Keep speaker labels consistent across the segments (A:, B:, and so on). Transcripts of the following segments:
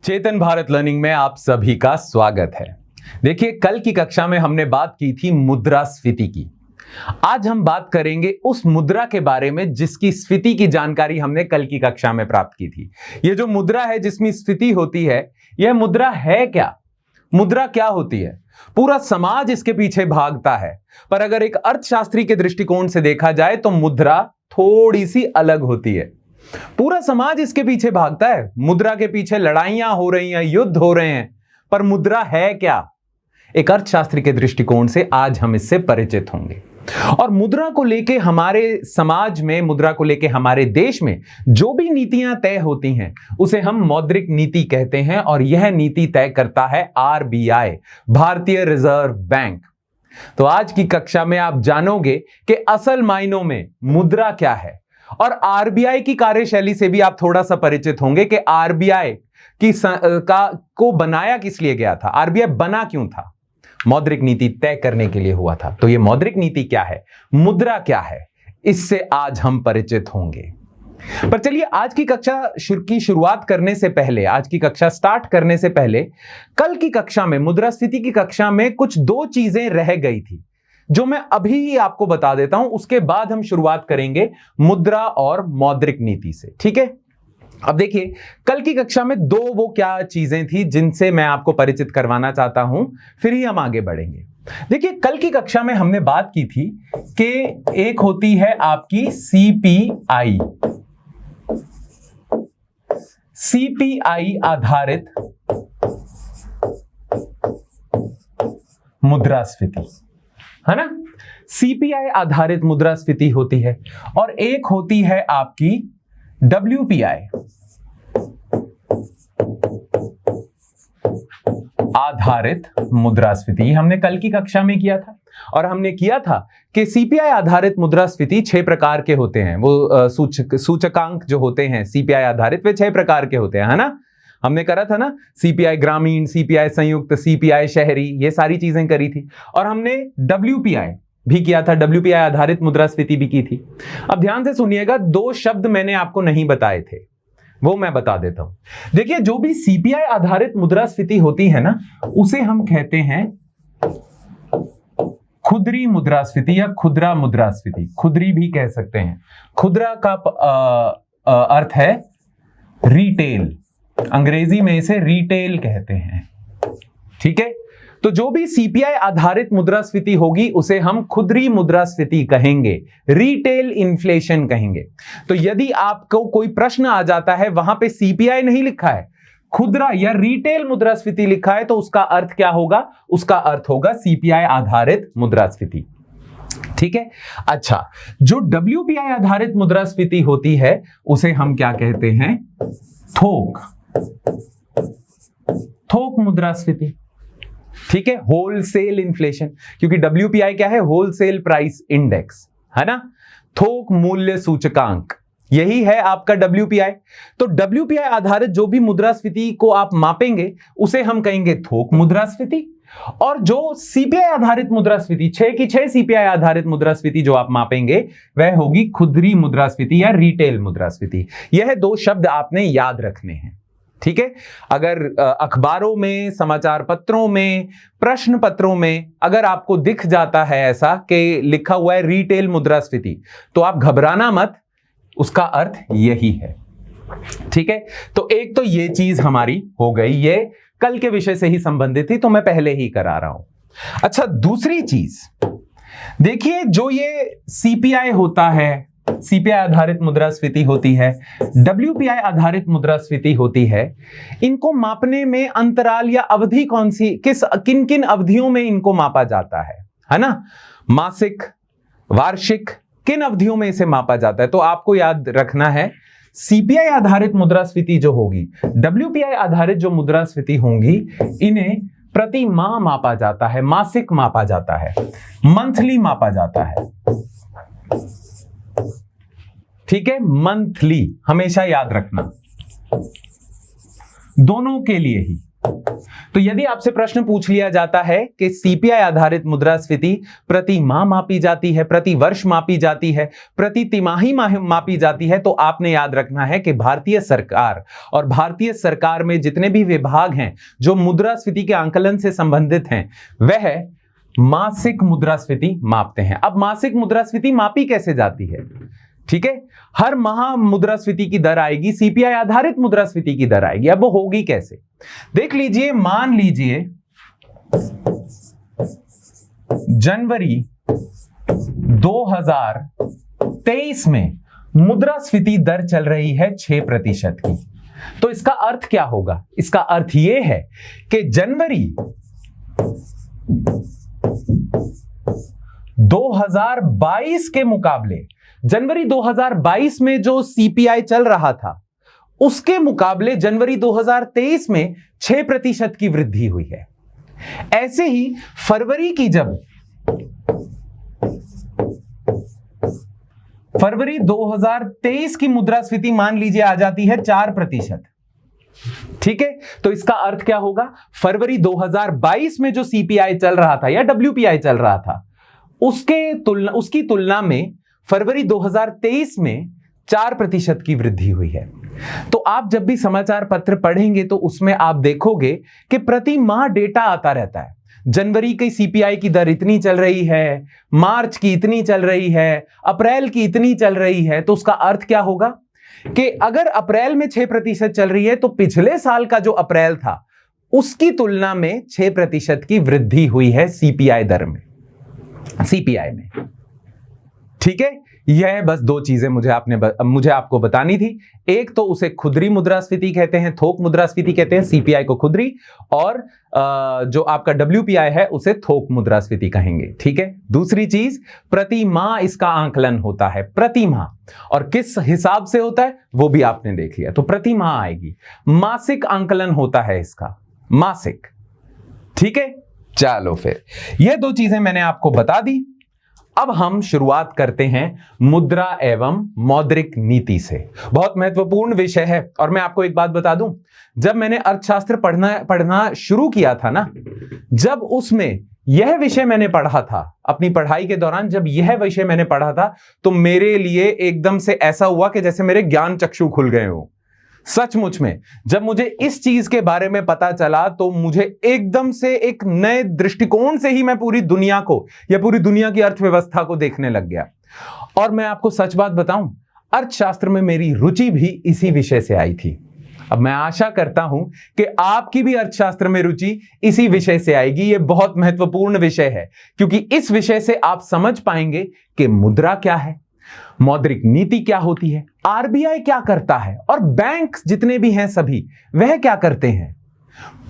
A: चेतन Bharat learning में आप सभी का स्वागत है। देखिए, कल की कक्षा में हमने बात की थी मुद्रास्फीति की। आज हम बात करेंगे उस मुद्रा के बारे में जिसकी स्फीति की जानकारी हमने कल की कक्षा में प्राप्त की थी। यह जो मुद्रा है जिसमें स्फीति होती है, यह मुद्रा है क्या? मुद्रा क्या होती है? पूरा समाज इसके पीछे भागता है, पर अगर एक अर्थशास्त्री के दृष्टिकोण से देखा जाए तो मुद्रा थोड़ी सी अलग होती है। पूरा समाज इसके पीछे भागता है, मुद्रा के पीछे लड़ाइयां हो रही हैं, युद्ध हो रहे हैं, पर मुद्रा है क्या? एक अर्थशास्त्री के दृष्टिकोण से आज हम इससे परिचित होंगे। और मुद्रा को लेके हमारे समाज में, मुद्रा को लेके हमारे देश में जो भी नीतियां तय होती हैं उसे हम मौद्रिक नीति कहते हैं, और यह नीति तय करता है आरबीआई, भारतीय रिजर्व बैंक। तो आज की कक्षा में आप जानोगे कि असल मायनों में मुद्रा क्या है, और आरबीआई की कार्यशैली से भी आप थोड़ा सा परिचित होंगे कि आरबीआई को बनाया किस लिए गया था, आरबीआई बना क्यों था। मौद्रिक नीति तय करने के लिए हुआ था। तो ये मौद्रिक नीति क्या है, मुद्रा क्या है, इससे आज हम परिचित होंगे। पर चलिए, आज की कक्षा की शुरुआत करने से पहले, आज की कक्षा स्टार्ट करने से पहले, कल की कक्षा में, मुद्रास्फीति की कक्षा में कुछ दो चीजें रह गई थी जो मैं अभी ही आपको बता देता हूं। उसके बाद हम शुरुआत करेंगे मुद्रा और मौद्रिक नीति से, ठीक है? अब देखिए, कल की कक्षा में दो वो क्या चीजें थी जिनसे मैं आपको परिचित करवाना चाहता हूं, फिर ही हम आगे बढ़ेंगे। देखिए, कल की कक्षा में हमने बात की थी कि एक होती है आपकी सीपीआई, सीपीआई आधारित मुद्रास्फीति, है ना? सीपीआई आधारित मुद्रास्फीति होती है, और एक होती है आपकी डब्ल्यूपीआई, आधारित मुद्रास्फीति। हमने कल की कक्षा में किया था, और हमने किया था कि सीपीआई आधारित मुद्रास्फीति 6 प्रकार के होते हैं। वो सूचकांक जो होते हैं सीपीआई आधारित, वे 6 प्रकार के होते हैं, है ना? हमने करा था ना, सीपीआई ग्रामीण, सीपीआई संयुक्त, सीपीआई शहरी, ये सारी चीजें करी थी। और हमने डब्ल्यूपीआई भी किया था, डब्ल्यूपीआई आधारित मुद्रास्फीति भी की थी। अब ध्यान से सुनिएगा, दो शब्द मैंने आपको नहीं बताए थे, वो मैं बता देता हूं। देखिए, जो भी सीपीआई आधारित मुद्रास्फीति होती है ना, उसे हम कहते हैं खुदरी मुद्रास्फीति या खुदरा मुद्रास्फीति, खुदरी भी कह सकते हैं। खुदरा का अर्थ है रिटेल, अंग्रेजी में इसे रिटेल कहते हैं, ठीक है? तो जो भी सीपीआई आधारित मुद्रास्फीति होगी उसे हम खुदरी मुद्रास्फीति कहेंगे, रिटेल इन्फ्लेशन कहेंगे। तो यदि आपको कोई प्रश्न आ जाता है, वहां पे सीपीआई नहीं लिखा है, खुदरा या रिटेल मुद्रास्फीति लिखा है, तो उसका अर्थ क्या होगा? उसका अर्थ होगा सीपीआई आधारित मुद्रास्फीति, ठीक है? अच्छा, जो डब्ल्यूपीआई आधारित मुद्रास्फीति होती है उसे हम क्या कहते हैं? थोक मुद्रास्फीति, ठीक है? होलसेल इन्फ्लेशन, क्योंकि डब्ल्यूपीआई क्या है? होलसेल प्राइस इंडेक्स, है ना? थोक मूल्य सूचकांक, यही है आपका डब्ल्यूपीआई। तो डब्ल्यूपीआई आधारित जो भी मुद्रास्फीति को आप मापेंगे उसे हम कहेंगे थोक मुद्रास्फीति। और जो सीपीआई आधारित मुद्रास्फीति, 6 की 6 सीपीआई आधारित मुद्रास्फीति जो आप मापेंगे वह होगी खुदरी मुद्रास्फीति या रिटेल मुद्रास्फीति। यह दो शब्द आपने याद रखने हैं, ठीक है? अगर अखबारों में, समाचार पत्रों में, प्रश्न पत्रों में अगर आपको दिख जाता है ऐसा कि लिखा हुआ है रिटेल मुद्रास्फीति, तो आप घबराना मत, उसका अर्थ यही है, ठीक है? तो एक तो ये चीज हमारी हो गई, ये कल के विषय से ही संबंधित थी, तो मैं पहले ही करा रहा हूं। अच्छा, दूसरी चीज देखिए, जो ये सीपीआई होता है, सीपीआई आधारित मुद्रास्फीति होती है, डब्ल्यूपीआई आधारित मुद्रास्फीति होती है, इनको मापने में अंतराल या अवधि कौन सी, किन किन अवधियों में इनको मापा जाता है ना? मासिक, वार्षिक, किन अवधियों में इसे मापा जाता है? तो आपको याद रखना है, सीपीआई आधारित मुद्रास्फीति जो होगी, डब्ल्यूपीआई आधारित जो मुद्रास्फीति होंगी, इन्हें प्रति माह मापा जाता है, मासिक मापा जाता है, मंथली मापा जाता है, ठीक है? मंथली हमेशा याद रखना, दोनों के लिए ही, तो यदि आपसे प्रश्न पूछ लिया जाता है कि सीपीआई आधारित मुद्रास्फीति प्रति माह मापी जाती है, प्रति वर्ष मापी जाती है, प्रति तिमाही मापी जाती है, तो आपने याद रखना है कि भारतीय सरकार और भारतीय सरकार में जितने भी विभाग हैं जो मुद्रास्फीति के आंकलन से संबंधित हैं, वह मासिक मुद्रास्फीति मापते हैं। अब मासिक मुद्रास्फीति मापी कैसे जाती है? ठीक है, हर माह मुद्रास्फीति की दर आएगी, सीपीआई आधारित मुद्रास्फीति की दर आएगी। अब वो होगी कैसे? देख लीजिए, मान लीजिए जनवरी 2023 में मुद्रास्फीति दर चल रही है 6% की। तो इसका अर्थ क्या होगा? इसका अर्थ यह है कि जनवरी 2022 के मुकाबले, जनवरी 2022 में जो सीपीआई चल रहा था उसके मुकाबले जनवरी 2023 में 6% की वृद्धि हुई है। ऐसे ही फरवरी 2023 की मुद्रास्फीति मान लीजिए आ जाती है 4%। ठीक है, तो इसका अर्थ क्या होगा? फरवरी 2022 में जो सीपीआई चल रहा था या डब्ल्यूपीआई चल रहा था उसकी तुलना में फरवरी 2023 में 4% की वृद्धि हुई है। तो आप जब भी समाचार पत्र पढ़ेंगे तो उसमें आप देखोगे कि प्रति माह डेटा आता रहता है। जनवरी की सीपीआई की दर इतनी चल रही है, मार्च की इतनी चल रही है, अप्रैल की इतनी चल रही है। तो उसका अर्थ क्या होगा कि अगर अप्रैल में 6% चल रही है तो पिछले साल का जो अप्रैल था उसकी तुलना में 6% की वृद्धि हुई है सीपीआई दर में, सीपीआई में। ठीक है, यह बस दो चीजें मुझे आपको बतानी थी। एक तो उसे खुदरी मुद्रास्फीति कहते हैं, थोक मुद्रास्फीति कहते हैं, सीपीआई को खुदरी, और जो आपका डब्ल्यूपीआई है उसे थोक मुद्रास्फीति कहेंगे। ठीक है, दूसरी चीज, प्रति माह इसका आंकलन होता है, प्रति माह, और किस हिसाब से होता है वो भी आपने देख लिया। तो प्रति माह आएगी, मासिक आंकलन होता है इसका, मासिक। ठीक है, चलो फिर ये दो चीजें मैंने आपको बता दी। अब हम शुरुआत करते हैं मुद्रा एवं मौद्रिक नीति से। बहुत महत्वपूर्ण विषय है। और मैं आपको एक बात बता दूं, जब मैंने अर्थशास्त्र पढ़ना शुरू किया था ना, जब उसमें यह विषय मैंने पढ़ा था, अपनी पढ़ाई के दौरान जब यह विषय मैंने पढ़ा था, तो मेरे लिए एकदम से ऐसा हुआ कि जैसे मेरे ज्ञान चक्षु खुल गए हो। सचमुच में जब मुझे इस चीज के बारे में पता चला तो मुझे एकदम से एक नए दृष्टिकोण से ही मैं पूरी दुनिया को या पूरी दुनिया की अर्थव्यवस्था को देखने लग गया। और मैं आपको सच बात बताऊं, अर्थशास्त्र में मेरी रुचि भी इसी विषय से आई थी। अब मैं आशा करता हूं कि आपकी भी अर्थशास्त्र में रुचि इसी विषय से आएगी। यह बहुत महत्वपूर्ण विषय है क्योंकि इस विषय से आप समझ पाएंगे कि मुद्रा क्या है, मौद्रिक नीति क्या होती है, आरबीआई क्या करता है, और बैंक जितने भी हैं सभी वह क्या करते हैं।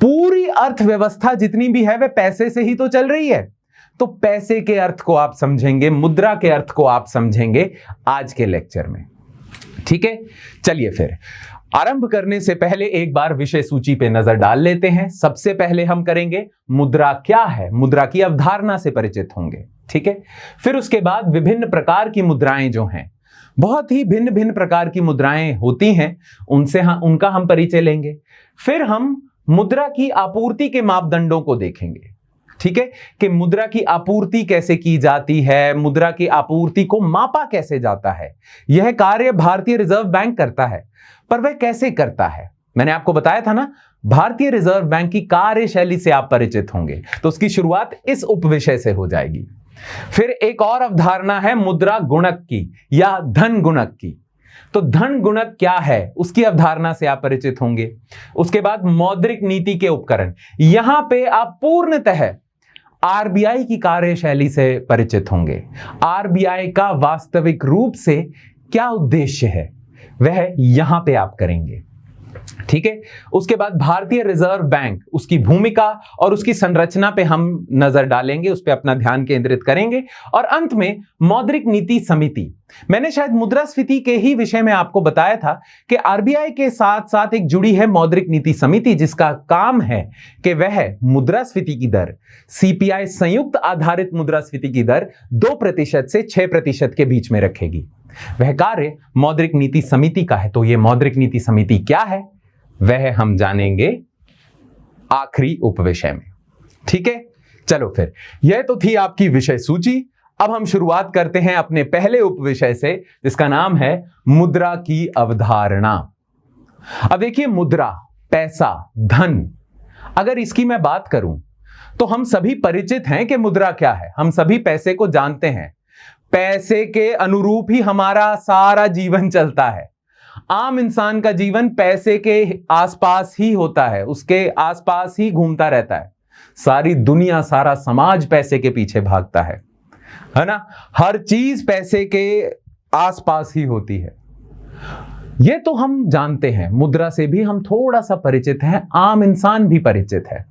A: पूरी अर्थव्यवस्था जितनी भी है वह पैसे से ही तो चल रही है। तो पैसे के अर्थ को आप समझेंगे, मुद्रा के अर्थ को आप समझेंगे आज के लेक्चर में। ठीक है, चलिए फिर आरंभ करने से पहले एक बार विषय सूची पे नजर डाल लेते हैं। सबसे पहले हम करेंगे मुद्रा क्या है, मुद्रा की अवधारणा से परिचित होंगे। ठीक है, फिर उसके बाद विभिन्न प्रकार की मुद्राएं जो हैं, बहुत ही भिन्न भिन्न प्रकार की मुद्राएं होती हैं, उनका हम परिचय लेंगे। फिर हम मुद्रा की आपूर्ति के मापदंडों को देखेंगे। ठीक है, कि मुद्रा की आपूर्ति कैसे की जाती है, मुद्रा की आपूर्ति को मापा कैसे जाता है। यह कार्य भारतीय रिजर्व बैंक करता है, पर वह कैसे करता है मैंने आपको बताया था ना। भारतीय रिजर्व बैंक की कार्यशैली से आप परिचित होंगे, तो उसकी शुरुआत इस उपविषय से हो जाएगी। फिर एक और अवधारणा है मुद्रा गुणक की या धन गुणक की। तो धन गुणक क्या है उसकी अवधारणा से आप परिचित होंगे। उसके बाद मौद्रिक नीति के उपकरण, यहां पे आप पूर्णतः आरबीआई की कार्यशैली से परिचित होंगे। आरबीआई का वास्तविक रूप से क्या उद्देश्य है वह यहां पे आप करेंगे। ठीक है, उसके बाद भारतीय रिजर्व बैंक, उसकी भूमिका और उसकी संरचना पे हम नजर डालेंगे, उस पे अपना ध्यान केंद्रित करेंगे। और अंत में मौद्रिक नीति समिति। मैंने शायद मुद्रास्फीति के ही विषय में आपको बताया था कि आरबीआई के साथ साथ एक जुड़ी है मौद्रिक नीति समिति, जिसका काम है कि वह मुद्रास्फीति की दर, सीपीआई संयुक्त आधारित मुद्रास्फीति की दर 2% से 6% के बीच में रखेगी। वह कार्य मौद्रिक नीति समिति का है। तो यह मौद्रिक नीति समिति क्या है वह हम जानेंगे आखिरी उपविषय में। ठीक है, चलो फिर, यह तो थी आपकी विषय सूची। अब हम शुरुआत करते हैं अपने पहले उपविषय से, जिसका नाम है मुद्रा की अवधारणा। अब देखिए, मुद्रा, पैसा, धन, अगर इसकी मैं बात करूं तो हम सभी परिचित हैं कि मुद्रा क्या है। हम सभी पैसे को जानते हैं। पैसे के अनुरूप ही हमारा सारा जीवन चलता है। आम इंसान का जीवन पैसे के आसपास ही होता है, उसके आसपास ही घूमता रहता है। सारी दुनिया, सारा समाज पैसे के पीछे भागता है ना। हर चीज पैसे के आसपास ही होती है। यह तो हम जानते हैं। मुद्रा से भी हम थोड़ा सा परिचित हैं, आम इंसान भी परिचित है।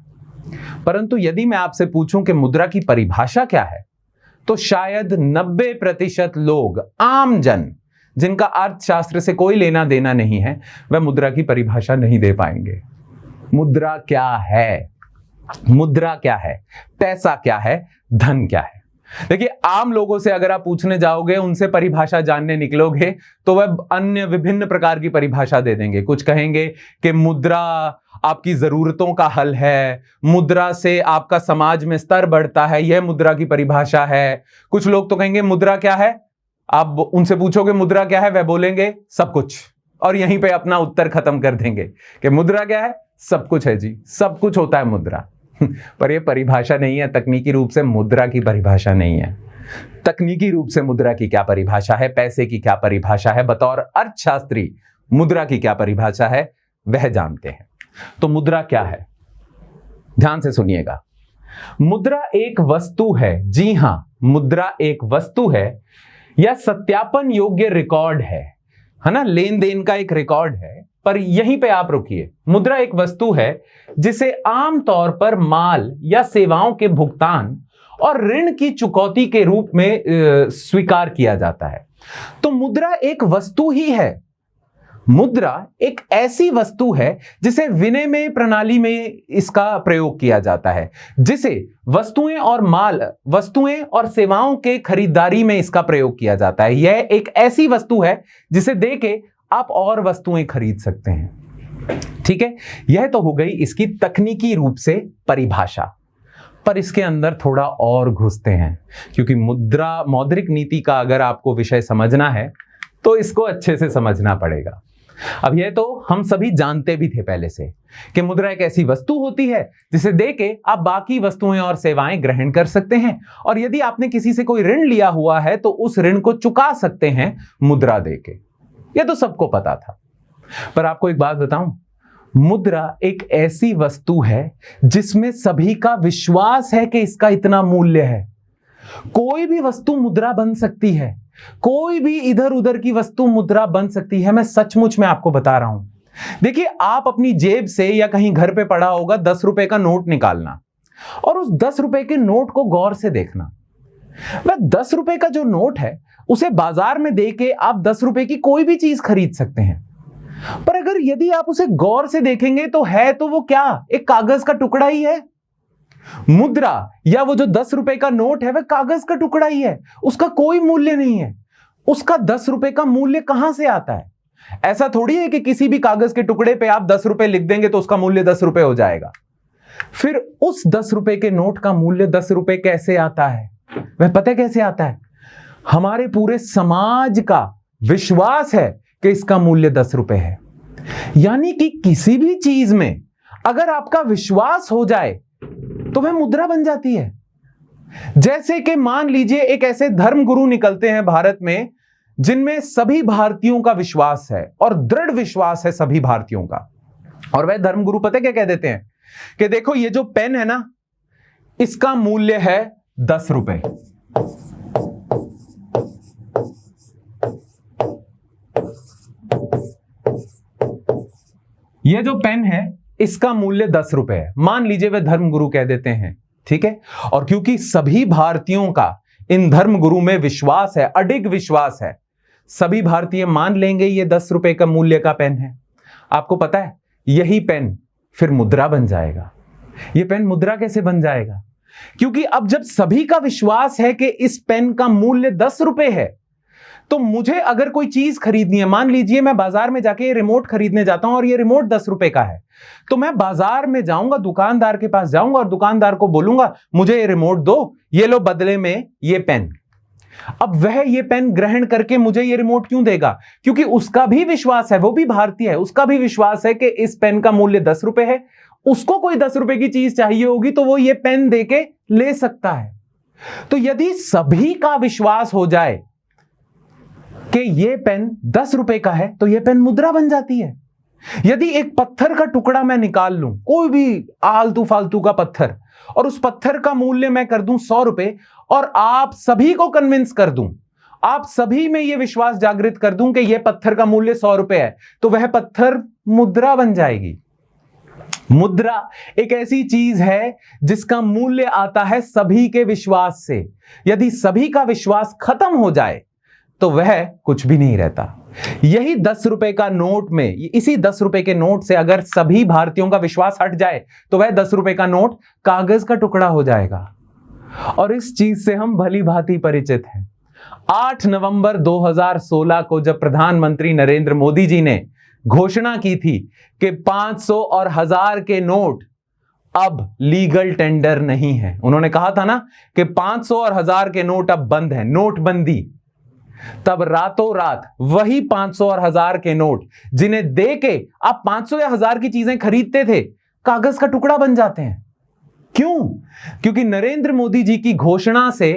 A: परंतु यदि मैं आपसे पूछूं कि मुद्रा की परिभाषा क्या है, तो शायद 90% लोग, आम जन, जिनका अर्थशास्त्र से कोई लेना देना नहीं है, वह मुद्रा की परिभाषा नहीं दे पाएंगे। मुद्रा क्या है? मुद्रा क्या है? पैसा क्या है? धन क्या है? देखिए, आम लोगों से अगर आप पूछने जाओगे, उनसे परिभाषा जानने निकलोगे, तो वह अन्य विभिन्न प्रकार की परिभाषा दे देंगे। कुछ कहेंगे कि मुद्रा आपकी जरूरतों का हल है, मुद्रा से आपका समाज में स्तर बढ़ता है, यह मुद्रा की परिभाषा है। कुछ लोग तो कहेंगे मुद्रा क्या है? आप उनसे पूछोगे मुद्रा क्या है, वह बोलेंगे सब कुछ, और यहीं पे अपना उत्तर खत्म कर देंगे कि मुद्रा क्या है? सब कुछ है जी, सब कुछ होता है मुद्रा। पर यह परिभाषा नहीं है, तकनीकी रूप से मुद्रा की परिभाषा नहीं है। तकनीकी रूप से मुद्रा की क्या परिभाषा है, पैसे की क्या परिभाषा है, बतौर अर्थशास्त्री मुद्रा की क्या परिभाषा है, वह जानते हैं। तो मुद्रा क्या है? ध्यान से सुनिएगा। मुद्रा एक वस्तु है। जी हां, मुद्रा एक वस्तु है या सत्यापन योग्य रिकॉर्ड है ना, लेन देन का एक रिकॉर्ड है। पर यहीं पे आप रुकिए। मुद्रा एक वस्तु है जिसे आमतौर पर माल या सेवाओं के भुगतान और ऋण की चुकौती के रूप में स्वीकार किया जाता है। तो मुद्रा एक वस्तु ही है। मुद्रा एक ऐसी वस्तु है जिसे विनिमय प्रणाली में इसका प्रयोग किया जाता है, जिसे वस्तुएं और सेवाओं के खरीदारी में इसका प्रयोग किया जाता है। यह एक ऐसी वस्तु है जिसे देके आप और वस्तुएं खरीद सकते हैं। ठीक है, यह तो हो गई इसकी तकनीकी रूप से परिभाषा। पर इसके अंदर थोड़ा और घुसते हैं, क्योंकि मौद्रिक नीति का अगर आपको विषय समझना है तो इसको अच्छे से समझना पड़ेगा। अब यह तो हम सभी जानते भी थे पहले से कि मुद्रा एक ऐसी वस्तु होती है जिसे देके आप बाकी वस्तुएं और सेवाएं ग्रहण कर सकते हैं, और यदि आपने किसी से कोई ऋण लिया हुआ है तो उस ऋण को चुका सकते हैं मुद्रा देके। यह तो सबको पता था। पर आपको एक बात बताऊं, मुद्रा एक ऐसी वस्तु है जिसमें सभी का विश्वास है कि इसका इतना मूल्य है। कोई भी वस्तु मुद्रा बन सकती है, कोई भी इधर उधर की वस्तु मुद्रा बन सकती है। मैं सचमुच में आपको बता रहा हूं। देखिए, आप अपनी जेब से या कहीं घर पे पड़ा होगा 10 रुपए का नोट निकालना, और उस 10 रुपए के नोट को गौर से देखना। वह 10 रुपए का जो नोट है, उसे बाजार में देके आप 10 रुपए की कोई भी चीज खरीद सकते हैं। पर अगर यदि आप उसे गौर से देखेंगे तो है तो वो क्या, एक कागज का टुकड़ा ही है। मुद्रा या वो जो 10 रुपए का नोट है, वह कागज का टुकड़ा ही है, उसका कोई मूल्य नहीं है। उसका 10 रुपए का मूल्य कहां से आता है? ऐसा थोड़ी है कि किसी भी कागज के टुकड़े पे आप 10 रुपए लिख देंगे तो उसका मूल्य 10 रुपए हो जाएगा। फिर उस 10 रुपए के नोट का मूल्य 10 रुपए कैसे आता है? वह पता कैसे आता है? हमारे पूरे समाज का विश्वास है कि इसका मूल्य 10 रुपए है। यानी कि किसी भी चीज में अगर आपका विश्वास हो जाए तो वह मुद्रा बन जाती है। जैसे कि मान लीजिए एक ऐसे धर्मगुरु निकलते हैं भारत में जिनमें सभी भारतीयों का विश्वास है, और दृढ़ विश्वास है सभी भारतीयों का। और वह धर्मगुरु पता क्या कह देते हैं कि देखो, ये जो पेन है ना, इसका मूल्य है 10 रुपए। ये जो पेन है इसका मूल्य 10 रुपए है। मान लीजिए वे धर्मगुरु कह देते हैं, ठीक है। और क्योंकि सभी भारतीयों का इन धर्मगुरु में विश्वास है, अडिग विश्वास है, सभी भारतीय मान लेंगे ये 10 रुपए का मूल्य का पेन है। आपको पता है, यही पेन फिर मुद्रा बन जाएगा। ये पेन मुद्रा कैसे बन जाएगा? क्योंकि अब जब सभी का विश्वास है कि इस पेन का मूल्य 10 रुपए है, तो मुझे अगर कोई चीज खरीदनी है, मान लीजिए मैं बाजार में जाके ये रिमोट खरीदने जाता हूं और ये रिमोट 10 रुपए का है, तो मैं बाजार में जाऊंगा, दुकानदार के पास जाऊंगा और दुकानदार को बोलूंगा मुझे ये रिमोट दो, ये लो बदले में ये पेन। अब वह ये पेन ग्रहण करके मुझे ये रिमोट क्यों देगा? क्योंकि उसका भी विश्वास है, वो भी भारतीय है, उसका भी विश्वास है कि इस पेन का मूल्य 10 रुपए है, उसको कोई 10 रुपए की चीज चाहिए होगी तो वो ये पेन देके ले सकता है। तो यदि सभी का विश्वास हो जाए कि ये पेन 10 रुपए का है तो ये पेन मुद्रा बन जाती है। यदि एक पत्थर का टुकड़ा मैं निकाल लूं, कोई भी आलतू फालतू का पत्थर, और उस पत्थर का मूल्य मैं कर दूं 100 रुपए और आप सभी को कन्विंस कर दूं, आप सभी में यह विश्वास जागृत कर दूं कि यह पत्थर का मूल्य 100 रुपए है, तो वह पत्थर मुद्रा बन जाएगी। मुद्रा एक ऐसी चीज है जिसका मूल्य आता है सभी के विश्वास से। यदि सभी का विश्वास खत्म हो जाए तो वह कुछ भी नहीं रहता। यही 10 रुपए का नोट में, इसी 10 रुपए के नोट से अगर सभी भारतीयों का विश्वास हट जाए तो वह 10 रुपए का नोट कागज का टुकड़ा हो जाएगा। और इस चीज से हम भली भांति परिचित हैं। 8 नवंबर 2016 को जब प्रधानमंत्री नरेंद्र मोदी जी ने घोषणा की थी कि 500 और 1000 के नोट अब लीगल टेंडर नहीं है, उन्होंने कहा था ना कि 500 और 1000 के नोट अब बंद हैं, नोटबंदी, तब रातों रात वही 500 और 1000 के नोट जिन्हें देके आप 500 या 1000 की चीजें खरीदते थे, कागज का टुकड़ा बन जाते हैं। क्यों? क्योंकि नरेंद्र मोदी जी की घोषणा से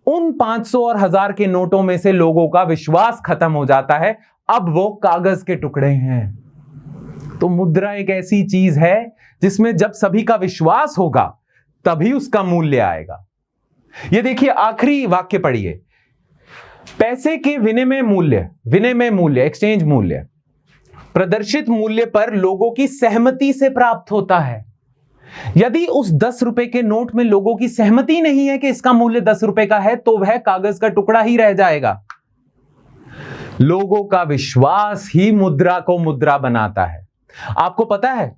A: उन 500 और 1000 के नोटों में से लोगों का विश्वास खत्म हो जाता है, अब वो कागज के टुकड़े हैं। तो मुद्रा एक ऐसी चीज है जिसमें जब सभी का विश्वास होगा तभी उसका मूल्य आएगा। ये देखिए, आखिरी वाक्य पढ़िए, पैसे के विनिमय मूल्य एक्सचेंज मूल्य प्रदर्शित मूल्य पर लोगों की सहमति से प्राप्त होता है। यदि उस 10 रुपए के नोट में लोगों की सहमति नहीं है कि इसका मूल्य 10 रुपए का है तो वह कागज का टुकड़ा ही रह जाएगा। लोगों का विश्वास ही मुद्रा को मुद्रा बनाता है। आपको पता है,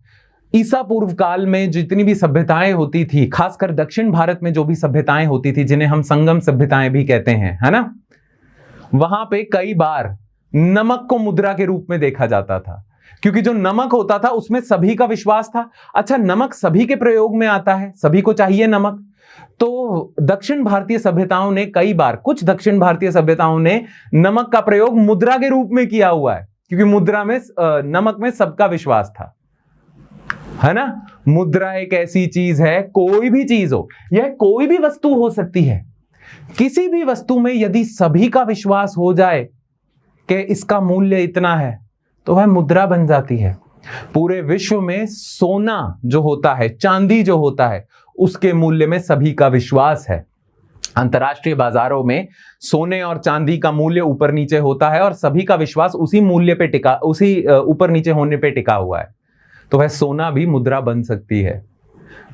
A: ईसा पूर्व काल में जितनी भी सभ्यताएं होती थी, खासकर दक्षिण भारत में जो भी सभ्यताएं होती थी, जिन्हें हम संगम सभ्यताएं भी कहते हैं, है ना, वहां पे कई बार नमक को मुद्रा के रूप में देखा जाता था, क्योंकि जो नमक होता था उसमें सभी का विश्वास था। अच्छा, नमक सभी के प्रयोग में आता है, सभी को चाहिए नमक, तो दक्षिण भारतीय सभ्यताओं ने कई बार, कुछ दक्षिण भारतीय सभ्यताओं ने नमक का प्रयोग मुद्रा के रूप में किया हुआ है, क्योंकि मुद्रा में नमक में सबका विश्वास था, है ना। मुद्रा एक ऐसी चीज है, कोई भी चीज हो, यह कोई भी वस्तु हो सकती है, किसी भी वस्तु में यदि सभी का विश्वास हो जाए कि इसका मूल्य इतना है तो वह मुद्रा बन जाती है। पूरे विश्व में सोना जो होता है, चांदी जो होता है, उसके मूल्य में सभी का विश्वास है। अंतर्राष्ट्रीय बाजारों में सोने और चांदी का मूल्य ऊपर नीचे होता है और सभी का विश्वास उसी मूल्य पे टिका, उसी ऊपर नीचे होने पे टिका हुआ है, तो वह सोना भी मुद्रा बन सकती है।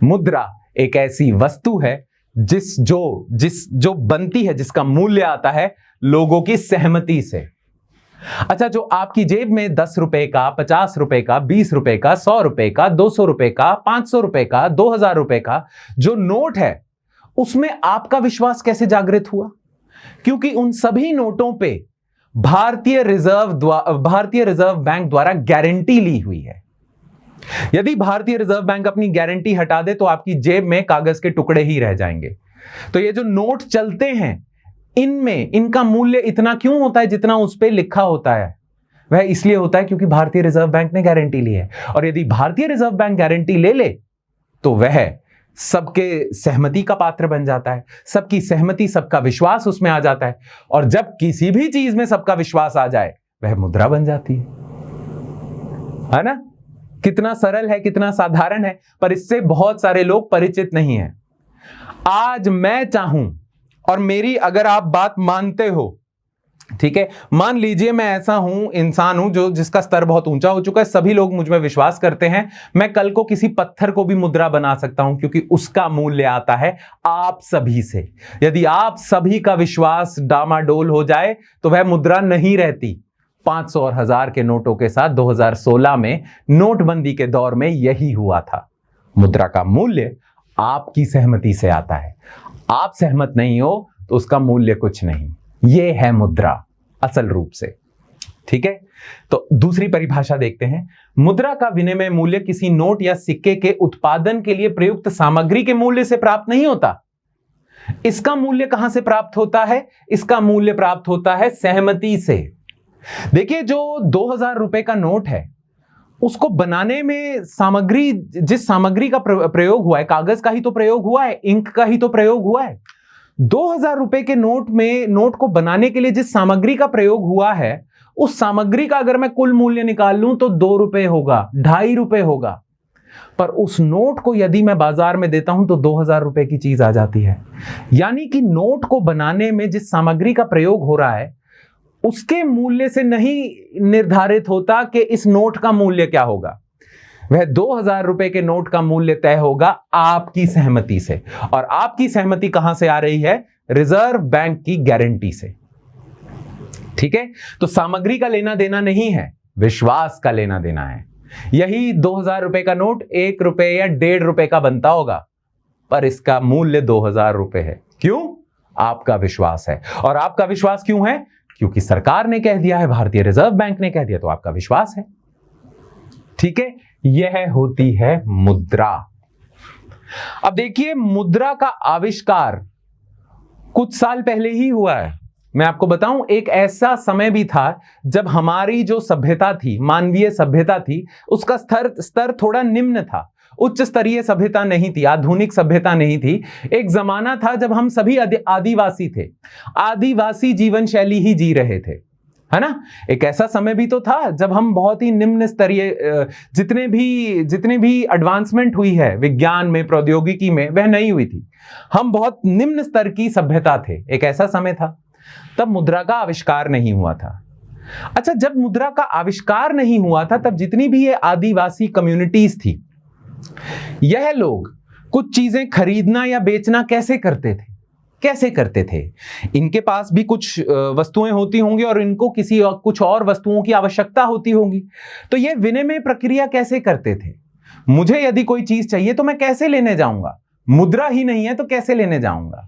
A: मुद्रा एक ऐसी वस्तु है जो बनती है, जिसका मूल्य आता है लोगों की सहमति से। अच्छा, जो आपकी जेब में 10 रुपए का, 50 रुपए का, 20 रुपए का, 100 रुपए का, 200 रुपए का, 500 रुपए का, 2000 रुपए का जो नोट है, उसमें आपका विश्वास कैसे जागृत हुआ? क्योंकि उन सभी नोटों पे भारतीय रिजर्व बैंक द्वारा गारंटी ली हुई है। यदि भारतीय रिजर्व बैंक अपनी गारंटी हटा दे तो आपकी जेब में कागज के टुकड़े ही रह जाएंगे। तो ये जो नोट चलते हैं, इनमें इनका मूल्य इतना क्यों होता है जितना उस पे लिखा होता है? वह इसलिए होता है क्योंकि भारतीय रिजर्व बैंक ने गारंटी ली है। और यदि भारतीय रिजर्व बैंक गारंटी ले ले तो वह सबके सहमति का पात्र बन जाता है, सबकी सहमति, सबका विश्वास उसमें आ जाता है। और जब किसी भी चीज में सबका विश्वास आ जाए वह मुद्रा बन जाती है ना। कितना सरल है, कितना साधारण है, पर इससे बहुत सारे लोग परिचित नहीं हैं। आज मैं चाहूं और मेरी अगर आप बात मानते हो, ठीक है, मान लीजिए मैं ऐसा इंसान हूं जिसका स्तर बहुत ऊंचा हो चुका है, सभी लोग मुझ में विश्वास करते हैं, मैं कल को किसी पत्थर को भी मुद्रा बना सकता हूं, क्योंकि उसका मूल्य आता है आप सभी से। यदि आप सभी का विश्वास डामाडोल हो जाए तो वह मुद्रा नहीं रहती। 500 और 1000 के नोटों के साथ 2016 में नोटबंदी के दौर में यही हुआ था। मुद्रा का मूल्य आपकी सहमति से आता है, आप सहमत नहीं हो तो उसका मूल्य कुछ नहीं। ये है मुद्रा। असल रूप से। ठीक है, तो दूसरी परिभाषा देखते हैं। मुद्रा का विनिमय मूल्य किसी नोट या सिक्के के उत्पादन के लिए प्रयुक्त सामग्री के मूल्य से प्राप्त नहीं होता। इसका मूल्य कहां से प्राप्त होता है? इसका मूल्य प्राप्त होता है सहमति से। देखिए, जो 2000 रुपए का नोट है, उसको बनाने में सामग्री, जिस सामग्री का प्रयोग हुआ है, कागज का ही तो प्रयोग हुआ है, इंक का ही तो प्रयोग हुआ है। 2000 रुपए के नोट को बनाने के लिए जिस सामग्री का प्रयोग हुआ है, उस सामग्री का अगर मैं कुल मूल्य निकाल लूं तो 2 रुपए होगा, 2.5 रुपए होगा। पर उस नोट को यदि मैं बाजार में देता हूं तो 2000 रुपए की चीज आ जाती है। यानी कि नोट को बनाने में जिस सामग्री का प्रयोग हो रहा है, उसके मूल्य से नहीं निर्धारित होता कि इस नोट का मूल्य क्या होगा। वह 2000 रुपए के नोट का मूल्य तय होगा आपकी सहमति से। और आपकी सहमति कहां से आ रही है? रिजर्व बैंक की गारंटी से। ठीक है, तो सामग्री का लेना देना नहीं है, विश्वास का लेना देना है। यही 2000 रुपए का नोट 1 रुपए या 1.5 रुपए का बनता होगा, पर इसका मूल्य 2000 रुपए है। क्यों? आपका विश्वास है। और आपका विश्वास क्यों है? क्योंकि सरकार ने कह दिया है, भारतीय रिजर्व बैंक ने कह दिया, तो आपका विश्वास है। ठीक है, यह होती है मुद्रा। अब देखिए, मुद्रा का आविष्कार कुछ साल पहले ही हुआ है। मैं आपको बताऊं, एक ऐसा समय भी था जब हमारी जो सभ्यता थी, मानवीय सभ्यता थी, उसका स्तर थोड़ा निम्न था। उच्च स्तरीय सभ्यता नहीं थी, आधुनिक सभ्यता नहीं थी। एक जमाना था जब हम सभी आदिवासी थे, आदिवासी जीवन शैली ही जी रहे थे, है ना। एक ऐसा समय भी तो था जब हम बहुत ही निम्न स्तरीय, जितने भी एडवांसमेंट हुई है विज्ञान में, प्रौद्योगिकी में, वह नहीं हुई थी। हम बहुत निम्न स्तर की सभ्यता थे। एक ऐसा समय था, तब मुद्रा का आविष्कार नहीं हुआ था। अच्छा, जब मुद्रा का आविष्कार नहीं हुआ था, तब जितनी भी ये आदिवासी कम्युनिटीज थी, यह लोग कुछ चीजें खरीदना या बेचना कैसे करते थे? कैसे करते थे? इनके पास भी कुछ वस्तुएं होती होंगी और इनको कुछ और वस्तुओं की आवश्यकता होती होगी। तो यह विनिमय प्रक्रिया कैसे करते थे? मुझे यदि कोई चीज चाहिए तो मैं कैसे लेने जाऊंगा? मुद्रा ही नहीं है तो कैसे लेने जाऊंगा?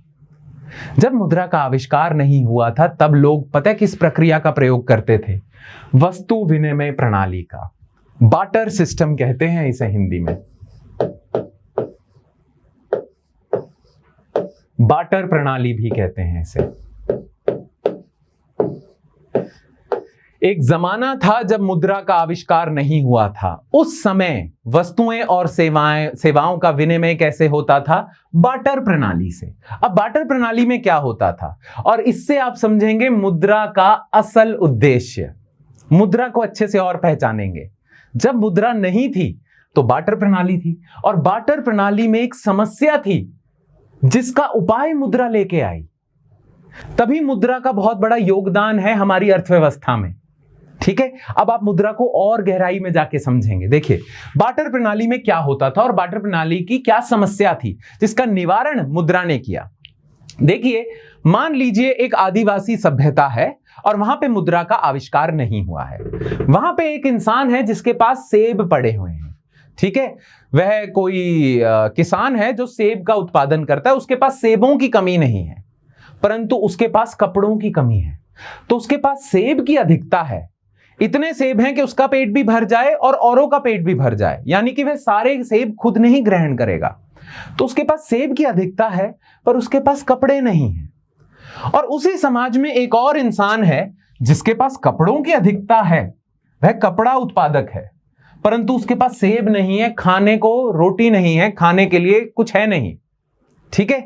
A: जब मुद्रा का आविष्कार नहीं हुआ था, तब लोग पता है किस प्रक्रिया का प्रयोग करते थे? वस्तु विनिमय प्रणाली का। बाटर सिस्टम कहते हैं इसे हिंदी में। बाटर प्रणाली भी कहते हैं इसे। एक जमाना था जब मुद्रा का आविष्कार नहीं हुआ था। उस समय वस्तुएं और सेवाओं का विनिमय कैसे होता था? बाटर प्रणाली से। अब बाटर प्रणाली में क्या होता था, और इससे आप समझेंगे मुद्रा का असल उद्देश्य। मुद्रा को अच्छे से और पहचानेंगे। जब मुद्रा नहीं थी तो बाटर प्रणाली थी, और बाटर प्रणाली में एक समस्या थी जिसका उपाय मुद्रा लेके आई। तभी मुद्रा का बहुत बड़ा योगदान है हमारी अर्थव्यवस्था में। ठीक है, अब आप मुद्रा को और गहराई में जाके समझेंगे। देखिए, बाटर प्रणाली में क्या होता था और बाटर प्रणाली की क्या समस्या थी जिसका निवारण मुद्रा ने किया। देखिए, मान लीजिए एक आदिवासी सभ्यता है और वहां पे मुद्रा का आविष्कार नहीं हुआ है। वहां पे एक इंसान है जिसके पास सेब पड़े हुए हैं। ठीक है, वह कोई किसान है जो सेब का उत्पादन करता है। उसके पास सेबों की कमी नहीं है, परंतु उसके पास कपड़ों की कमी है। तो उसके पास सेब की अधिकता है, इतने सेब हैं कि उसका पेट भी भर जाए और औरों का पेट भी भर जाए, यानी कि वह सारे सेब खुद नहीं ग्रहण करेगा। तो उसके पास सेब की अधिकता है, पर उसके पास कपड़े नहीं हैं। और उसी समाज में एक और इंसान है जिसके पास कपड़ों की अधिकता है, वह कपड़ा उत्पादक है, परंतु उसके पास सेब नहीं है, खाने को रोटी नहीं है, खाने के लिए कुछ है नहीं। ठीक है,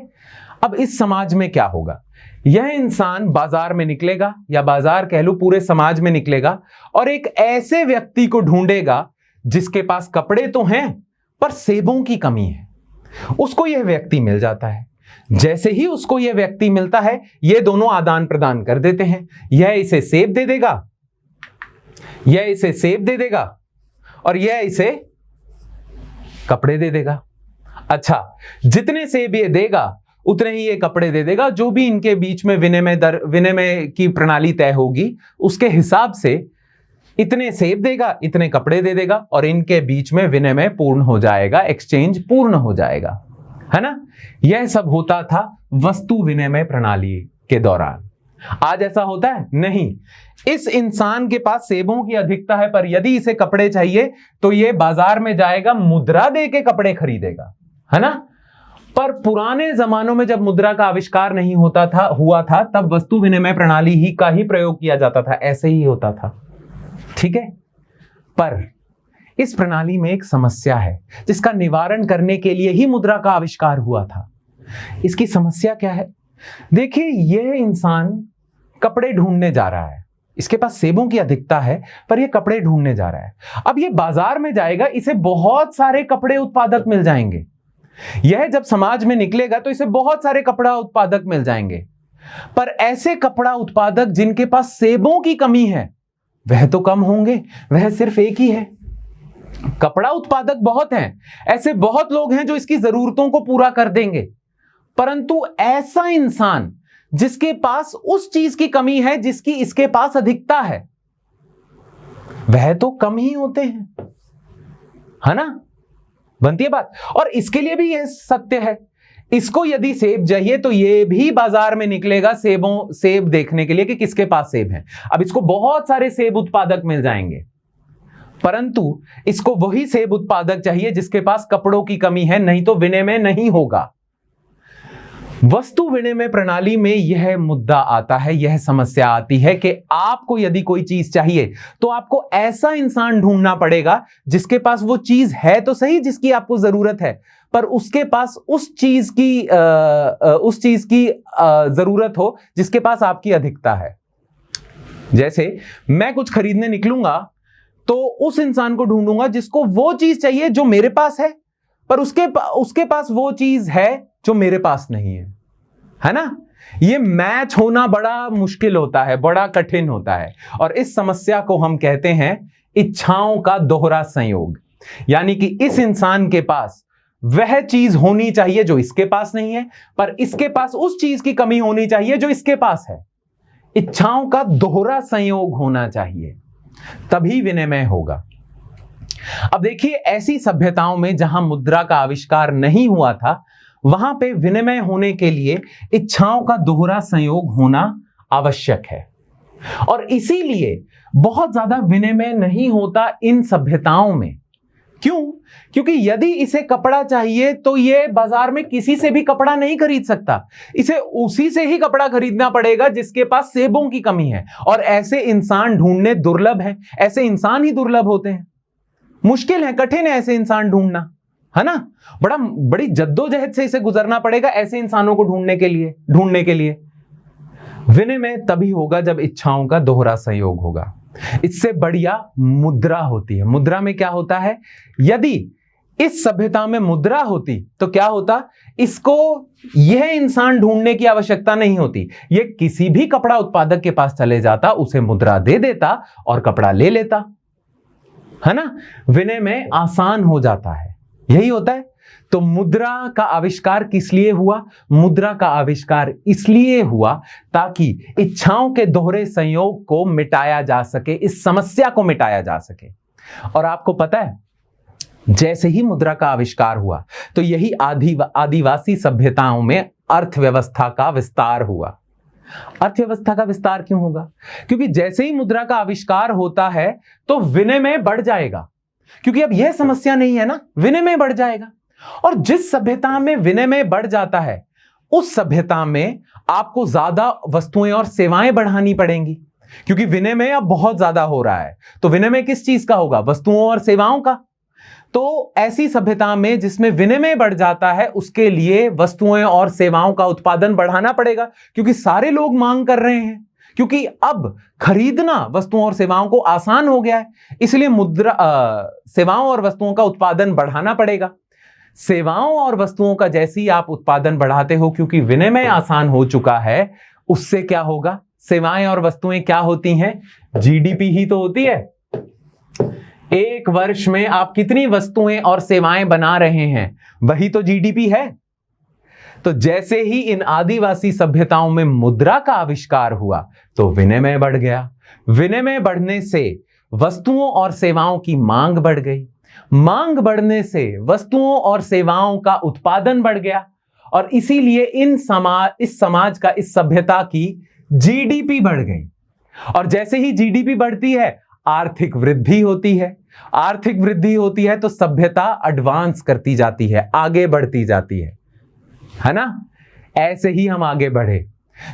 A: अब इस समाज में क्या होगा? यह इंसान बाजार में निकलेगा, या बाजार कह लो पूरे समाज में निकलेगा, और एक ऐसे व्यक्ति को ढूंढेगा जिसके पास कपड़े तो हैं पर सेबों की कमी है। उसको यह व्यक्ति मिल जाता है। जैसे ही उसको यह व्यक्ति मिलता है, ये दोनों आदान प्रदान कर देते हैं। यह इसे सेब दे देगा, यह इसे सेब दे देगा, और यह इसे कपड़े दे देगा। अच्छा, जितने सेब ये देगा उतने ही ये कपड़े दे देगा। जो भी इनके बीच में विनिमय की प्रणाली तय होगी, उसके हिसाब से इतने सेब देगा, इतने कपड़े दे देगा, और इनके बीच में विनिमय पूर्ण हो जाएगा, एक्सचेंज पूर्ण हो जाएगा, है ना। यह सब होता था वस्तु विनिमय प्रणाली के दौरान। आज ऐसा होता है? नहीं। इस इंसान के पास सेबों की अधिकता है, पर यदि इसे कपड़े चाहिए तो ये बाजार में जाएगा, मुद्रा दे के कपड़े खरीदेगा, है ना। पर पुराने जमानों में जब मुद्रा का आविष्कार नहीं हुआ था, तब वस्तु विनिमय प्रणाली ही का ही प्रयोग किया जाता था, ऐसे ही होता था, ठीक है। पर इस प्रणाली में एक समस्या है, जिसका निवारण करने के लिए ही मुद्रा का आविष्कार हुआ था। इसकी समस्या क्या है? देखिए, यह इंसान कपड़े ढूंढने जा रहा है, इसके पास सेबों की अधिकता है, पर यह कपड़े ढूंढने जा रहा है। अब यह बाजार में जाएगा, इसे बहुत सारे कपड़े उत्पादक मिल जाएंगे। यह जब समाज में निकलेगा तो इसे बहुत सारे कपड़ा उत्पादक मिल जाएंगे, पर ऐसे कपड़ा उत्पादक जिनके पास सेबों की कमी है वह तो कम होंगे, वह सिर्फ एक ही है। कपड़ा उत्पादक बहुत हैं, ऐसे बहुत लोग हैं जो इसकी जरूरतों को पूरा कर देंगे, परंतु ऐसा इंसान जिसके पास उस चीज की कमी है जिसकी इसके पास अधिकता है, वह तो कम ही होते हैं, है ना। बनती है बात। और इसके लिए भी यह सत्य है, इसको यदि सेब चाहिए तो यह भी बाजार में निकलेगा सेब देखने के लिए कि किसके पास सेब है। अब इसको बहुत सारे सेब उत्पादक मिल जाएंगे, परंतु इसको वही सेब उत्पादक चाहिए जिसके पास कपड़ों की कमी है, नहीं तो विनिमय नहीं होगा। वस्तु विनिमय प्रणाली में यह मुद्दा आता है, यह समस्या आती है कि आपको यदि कोई चीज चाहिए तो आपको ऐसा इंसान ढूंढना पड़ेगा जिसके पास वो चीज है तो सही जिसकी आपको जरूरत है, पर उसके पास उस चीज की जरूरत हो जिसके पास आपकी अधिकता है। जैसे मैं कुछ खरीदने निकलूंगा तो उस इंसान को ढूंढूंगा जिसको वो चीज चाहिए जो मेरे पास है, पर उसके पास वो चीज है जो मेरे पास नहीं है ना। ये मैच होना बड़ा मुश्किल होता है, बड़ा कठिन होता है, और इस समस्या को हम कहते हैं इच्छाओं का दोहरा संयोग। यानी कि इस इंसान के पास वह चीज होनी चाहिए जो इसके पास नहीं है, पर इसके पास उस चीज की कमी होनी चाहिए जो इसके पास है। इच्छाओं का दोहरा संयोग होना चाहिए, तभी विनिमय होगा। अब देखिए, ऐसी सभ्यताओं में जहां मुद्रा का आविष्कार नहीं हुआ था, वहां पे विनिमय होने के लिए इच्छाओं का दोहरा संयोग होना आवश्यक है, और इसीलिए बहुत ज्यादा विनिमय नहीं होता इन सभ्यताओं में। क्यों? क्योंकि यदि इसे कपड़ा चाहिए तो ये बाजार में किसी से भी कपड़ा नहीं खरीद सकता, इसे उसी से ही कपड़ा खरीदना पड़ेगा जिसके पास सेबों की कमी है, और ऐसे इंसान ढूंढने दुर्लभ हैं। ऐसे इंसान ही दुर्लभ होते हैं, मुश्किल है, कठिन है ऐसे इंसान ढूंढना, है ना। बड़ी जद्दोजहद से इसे गुजरना पड़ेगा ऐसे इंसानों को ढूंढने के लिए। विनिमय तभी होगा जब इच्छाओं का दोहरा संयोग होगा। इससे बढ़िया मुद्रा होती है। मुद्रा में क्या होता है, यदि इस सभ्यता में मुद्रा होती तो क्या होता, इसको यह इंसान ढूंढने की आवश्यकता नहीं होती, यह किसी भी कपड़ा उत्पादक के पास चले जाता, उसे मुद्रा दे देता और कपड़ा ले लेता, है ना। विनिमय आसान हो जाता है, यही होता है। तो मुद्रा का आविष्कार किस लिए हुआ? मुद्रा का आविष्कार इसलिए हुआ ताकि इच्छाओं के दोहरे संयोग को मिटाया जा सके, इस समस्या को मिटाया जा सके। और आपको पता है, जैसे ही मुद्रा का आविष्कार हुआ तो यही आदिवासी सभ्यताओं में अर्थव्यवस्था का विस्तार हुआ। अर्थव्यवस्था का विस्तार क्यों होगा? क्योंकि जैसे ही मुद्रा का आविष्कार होता है तो विनिमय बढ़ जाएगा, क्योंकि अब यह समस्या नहीं है ना, विनिमय बढ़ जाएगा। और जिस सभ्यता में विनिमय बढ़ जाता है उस सभ्यता में आपको ज्यादा वस्तुएं और सेवाएं बढ़ानी पड़ेंगी, क्योंकि विनिमय अब बहुत ज्यादा हो रहा है। तो विनिमय किस चीज का होगा? वस्तुओं और सेवाओं का। तो ऐसी सभ्यता में जिसमें विनिमय बढ़ जाता है, उसके लिए वस्तुएं और सेवाओं का उत्पादन बढ़ाना पड़ेगा, क्योंकि सारे लोग मांग कर रहे हैं, क्योंकि अब खरीदना वस्तुओं और सेवाओं को आसान हो गया है। इसलिए सेवाओं और वस्तुओं का उत्पादन बढ़ाना पड़ेगा। सेवाओं और वस्तुओं का जैसे ही आप उत्पादन बढ़ाते हो, क्योंकि विनिमय आसान हो चुका है, उससे क्या होगा? सेवाएं और वस्तुएं क्या होती हैं? जीडीपी ही तो होती है। एक वर्ष में आप कितनी वस्तुएं और सेवाएं बना रहे हैं, वही तो जीडीपी है। तो जैसे ही इन आदिवासी सभ्यताओं में मुद्रा का आविष्कार हुआ तो विनिमय बढ़ गया। विनिमय बढ़ने से वस्तुओं और सेवाओं की मांग बढ़ गई, मांग बढ़ने से वस्तुओं और सेवाओं का उत्पादन बढ़ गया, और इसीलिए इस समाज का, इस सभ्यता की जीडीपी बढ़ गई। और जैसे ही जीडीपी बढ़ती है आर्थिक वृद्धि होती है, आर्थिक वृद्धि होती है तो सभ्यता एडवांस करती जाती है, आगे बढ़ती जाती है ना। ऐसे ही हम आगे बढ़े।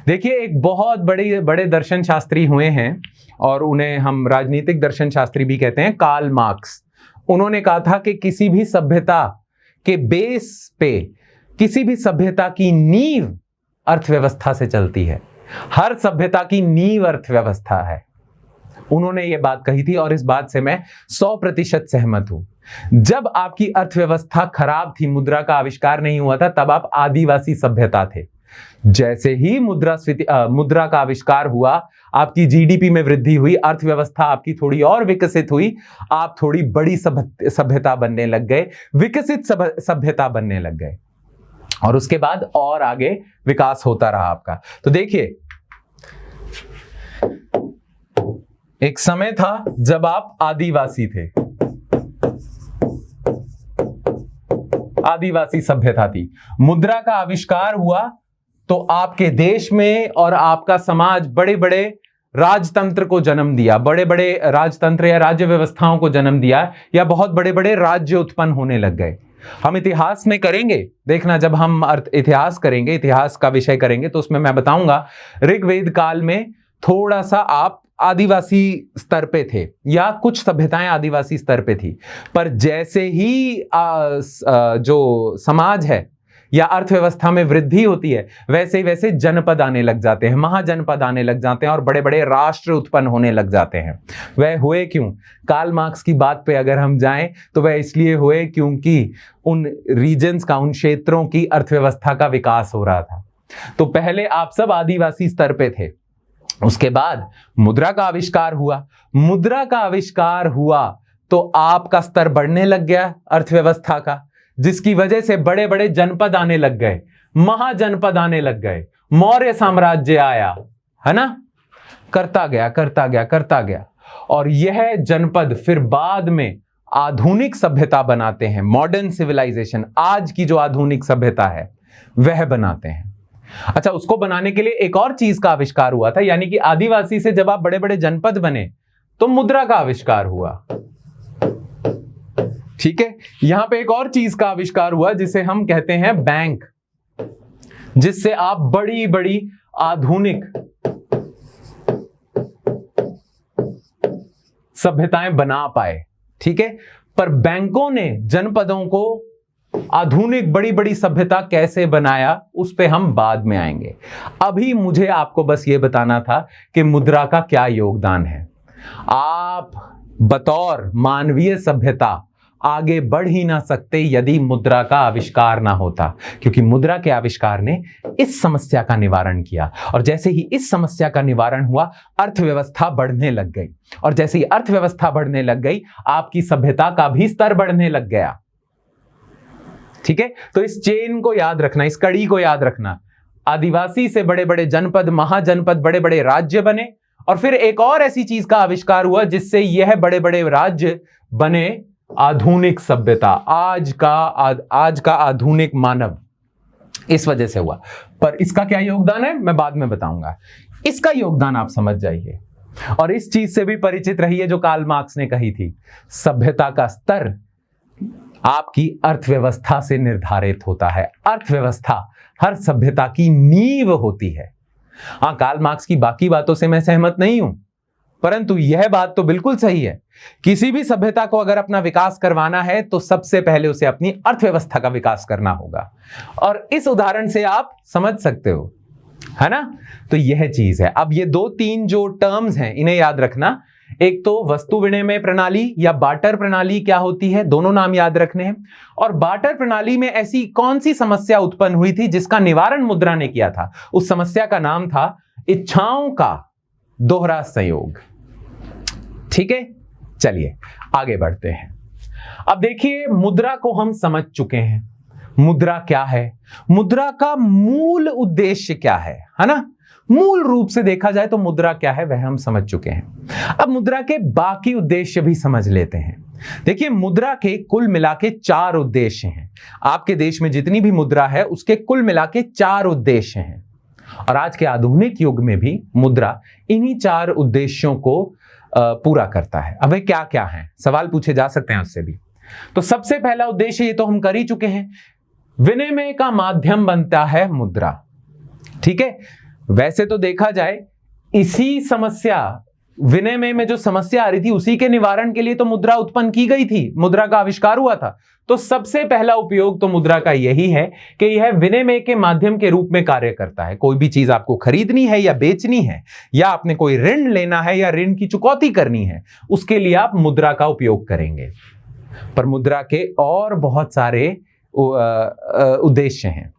A: देखिए एक बहुत बड़े दर्शन शास्त्री हुए हैं और उन्हें हम राजनीतिक दर्शन शास्त्री भी कहते हैं, कार्ल मार्क्स। उन्होंने कहा था कि किसी भी सभ्यता के बेस पे, किसी भी सभ्यता की नींव अर्थव्यवस्था से चलती है। हर सभ्यता की नींव अर्थव्यवस्था है। उन्होंने ये बात कही थी और इस बात से मैं 100% सहमत हूं। जब आपकी अर्थव्यवस्था खराब थी, मुद्रा का आविष्कार नहीं हुआ था, तब आप आदिवासी सभ्यता थे। जैसे ही मुद्रा का आविष्कार हुआ, आपकी जीडीपी में वृद्धि हुई, अर्थव्यवस्था आपकी थोड़ी और विकसित हुई, आप थोड़ी बड़ी सभ्यता बनने लग गए, विकसित सभ्यता बनने लग गए और उसके बाद और आगे विकास होता रहा आपका। तो देखिए एक समय था जब आप आदिवासी थे, आदिवासी सभ्यता थी। मुद्रा का आविष्कार हुआ तो आपके देश में और आपका समाज बड़े बड़े राजतंत्र को जन्म दिया, बड़े बड़े राजतंत्र या राज्य व्यवस्थाओं को जन्म दिया, या बहुत बड़े बड़े राज्य उत्पन्न होने लग गए। हम इतिहास में करेंगे, देखना जब हम इतिहास करेंगे, इतिहास का विषय करेंगे, तो उसमें मैं बताऊंगा ऋग्वेद काल में थोड़ा सा आप आदिवासी स्तर पे थे या कुछ सभ्यताएं आदिवासी स्तर पे थी, पर जैसे ही जो समाज है या अर्थव्यवस्था में वृद्धि होती है, वैसे ही वैसे जनपद आने लग जाते हैं, महाजनपद आने लग जाते हैं और बड़े बड़े राष्ट्र उत्पन्न होने लग जाते हैं। वह हुए क्यों? कार्ल मार्क्स की बात पे अगर हम जाएं तो वह इसलिए हुए क्योंकि उन रीजन्स का, उन क्षेत्रों की अर्थव्यवस्था का विकास हो रहा था। तो पहले आप सब आदिवासी स्तर पे थे, उसके बाद मुद्रा का आविष्कार हुआ। मुद्रा का आविष्कार हुआ तो आपका स्तर बढ़ने लग गया अर्थव्यवस्था का, जिसकी वजह से बड़े बड़े जनपद आने लग गए, महाजनपद आने लग गए, मौर्य साम्राज्य आया, है ना, करता गया करता गया करता गया। और यह जनपद फिर बाद में आधुनिक सभ्यता बनाते हैं, मॉडर्न सिविलाइजेशन, आज की जो आधुनिक सभ्यता है वह बनाते हैं। अच्छा, उसको बनाने के लिए एक और चीज का आविष्कार हुआ था, यानी कि आदिवासी से जब आप बड़े बड़े जनपद बने तो मुद्रा का आविष्कार हुआ। ठीक है, यहां पे एक और चीज का आविष्कार हुआ जिसे हम कहते हैं बैंक, जिससे आप बड़ी बड़ी आधुनिक सभ्यताएं बना पाए। ठीक है, पर बैंकों ने जनपदों को आधुनिक बड़ी बड़ी सभ्यता कैसे बनाया, उस पे हम बाद में आएंगे। अभी मुझे आपको बस ये बताना था कि मुद्रा का क्या योगदान है। आप बतौर मानवीय सभ्यता आगे बढ़ ही ना सकते यदि मुद्रा का आविष्कार ना होता, क्योंकि मुद्रा के आविष्कार ने इस समस्या का निवारण किया। और जैसे ही इस समस्या का निवारण हुआ, अर्थव्यवस्था बढ़ने लग गई, और जैसे ही अर्थव्यवस्था बढ़ने लग गई, आपकी सभ्यता का भी स्तर बढ़ने लग गया। ठीक है, तो इस चेन को याद रखना, इस कड़ी को याद रखना। आदिवासी से बड़े बड़े जनपद, महाजनपद, बड़े बड़े राज्य बने, और फिर एक और ऐसी चीज का आविष्कार हुआ जिससे यह बड़े बड़े राज्य बने आधुनिक सभ्यता, आज का आधुनिक मानव, इस वजह से हुआ। पर इसका क्या योगदान है मैं बाद में बताऊंगा। इसका योगदान आप समझ जाइए और इस चीज से भी परिचित रहिए जो कार्ल मार्क्स ने कही थी, सभ्यता का स्तर आपकी अर्थव्यवस्था से निर्धारित होता है। अर्थव्यवस्था हर सभ्यता की नींव होती है। हाँ, कार्ल मार्क्स की बाकी बातों से मैं सहमत नहीं हूं, परंतु यह बात तो बिल्कुल सही है, किसी भी सभ्यता को अगर अपना विकास करवाना है तो सबसे पहले उसे अपनी अर्थव्यवस्था का विकास करना होगा। और इस उदाहरण से आप समझ सकते हो, है ना। तो यह चीज है। अब ये 2-3 जो टर्म्स हैं इन्हें याद रखना। एक तो वस्तु विनिमय प्रणाली या बार्टर प्रणाली क्या होती है, दोनों नाम याद रखने हैं। और बार्टर प्रणाली में ऐसी कौन सी समस्या उत्पन्न हुई थी जिसका निवारण मुद्रा ने किया था? उस समस्या का नाम था इच्छाओं का दोहरा संयोग। ठीक है, चलिए आगे बढ़ते हैं। अब देखिए, मुद्रा को हम समझ चुके हैं। मुद्रा क्या है, मुद्रा का मूल उद्देश्य क्या है ना। मूल रूप से देखा जाए तो मुद्रा क्या है वह हम समझ चुके हैं। अब मुद्रा के बाकी उद्देश्य भी समझ लेते हैं। देखिए, मुद्रा के कुल मिला के 4 उद्देश्य हैं। आपके देश में जितनी भी मुद्रा है उसके कुल मिला के 4 उद्देश्य हैं। और आज के आधुनिक युग में भी मुद्रा इन्हीं 4 उद्देश्यों को पूरा करता है। अब क्या क्या है, सवाल पूछे जा सकते हैं उससे भी। तो सबसे पहला उद्देश्य ये तो हम कर ही चुके हैं, विनिमय का माध्यम बनता है मुद्रा। ठीक है, वैसे तो देखा जाए इसी समस्या, विनिमय में जो समस्या आ रही थी उसी के निवारण के लिए तो मुद्रा उत्पन्न की गई थी, मुद्रा का आविष्कार हुआ था। तो सबसे पहला उपयोग तो मुद्रा का यही है कि यह विनिमय के माध्यम के रूप में कार्य करता है। कोई भी चीज आपको खरीदनी है या बेचनी है, या आपने कोई ऋण लेना है या ऋण की चुकौती करनी है, उसके लिए आप मुद्रा का उपयोग करेंगे। पर मुद्रा के और बहुत सारे उद्देश्य हैं।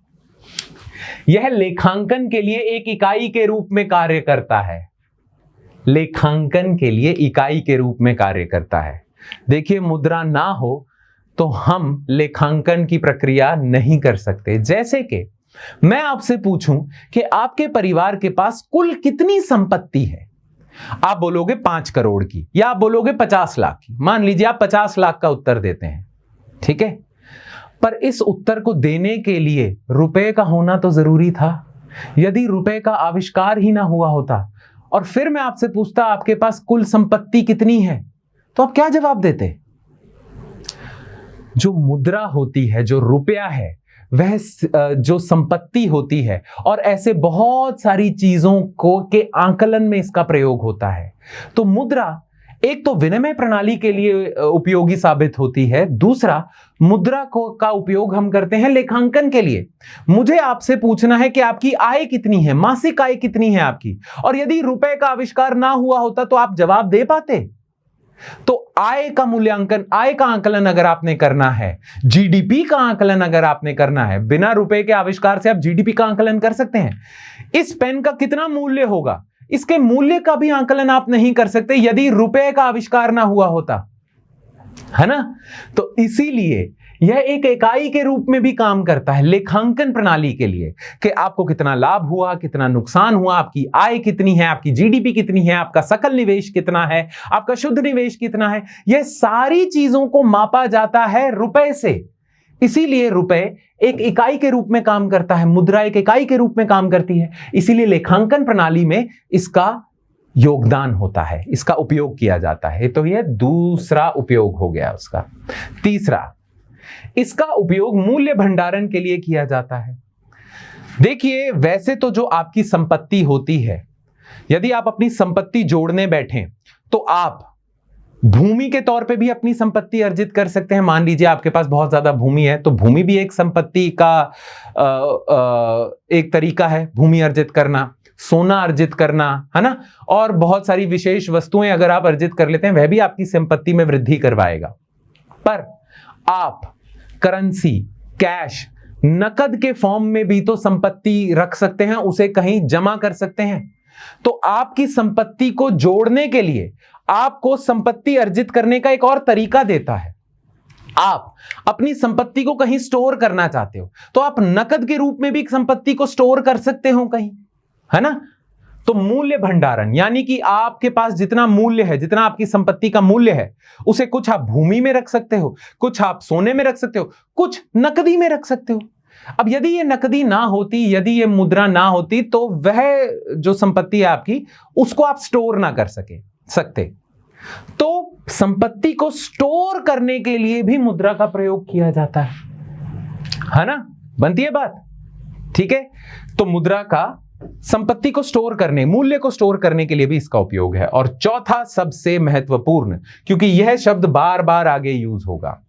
A: यह लेखांकन के लिए एक इकाई के रूप में कार्य करता है, लेखांकन के लिए इकाई के रूप में कार्य करता है। देखिए, मुद्रा ना हो तो हम लेखांकन की प्रक्रिया नहीं कर सकते। जैसे कि मैं आपसे पूछूं कि आपके परिवार के पास कुल कितनी संपत्ति है, आप बोलोगे 5 करोड़ की, या आप बोलोगे 50 लाख की। मान लीजिए आप 50 लाख का उत्तर देते हैं, ठीक है। पर इस उत्तर को देने के लिए रुपए का होना तो जरूरी था। यदि रुपए का आविष्कार ही ना हुआ होता और फिर मैं आपसे पूछता आपके पास कुल संपत्ति कितनी है, तो आप क्या जवाब देते? जो मुद्रा होती है, जो रुपया है, वह जो संपत्ति होती है, और ऐसे बहुत सारी चीजों को के आकलन में इसका प्रयोग होता है। तो मुद्रा एक तो विनिमय प्रणाली के लिए उपयोगी साबित होती है, दूसरा मुद्रा को का उपयोग हम करते हैं लेखांकन के लिए। मुझे आपसे पूछना है कि आपकी आय कितनी है, मासिक आय कितनी है आपकी, और यदि रुपए का आविष्कार ना हुआ होता तो आप जवाब दे पाते? तो आय का मूल्यांकन, आय का आकलन अगर आपने करना है, जीडीपी का आकलन अगर आपने करना है, बिना रुपए के आविष्कार से आप जीडीपी का आकलन कर सकते हैं। इस पेन का कितना मूल्य होगा, इसके मूल्य का भी आकलन आप नहीं कर सकते यदि रुपए का आविष्कार ना हुआ होता, है ना। तो इसीलिए यह एक इकाई के रूप में भी काम करता है लेखांकन प्रणाली के लिए, कि आपको कितना लाभ हुआ, कितना नुकसान हुआ, आपकी आय कितनी है, आपकी जीडीपी कितनी है, आपका सकल निवेश कितना है, आपका शुद्ध निवेश कितना है। यह सारी चीजों को मापा जाता है रुपए से। इसीलिए रुपए एक इकाई के रूप में काम करता है, मुद्रा एक इकाई के रूप में काम करती है। इसीलिए लेखांकन प्रणाली में इसका योगदान होता है, इसका उपयोग किया जाता है। तो यह दूसरा उपयोग हो गया उसका। तीसरा, इसका उपयोग मूल्य भंडारण के लिए किया जाता है। देखिए, वैसे तो जो आपकी संपत्ति होती है, यदि आप अपनी संपत्ति जोड़ने बैठें तो आप भूमि के तौर पे भी अपनी संपत्ति अर्जित कर सकते हैं। मान लीजिए आपके पास बहुत ज्यादा भूमि है, तो भूमि भी एक संपत्ति का एक तरीका है भूमि अर्जित करना, सोना अर्जित करना, है ना। और बहुत सारी विशेष वस्तुएं अगर आप अर्जित कर लेते हैं, वह भी आपकी संपत्ति में वृद्धि करवाएगा। पर आप करेंसी, कैश, नकद के फॉर्म में भी तो संपत्ति रख सकते हैं, उसे कहीं जमा कर सकते हैं। तो आपकी संपत्ति को जोड़ने के लिए आपको संपत्ति अर्जित करने का एक और तरीका देता है। आप अपनी संपत्ति को कहीं स्टोर करना चाहते हो तो आप नकद के रूप में भी संपत्ति को स्टोर कर सकते हो कहीं, है ना। तो मूल्य भंडारण, यानी कि आपके पास जितना मूल्य है, जितना आपकी संपत्ति का मूल्य है, उसे कुछ आप भूमि में रख सकते हो, कुछ आप सोने में रख सकते हो, कुछ नकदी में रख सकते हो। अब यदि ये नकदी ना होती, यदि ये मुद्रा ना होती, तो वह जो संपत्ति है आपकी, उसको आप स्टोर ना कर सकते। तो संपत्ति को स्टोर करने के लिए भी मुद्रा का प्रयोग किया जाता है ना। बनती है बात, ठीक है। तो मुद्रा का संपत्ति को स्टोर करने, मूल्य को स्टोर करने के लिए भी इसका उपयोग है। और चौथा सबसे महत्वपूर्ण, क्योंकि यह शब्द बार बार आगे यूज होगा,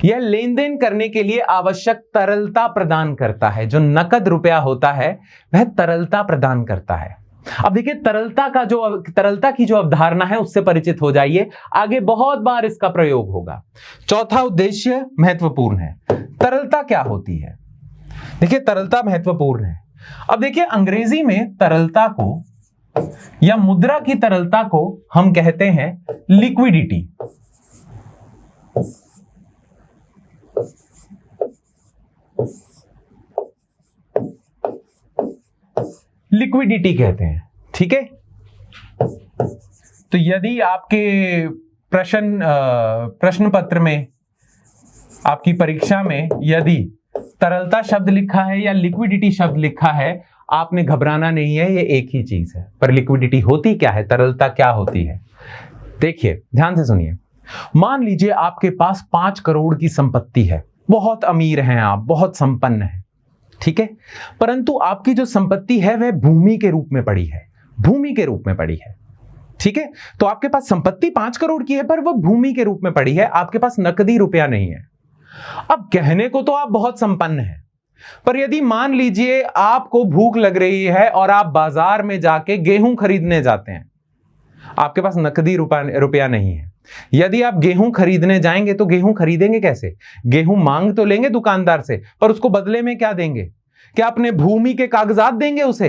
A: यह लेन देन करने के लिए आवश्यक तरलता प्रदान करता है। जो नकद रुपया होता है वह तरलता प्रदान करता है। अब देखिए, तरलता की जो अवधारणा है उससे परिचित हो जाइए, आगे बहुत बार इसका प्रयोग होगा। चौथा उद्देश्य महत्वपूर्ण है। तरलता क्या होती है? देखिए, तरलता महत्वपूर्ण है। अब देखिए, अंग्रेजी में तरलता को या मुद्रा की तरलता को हम कहते हैं लिक्विडिटी। लिक्विडिटी कहते हैं, ठीक है। तो यदि आपके प्रश्न पत्र में, आपकी परीक्षा में यदि तरलता शब्द लिखा है या लिक्विडिटी शब्द लिखा है, आपने घबराना नहीं है, ये एक ही चीज है। पर लिक्विडिटी होती क्या है, तरलता क्या होती है? देखिए ध्यान से सुनिए। मान लीजिए आपके पास 5 करोड़ की संपत्ति है, बहुत अमीर हैं आप, बहुत संपन्न हैं, ठीक है। परंतु आपकी जो संपत्ति है वह भूमि के रूप में पड़ी है, भूमि के रूप में पड़ी है, ठीक है। तो आपके पास संपत्ति 5 करोड़ की है पर वह भूमि के रूप में पड़ी है, आपके पास नकदी रुपया नहीं है। अब कहने को तो आप बहुत संपन्न हैं, पर यदि मान लीजिए आपको भूख लग रही है और आप बाजार में जाके गेहूं खरीदने जाते हैं, आपके पास नकदी रुपया नहीं है। यदि आप गेहूं खरीदने जाएंगे तो गेहूं खरीदेंगे कैसे? गेहूं मांग तो लेंगे दुकानदार से, पर उसको बदले में क्या देंगे? क्या अपने भूमि के कागजात देंगे उसे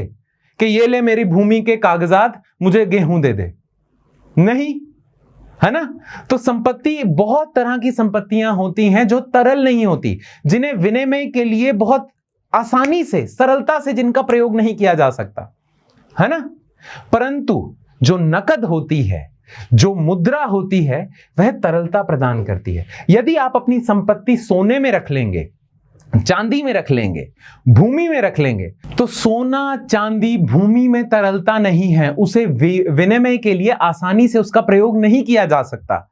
A: कि ये ले मेरी भूमि के कागजात, मुझे गेहूं दे दे? नहीं, है ना। तो संपत्ति, बहुत तरह की संपत्तियां होती हैं जो तरल नहीं होती, जिन्हें विनिमय के लिए बहुत आसानी से, सरलता से जिनका प्रयोग नहीं किया जा सकता, है ना। परंतु जो नकद होती है, जो मुद्रा होती है, वह तरलता प्रदान करती है। यदि आप अपनी संपत्ति सोने में रख लेंगे, चांदी में रख लेंगे, भूमि में रख लेंगे, तो सोना, चांदी, भूमि में तरलता नहीं है, उसे विनिमय के लिए आसानी से उसका प्रयोग नहीं किया जा सकता।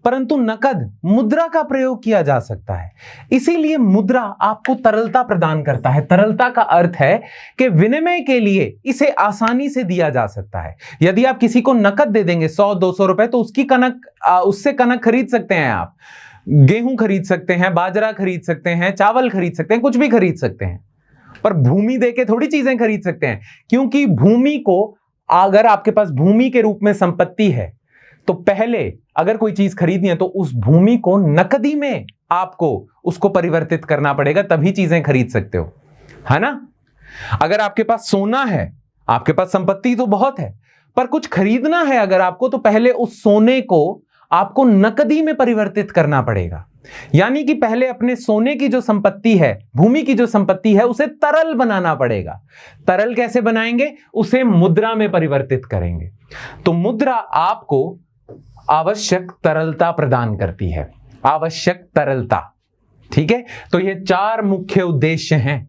A: परंतु नकद, मुद्रा का प्रयोग किया जा सकता है। इसीलिए मुद्रा आपको तरलता प्रदान करता है। तरलता का अर्थ है कि विनिमय के लिए इसे आसानी से दिया जा सकता है। यदि आप किसी को नकद दे देंगे 100-200 रुपए, तो उससे कनक खरीद सकते हैं, आप गेहूं खरीद सकते हैं, बाजरा खरीद सकते हैं, चावल खरीद सकते हैं, कुछ भी खरीद सकते हैं। पर भूमि देके थोड़ी चीजें खरीद सकते हैं, क्योंकि भूमि को, अगर आपके पास भूमि के रूप में संपत्ति है, तो पहले अगर कोई चीज खरीदनी है तो उस भूमि को नकदी में आपको उसको परिवर्तित करना पड़ेगा, तभी चीजें खरीद सकते हो, है ना। अगर आपके पास सोना है, आपके पास संपत्ति तो बहुत है, पर कुछ खरीदना है अगर आपको, तो पहले उस सोने को आपको नकदी में परिवर्तित करना पड़ेगा। यानी कि पहले अपने सोने की जो संपत्ति है, भूमि की जो संपत्ति है, उसे तरल बनाना पड़ेगा। तरल कैसे बनाएंगे? उसे मुद्रा में परिवर्तित करेंगे। तो मुद्रा आपको आवश्यक तरलता प्रदान करती है, आवश्यक तरलता, ठीक है। तो ये 4 मुख्य उद्देश्य हैं।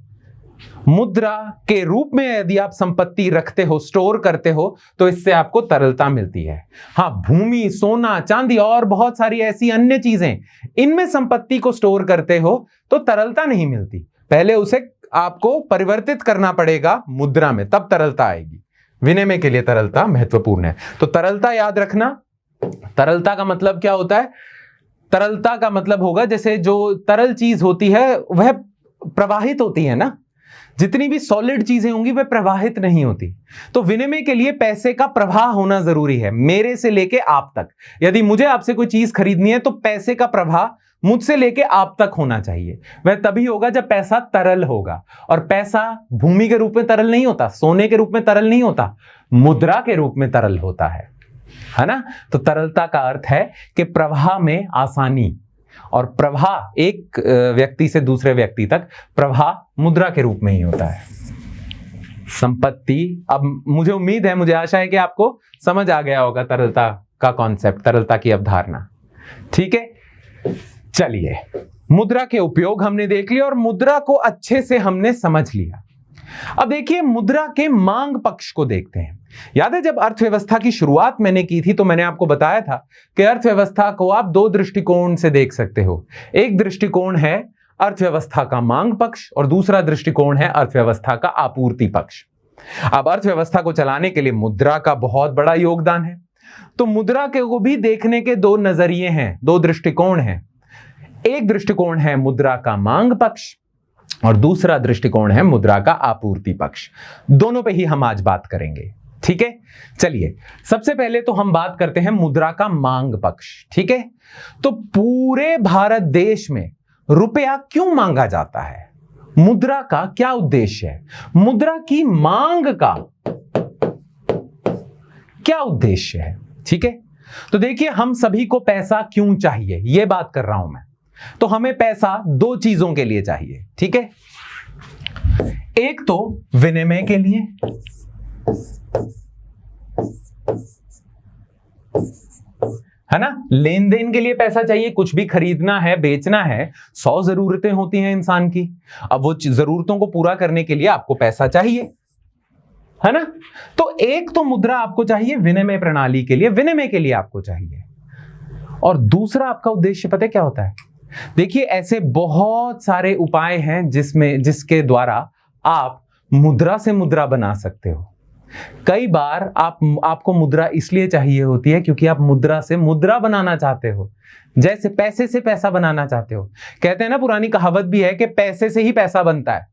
A: मुद्रा के रूप में यदि आप संपत्ति रखते हो, स्टोर करते हो, तो इससे आपको तरलता मिलती है। हाँ, भूमि, सोना, चांदी और बहुत सारी ऐसी अन्य चीजें, इनमें संपत्ति को स्टोर करते हो तो तरलता नहीं मिलती, पहले उसे आपको परिवर्तित करना पड़ेगा मुद्रा में, तब तरलता आएगी। विनिमय के लिए तरलता महत्वपूर्ण है। तो तरलता याद रखना। तरलता का मतलब क्या होता है? तरलता का मतलब होगा, जैसे जो तरल चीज होती है वह प्रवाहित होती है ना, जितनी भी सॉलिड चीजें होंगी वह प्रवाहित नहीं होती। तो विनिमय के लिए पैसे का प्रवाह होना जरूरी है, मेरे से लेके आप तक। यदि मुझे आपसे कोई चीज खरीदनी है तो पैसे का प्रवाह मुझसे लेके आप तक होना चाहिए। वह तभी होगा जब पैसा तरल होगा, और पैसा भूमि के रूप में तरल नहीं होता, सोने के रूप में तरल नहीं होता, मुद्रा के रूप में तरल होता है ना। तो तरलता का अर्थ है कि प्रवाह में आसानी, और प्रवाह एक व्यक्ति से दूसरे व्यक्ति तक प्रवाह मुद्रा के रूप में ही होता है। संपत्ति, अब मुझे उम्मीद है, मुझे आशा है कि आपको समझ आ गया होगा तरलता का कॉन्सेप्ट, तरलता की अवधारणा, ठीक है। चलिए, मुद्रा के उपयोग हमने देख लिया और मुद्रा को अच्छे से हमने समझ लिया। अब देखिए मुद्रा के मांग पक्ष को देखते हैं। याद है जब अर्थव्यवस्था की शुरुआत मैंने की थी तो मैंने आपको बताया था कि अर्थव्यवस्था को आप 2 दृष्टिकोण से देख सकते हो। एक दृष्टिकोण है अर्थव्यवस्था का मांग पक्ष और दूसरा दृष्टिकोण है अर्थव्यवस्था का आपूर्ति पक्ष। अब अर्थव्यवस्था को चलाने के लिए मुद्रा का बहुत बड़ा योगदान है। तो मुद्रा के को भी देखने के 2 नजरिए हैं, 2 दृष्टिकोण हैं। एक दृष्टिकोण है मुद्रा का मांग पक्ष और दूसरा दृष्टिकोण है मुद्रा का आपूर्ति पक्ष। दोनों पे ही हम आज बात करेंगे, ठीक है। चलिए, सबसे पहले तो हम बात करते हैं मुद्रा का मांग पक्ष, ठीक है। तो पूरे भारत देश में रुपया क्यों मांगा जाता है? मुद्रा का क्या उद्देश्य है? मुद्रा की मांग का क्या उद्देश्य है? ठीक है। तो देखिए, हम सभी को पैसा क्यों चाहिए, यह बात कर रहा हूं मैं। तो हमें पैसा 2 चीजों के लिए चाहिए, ठीक है। एक तो विनिमय के लिए, है ना, लेन देन के लिए पैसा चाहिए। कुछ भी खरीदना है, बेचना है, 100 जरूरतें होती हैं इंसान की। अब वो जरूरतों को पूरा करने के लिए आपको पैसा चाहिए, है ना। तो एक तो मुद्रा आपको चाहिए विनिमय प्रणाली के लिए, विनिमय के लिए आपको चाहिए, और दूसरा आपका उद्देश्य पता है क्या होता है? देखिए ऐसे बहुत सारे उपाय हैं जिसके द्वारा आप मुद्रा से मुद्रा बना सकते हो। कई बार आपको मुद्रा इसलिए चाहिए होती है क्योंकि आप मुद्रा से मुद्रा बनाना चाहते हो, जैसे पैसे से पैसा बनाना चाहते हो। कहते हैं ना, पुरानी कहावत भी है कि पैसे से ही पैसा बनता है।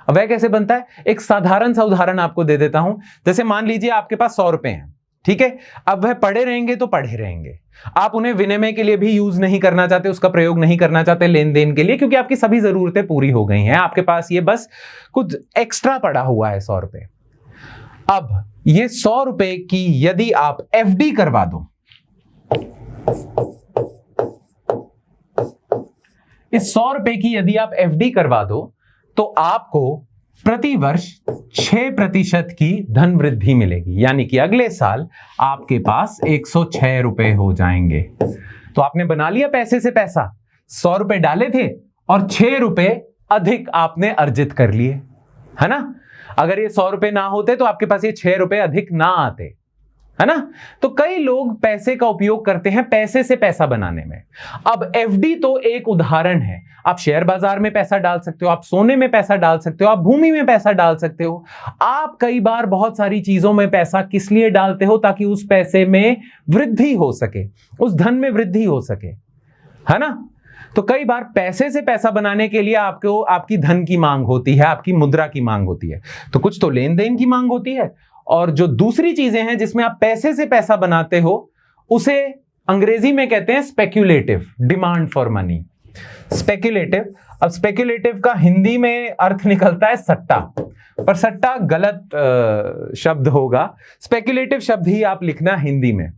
A: अब वह कैसे बनता है? एक साधारण सा उदाहरण आपको दे देता हूं। जैसे मान लीजिए आपके पास 100 रुपए हैं, ठीक है। अब वह पड़े रहेंगे तो पड़े रहेंगे, आप उन्हें विनिमय के लिए भी यूज नहीं करना चाहते, उसका प्रयोग नहीं करना चाहते लेन देन के लिए, क्योंकि आपकी सभी जरूरतें पूरी हो गई हैं। आपके पास ये बस कुछ एक्स्ट्रा पड़ा हुआ है 100 रुपए। अब ये 100 रुपए की यदि आप एफडी करवा दो, इस 100 रुपए की यदि आप एफडी करवा दो तो आपको प्रति वर्ष 6% की धन वृद्धि मिलेगी, यानी कि अगले साल आपके पास 106 रुपए हो जाएंगे। तो आपने बना लिया पैसे से पैसा, 100 रुपए डाले थे और 6 रुपए अधिक आपने अर्जित कर लिए, है ना। अगर ये 100 रुपए ना होते तो आपके पास ये 6 रुपए अधिक ना आते, है ना। तो कई लोग पैसे का उपयोग करते हैं पैसे से पैसा बनाने में। अब एफडी तो एक उदाहरण है। आप शेयर बाजार में पैसा डाल सकते हो, आप सोने में पैसा डाल सकते हो, आप भूमि में पैसा डाल सकते हो। आप कई बार बहुत सारी चीजों में पैसा किस लिए डालते हो? ताकि उस पैसे में वृद्धि हो सके, उस धन में वृद्धि हो सके, है ना। तो कई बार पैसे से पैसा बनाने के लिए आपको आपकी धन की मांग होती है, आपकी मुद्रा की मांग होती है। तो कुछ तो लेन देन की मांग होती है, और जो दूसरी चीजें हैं जिसमें आप पैसे से पैसा बनाते हो उसे अंग्रेजी में कहते हैं speculative, demand for money, speculative. अब स्पेक्युलेटिव का हिंदी में अर्थ निकलता है सट्टा, पर सट्टा गलत शब्द होगा। स्पेक्युलेटिव शब्द ही आप लिखना हिंदी में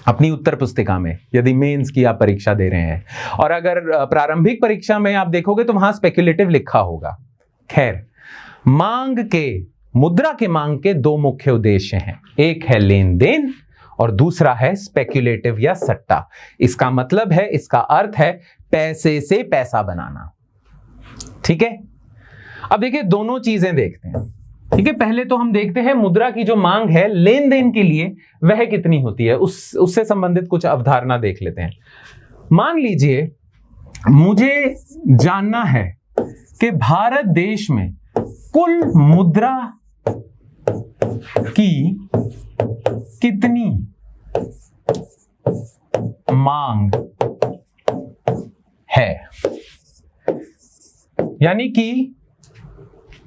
A: अपनी उत्तर पुस्तिका में, यदि मेंस की आप परीक्षा दे रहे हैं। और अगर प्रारंभिक परीक्षा में आप देखोगे तो वहां स्पेक्युलेटिव लिखा होगा। खैर, मुद्रा के मांग के दो मुख्य उद्देश्य हैं, एक है लेन देन और दूसरा है स्पेक्युलेटिव या सट्टा। इसका मतलब है, इसका अर्थ है पैसे से पैसा बनाना, ठीक है। अब देखिए दोनों चीजें देखते हैं, ठीक है। पहले तो हम देखते हैं मुद्रा की जो मांग है लेन देन के लिए वह कितनी होती है, उससे संबंधित कुछ अवधारणा देख लेते हैं। मान लीजिए मुझे जानना है कि भारत देश में कुल मुद्रा की कितनी मांग है, यानी कि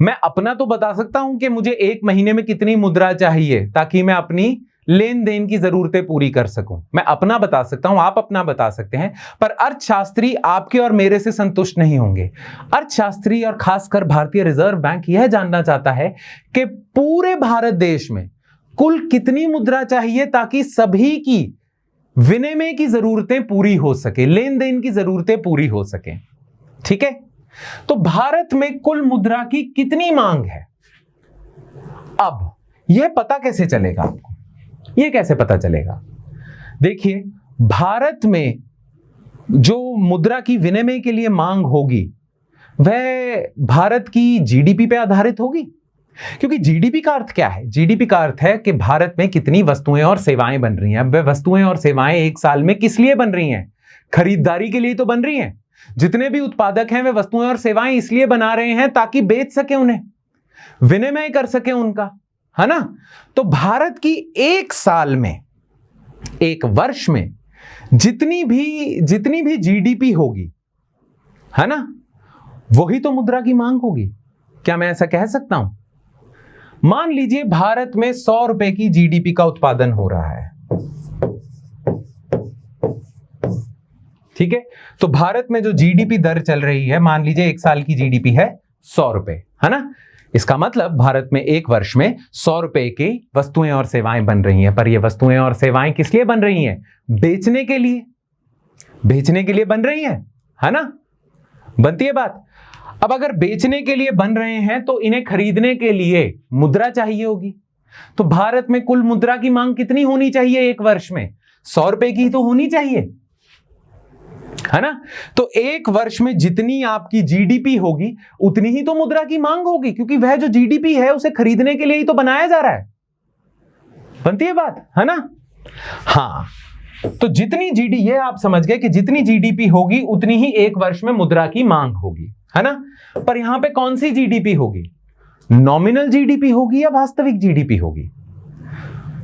A: मैं अपना तो बता सकता हूं कि मुझे एक महीने में कितनी मुद्रा चाहिए ताकि मैं अपनी लेन देन की जरूरतें पूरी कर सकूं। मैं अपना बता सकता हूं, आप अपना बता सकते हैं, पर अर्थशास्त्री आपके और मेरे से संतुष्ट नहीं होंगे। अर्थशास्त्री और खासकर भारतीय रिजर्व बैंक यह जानना चाहता है कि पूरे भारत देश में कुल कितनी मुद्रा चाहिए ताकि सभी की विनिमय की जरूरतें पूरी हो सके, लेन देन की जरूरतें पूरी हो सके, ठीक है। तो भारत में कुल मुद्रा की कितनी मांग है? अब यह पता कैसे चलेगा आपको? यह कैसे पता चलेगा? देखिए, भारत में जो मुद्रा की विनिमय के लिए मांग होगी वह भारत की जीडीपी पे आधारित होगी, क्योंकि जीडीपी का अर्थ क्या है? जीडीपी का अर्थ है कि भारत में कितनी वस्तुएं और सेवाएं बन रही हैं। अब वह वस्तुएं और सेवाएं एक साल में किस लिए बन रही हैं? खरीदारी के लिए तो बन रही हैं। जितने भी उत्पादक हैं वे वस्तुएं और सेवाएं इसलिए बना रहे हैं ताकि बेच सके, उन्हें विनिमय कर सके उनका, है ना। तो भारत की एक साल में, एक वर्ष में जितनी भी जीडीपी होगी, है ना, वही तो मुद्रा की मांग होगी। क्या मैं ऐसा कह सकता हूं? मान लीजिए भारत में 100 रुपए की जीडीपी का उत्पादन हो रहा है, ठीक है। तो भारत में जो जीडीपी दर चल रही है, मान लीजिए एक साल की जीडीपी है 100 रुपए, है ना। इसका मतलब भारत में एक वर्ष में 100 रुपए की वस्तुएं और सेवाएं बन रही हैं। पर ये वस्तुएं और सेवाएं किस लिए बन रही हैं? बेचने के लिए, बेचने के लिए बन रही हैं, है ना। बनती है बात। अब अगर बेचने के लिए बन रहे हैं तो इन्हें खरीदने के लिए मुद्रा चाहिए होगी। तो भारत में कुल मुद्रा की मांग कितनी होनी चाहिए एक वर्ष में? 100 रुपए की तो होनी चाहिए, है ना। तो एक वर्ष में जितनी आपकी जीडीपी होगी उतनी ही तो मुद्रा की मांग होगी, क्योंकि वह जो जीडीपी है उसे खरीदने के लिए ही तो बनाया जा रहा है। बनती है बात, है ना। हाँ, तो जितनी ये आप समझ गए कि जितनी जीडीपी होगी उतनी ही एक वर्ष में मुद्रा की मांग होगी, है ना। पर यहां पे कौन सी जीडीपी होगी, नॉमिनल जीडीपी होगी या वास्तविक जीडीपी होगी।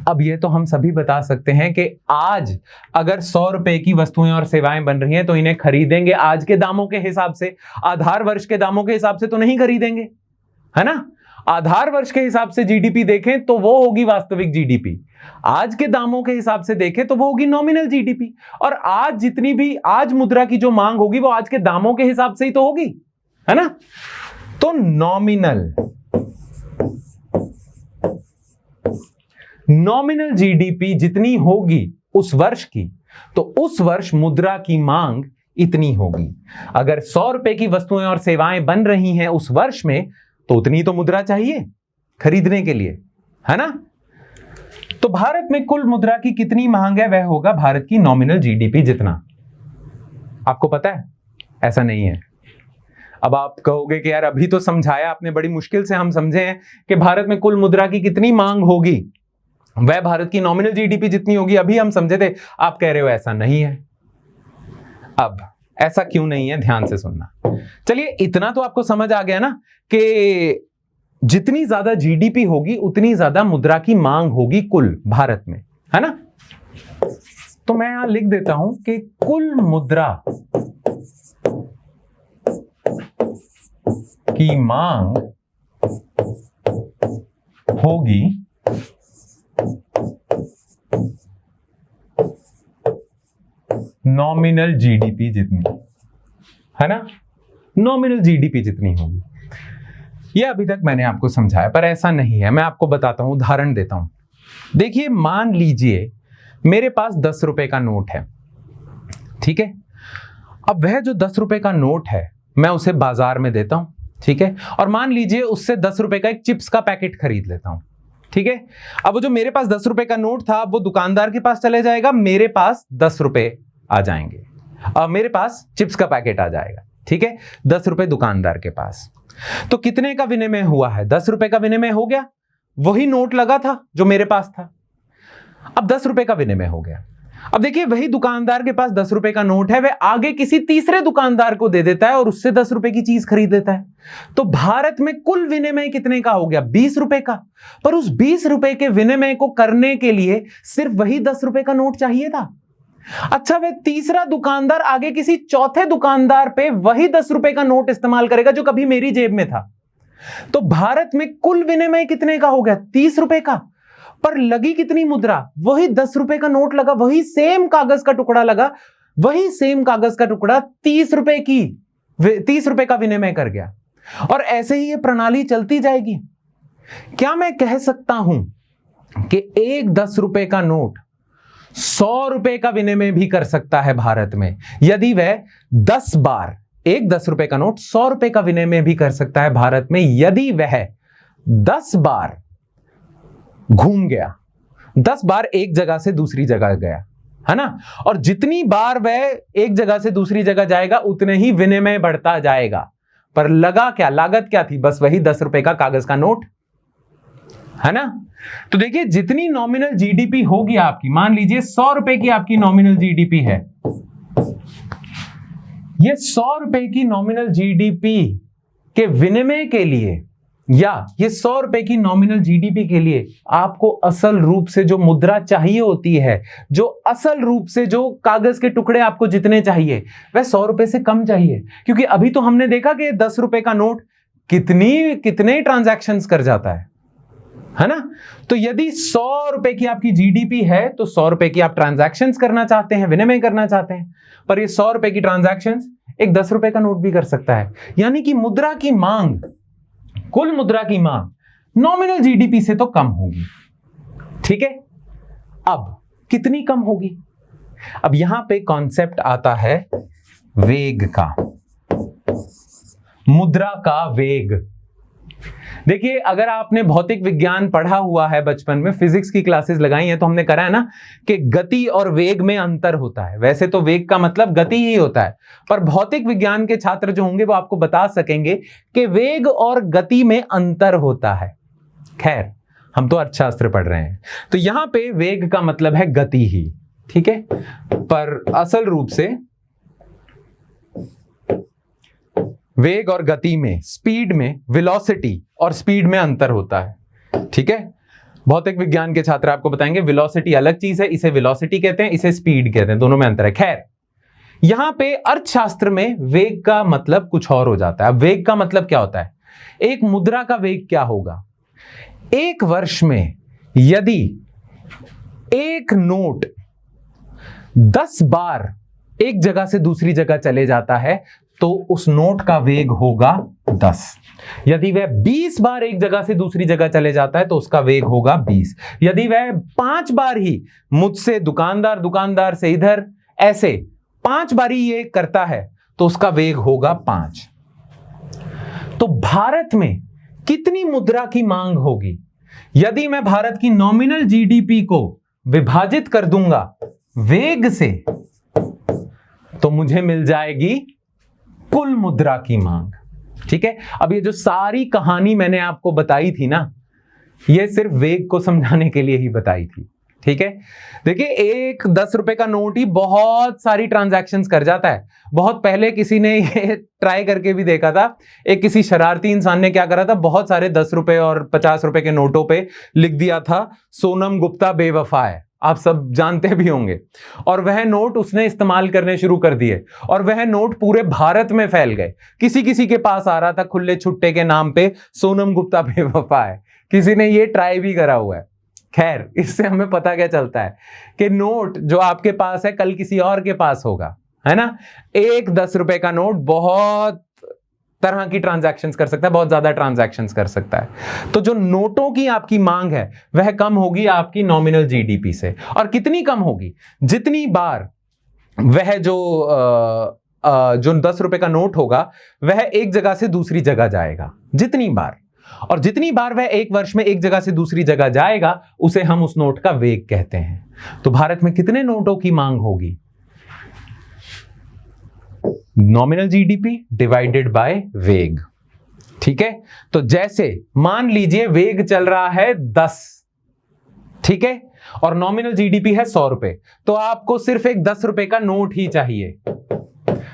A: अब ये तो हम सभी बता सकते हैं कि आज अगर 100 रुपए की वस्तुएं और सेवाएं बन रही हैं तो इन्हें खरीदेंगे आज के दामों के हिसाब से, आधार वर्ष के दामों के हिसाब से तो नहीं खरीदेंगे, है ना। आधार वर्ष के हिसाब से जीडीपी देखें तो वो होगी वास्तविक जीडीपी, आज के दामों के हिसाब से देखें तो वो होगी नॉमिनल जीडीपी। और आज जितनी भी आज मुद्रा की जो मांग होगी वो आज के दामों के हिसाब से ही तो होगी, है ना। तो नॉमिनल जीडीपी जितनी होगी उस वर्ष की, तो उस वर्ष मुद्रा की मांग इतनी होगी। अगर 100 रुपए की वस्तुएं और सेवाएं बन रही हैं उस वर्ष में तो उतनी तो मुद्रा चाहिए खरीदने के लिए, है ना। तो भारत में कुल मुद्रा की कितनी मांग है, वह होगा भारत की नॉमिनल जीडीपी जितना। आपको पता है ऐसा नहीं है। अब आप कहोगे कि यार अभी तो समझाया आपने, बड़ी मुश्किल से हम समझे हैं कि भारत में कुल मुद्रा की कितनी मांग होगी, वह भारत की नॉमिनल जीडीपी जितनी होगी, अभी हम समझे थे। आप कह रहे हो ऐसा नहीं है। अब ऐसा क्यों नहीं है, ध्यान से सुनना। चलिए, इतना तो आपको समझ आ गया ना कि जितनी ज्यादा जीडीपी होगी उतनी ज्यादा मुद्रा की मांग होगी कुल भारत में, है ना। तो मैं यहां लिख देता हूं कि कुल मुद्रा की मांग होगी नॉमिनल जीडीपी जितनी, है ना। नॉमिनल जीडीपी जितनी होगी। यह अभी तक मैंने आपको समझाया, पर ऐसा नहीं है। मैं आपको बताता हूं, उदाहरण देता हूं। देखिए, मान लीजिए मेरे पास 10 रुपए का नोट है, ठीक है। अब वह जो 10 रुपए का नोट है मैं उसे बाजार में देता हूं, ठीक है। और मान लीजिए उससे 10 रुपए का एक चिप्स का पैकेट खरीद लेता हूं, ठीक है। अब वो जो मेरे पास 10 रुपए का नोट था वो दुकानदार के पास चले जाएगा, मेरे पास 10 रुपए आ जाएंगे। मेरे पास चिप्स का पैकेट आ जाएगा, ठीक है। 10 रुपए दुकानदार के पास। तो कितने का विनिमय हुआ है, 10 रुपए का विनिमय हो गया। वही नोट लगा था जो मेरे पास था, अब 10 रुपए का विनिमय हो गया। अब देखिए, वही दुकानदार के पास 10 रुपए का नोट है, वह आगे किसी तीसरे दुकानदार को दे देता है और उससे 10 रुपए की चीज खरीद लेता है। तो भारत में कुल विनिमय कितने का हो गया, 20 रुपए का। पर उस 20 रुपए के विनिमय को करने के लिए सिर्फ वही 10 रुपए का नोट चाहिए था। अच्छा, वह तीसरा दुकानदार आगे किसी चौथे दुकानदार पे वही 10 रुपए का नोट इस्तेमाल करेगा जो कभी मेरी जेब में था। तो भारत में कुल विनिमय कितने का हो गया, 30 रुपए का। पर लगी कितनी मुद्रा, वही 10 रुपए का नोट लगा, वही सेम कागज का टुकड़ा लगा, वही सेम कागज का टुकड़ा 30 रुपए का विनिमय कर गया। और ऐसे ही ये प्रणाली चलती जाएगी। क्या मैं कह सकता हूं कि एक 10 रुपए का नोट 100 रुपए का विनिमय भी कर सकता है भारत में, यदि वह 10 बार, एक 10 रुपए का नोट 100 रुपए का विनिमय भी कर सकता है भारत में, यदि वह 10 बार घूम गया, 10 बार एक जगह से दूसरी जगह गया, है ना। और जितनी बार वह एक जगह से दूसरी जगह जाएगा उतने ही विनिमय बढ़ता जाएगा। पर लगा क्या, लागत क्या थी, बस वही 10 रुपए का कागज का नोट, है ना। तो देखिए, जितनी नॉमिनल जीडीपी होगी आपकी, मान लीजिए 100 रुपए की आपकी नॉमिनल जीडीपी है, ये 100 रुपए की नॉमिनल जीडीपी के विनिमय के लिए, या ये 100 रुपए की नॉमिनल जीडीपी के लिए आपको असल रूप से जो मुद्रा चाहिए होती है, जो असल रूप से जो कागज के टुकड़े आपको जितने चाहिए, वह 100 रुपए से कम चाहिए। क्योंकि अभी तो हमने देखा कि 10 रुपए का नोट कितने ट्रांजैक्शंस कर जाता है ना। तो यदि 100 रुपए की आपकी जीडीपी है तो 100 रुपए की आप ट्रांजैक्शंस करना चाहते हैं, विनिमय करना चाहते हैं। पर ये 100 रुपए की ट्रांजैक्शंस एक 10 रुपए का नोट भी कर सकता है। यानी कि मुद्रा की मांग, कुल मुद्रा की मांग नॉमिनल जीडीपी से तो कम होगी, ठीक है। अब कितनी कम होगी, अब यहां पे कॉन्सेप्ट आता है वेग का, मुद्रा का वेग, देखिए, अगर आपने भौतिक विज्ञान पढ़ा हुआ है बचपन में, फिजिक्स की क्लासेस लगाई हैं, तो हमने करा है ना कि गति और वेग में अंतर होता है। वैसे तो वेग का मतलब गति ही होता है, पर भौतिक विज्ञान के छात्र जो होंगे वो आपको बता सकेंगे कि वेग और गति में अंतर होता है। खैर, हम तो अर्थशास्त्र पढ़ रहे हैं, तो यहां पे वेग का मतलब है गति ही, ठीक है। पर असल रूप से वेग और गति में, स्पीड में, वेलोसिटी और स्पीड में अंतर होता है, ठीक है। भौतिक विज्ञान के छात्र आपको बताएंगे वेलोसिटी अलग चीज है, इसे वेलोसिटी कहते हैं, इसे स्पीड कहते हैं, दोनों में अंतर है। खैर, यहां पे अर्थशास्त्र में वेग का मतलब कुछ और हो जाता है। अब वेग का मतलब क्या होता है? एक मुद्रा का वेग क्या होगा? एक वर्ष में यदि एक नोट 10 बार एक जगह से दूसरी जगह चले जाता है तो उस नोट का वेग होगा 10। यदि वह 20 बार एक जगह से दूसरी जगह चले जाता है तो उसका वेग होगा 20। यदि वह 5 बार ही मुझसे दुकानदार से इधर, ऐसे 5 बार ही ये करता है तो उसका वेग होगा 5। तो भारत में कितनी मुद्रा की मांग होगी? यदि मैं भारत की नॉमिनल जीडीपी को विभाजित कर दूंगा वेग से, तो मुझे मिल जाएगी कुल मुद्रा की मांग, ठीक है। अब ये जो सारी कहानी मैंने आपको बताई थी ना, ये सिर्फ वेग को समझाने के लिए ही बताई थी, ठीक है। देखिए, एक 10 रुपए का नोट ही बहुत सारी ट्रांजैक्शंस कर जाता है। बहुत पहले किसी ने ये ट्राई करके भी देखा था। एक किसी शरारती इंसान ने क्या करा था, बहुत सारे 10 रुपए और 50 रुपए के नोटों पे लिख दिया था सोनम गुप्ता बेवफा है। आप सब जानते भी होंगे। और वह नोट उसने इस्तेमाल करने शुरू कर दिए और वह नोट पूरे भारत में फैल गए। किसी किसी के पास आ रहा था खुले छुट्टे के नाम पे, सोनम गुप्ता बेवफा है। किसी ने ये ट्राई भी करा हुआ है। खैर, इससे हमें पता क्या चलता है कि नोट जो आपके पास है कल किसी और के पास होगा, है ना। एक 10 रुपए का नोट बहुत तरह की ट्रांजैक्शंस कर सकता है, बहुत ज्यादा ट्रांजैक्शंस कर सकता है। तो जो नोटों की आपकी मांग है वह कम होगी आपकी नॉमिनल जीडीपी से। और कितनी कम होगी? जितनी बार वह जो 10 रुपए का नोट होगा वह एक जगह से दूसरी जगह जाएगा, जितनी बार, और जितनी बार वह एक वर्ष में एक जगह से दूसरी जगह जाएगा उसे हम उस नोट का वेग कहते हैं। तो भारत में कितने नोटों की मांग होगी? नॉमिनल जीडीपी डिवाइडेड बाय वेग, ठीक है। तो जैसे मान लीजिए वेग चल रहा है 10, ठीक है, और नॉमिनल जीडीपी है 100 रुपए, तो आपको सिर्फ एक 10 रुपए का नोट ही चाहिए।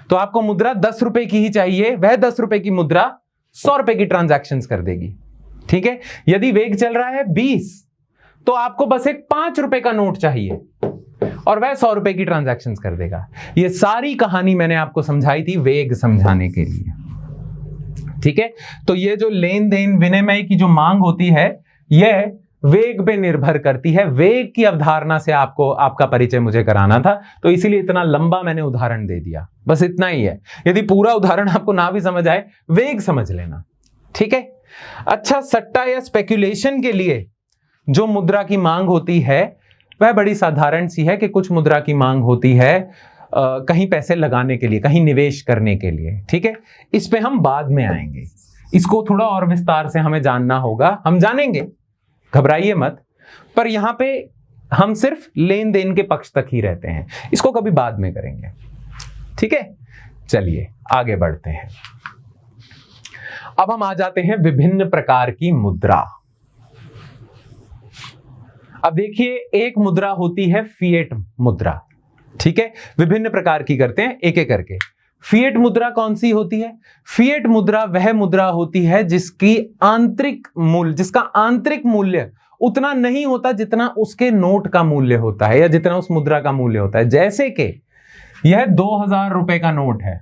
A: तो आपको मुद्रा 10 रुपए की ही चाहिए, वह 10 रुपए की मुद्रा 100 रुपए की ट्रांजैक्शंस कर देगी, ठीक है। यदि वेग चल रहा है 20, तो आपको बस एक 5 रुपए का नोट चाहिए और वह 100 रुपए की ट्रांजैक्शंस कर देगा। ये सारी कहानी मैंने आपको समझाई थी वेग समझाने के लिए, ठीक है। तो ये जो लेन देन विनिमय की जो मांग होती है यह वेग पे निर्भर करती है। वेग की अवधारणा से आपको आपका परिचय मुझे कराना था, तो इसीलिए इतना लंबा मैंने उदाहरण दे दिया, बस इतना ही है। यदि पूरा उदाहरण आपको ना भी समझ आए, वेग समझ लेना, ठीक है। अच्छा, सट्टा या स्पेक्यूलेशन के लिए जो मुद्रा की मांग होती है वह बड़ी साधारण सी है कि कुछ मुद्रा की मांग होती है कहीं पैसे लगाने के लिए, कहीं निवेश करने के लिए, ठीक है। इस पे हम बाद में आएंगे, इसको थोड़ा और विस्तार से हमें जानना होगा, हम जानेंगे, घबराइए मत। पर यहां पे हम सिर्फ लेन देन के पक्ष तक ही रहते हैं, इसको कभी बाद में करेंगे, ठीक है। चलिए आगे बढ़ते हैं। अब हम आ जाते हैं विभिन्न प्रकार की मुद्रा। अब देखिए, एक मुद्रा होती है फिएट मुद्रा, ठीक है। विभिन्न प्रकार की करते हैं एक एक करके। फिएट मुद्रा कौन सी होती है? फिएट मुद्रा वह मुद्रा होती है जिसका आंतरिक मूल्य उतना नहीं होता जितना उसके नोट का मूल्य होता है या जितना उस मुद्रा का मूल्य होता है। जैसे कि यह 2000 रुपए का नोट है,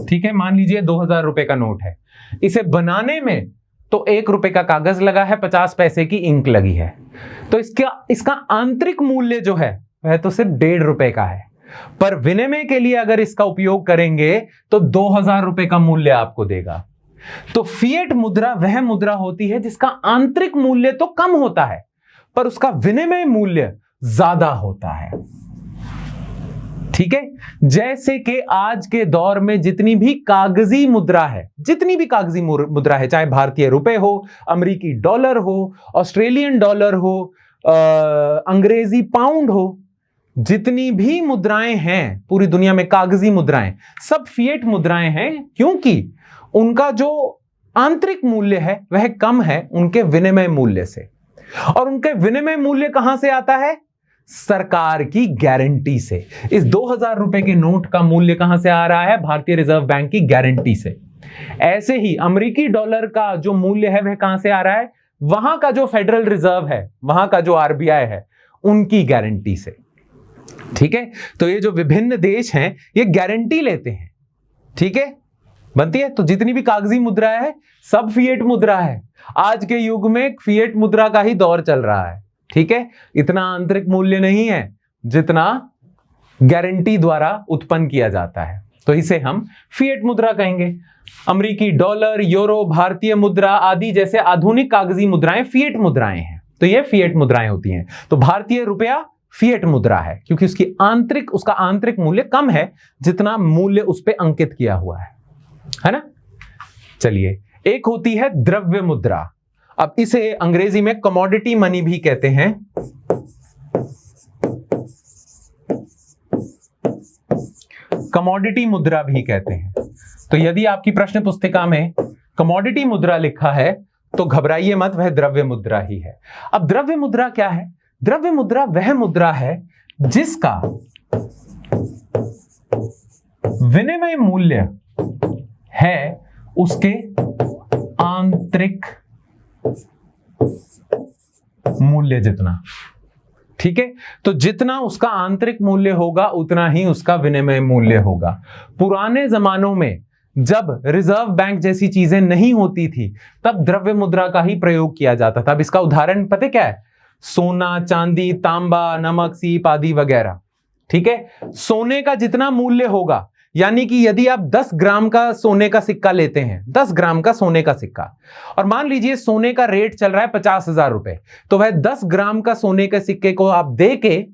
A: ठीक है, मान लीजिए 2000 रुपए का नोट है। इसे बनाने में तो 1 रुपए का कागज लगा है, 50 पैसे की इंक लगी है, तो इसका आंतरिक मूल्य जो है वह तो सिर्फ 1.5 रुपए का है। पर विनिमय के लिए अगर इसका उपयोग करेंगे तो 2000 रुपए का मूल्य आपको देगा। तो फिएट मुद्रा वह मुद्रा होती है जिसका आंतरिक मूल्य तो कम होता है पर उसका विनिमय मूल्य ज्यादा होता है। ठीक है, जैसे कि आज के दौर में जितनी भी कागजी मुद्रा है, चाहे भारतीय रुपए हो, अमेरिकी डॉलर हो, ऑस्ट्रेलियन डॉलर हो, अंग्रेजी पाउंड हो, जितनी भी मुद्राएं हैं पूरी दुनिया में, कागजी मुद्राएं, सब फिएट मुद्राएं हैं, क्योंकि उनका जो आंतरिक मूल्य है वह कम है उनके विनिमय मूल्य से। और उनके विनिमय मूल्य कहां से आता है? सरकार की गारंटी से। इस 2000 रुपए के नोट का मूल्य कहां से आ रहा है? भारतीय रिजर्व बैंक की गारंटी से। ऐसे ही अमेरिकी डॉलर का जो मूल्य है वह कहां से आ रहा है? वहां का जो फेडरल रिजर्व है, वहां का जो आरबीआई है, उनकी गारंटी से। ठीक है, तो ये जो विभिन्न देश हैं ये गारंटी लेते हैं। ठीक है, बनती है। तो जितनी भी कागजी मुद्रा है सब फिएट मुद्रा है। आज के युग में फिएट मुद्रा का ही दौर चल रहा है। ठीक है, इतना आंतरिक मूल्य नहीं है जितना गारंटी द्वारा उत्पन्न किया जाता है, तो इसे हम फिएट मुद्रा कहेंगे। अमेरिकी डॉलर, यूरो, भारतीय मुद्रा आदि जैसे आधुनिक कागजी मुद्राएं फिएट मुद्राएं हैं, तो ये फिएट मुद्राएं होती हैं। तो भारतीय रुपया फिएट मुद्रा है क्योंकि उसका आंतरिक मूल्य कम है जितना मूल्य उस पर अंकित किया हुआ है ना। चलिए, एक होती है द्रव्य मुद्रा। अब इसे अंग्रेजी में कमोडिटी मनी भी कहते हैं। कमोडिटी मुद्रा भी कहते हैं। तो यदि आपकी प्रश्न पुस्तिका में कमोडिटी मुद्रा लिखा है तो घबराइए मत, वह द्रव्य मुद्रा ही है। अब द्रव्य मुद्रा क्या है? द्रव्य मुद्रा वह मुद्रा है जिसका विनिमय मूल्य है उसके आंतरिक मूल्य जितना। ठीक है, तो जितना उसका आंतरिक मूल्य होगा उतना ही उसका विनिमय मूल्य होगा। पुराने जमानों में जब रिजर्व बैंक जैसी चीजें नहीं होती थी तब द्रव्य मुद्रा का ही प्रयोग किया जाता था। अब इसका उदाहरण पता क्या है? सोना, चांदी, तांबा, नमक, सीप आदि वगैरह। ठीक है, सोने का जितना मूल्य होगा, यानी कि यदि आप 10 ग्राम का सोने का सिक्का लेते हैं, 10 ग्राम का सोने का सिक्का, और मान लीजिए सोने का रेट चल रहा है 50,000 रुपए, तो वह 10 ग्राम का सोने के सिक्के को आप दे के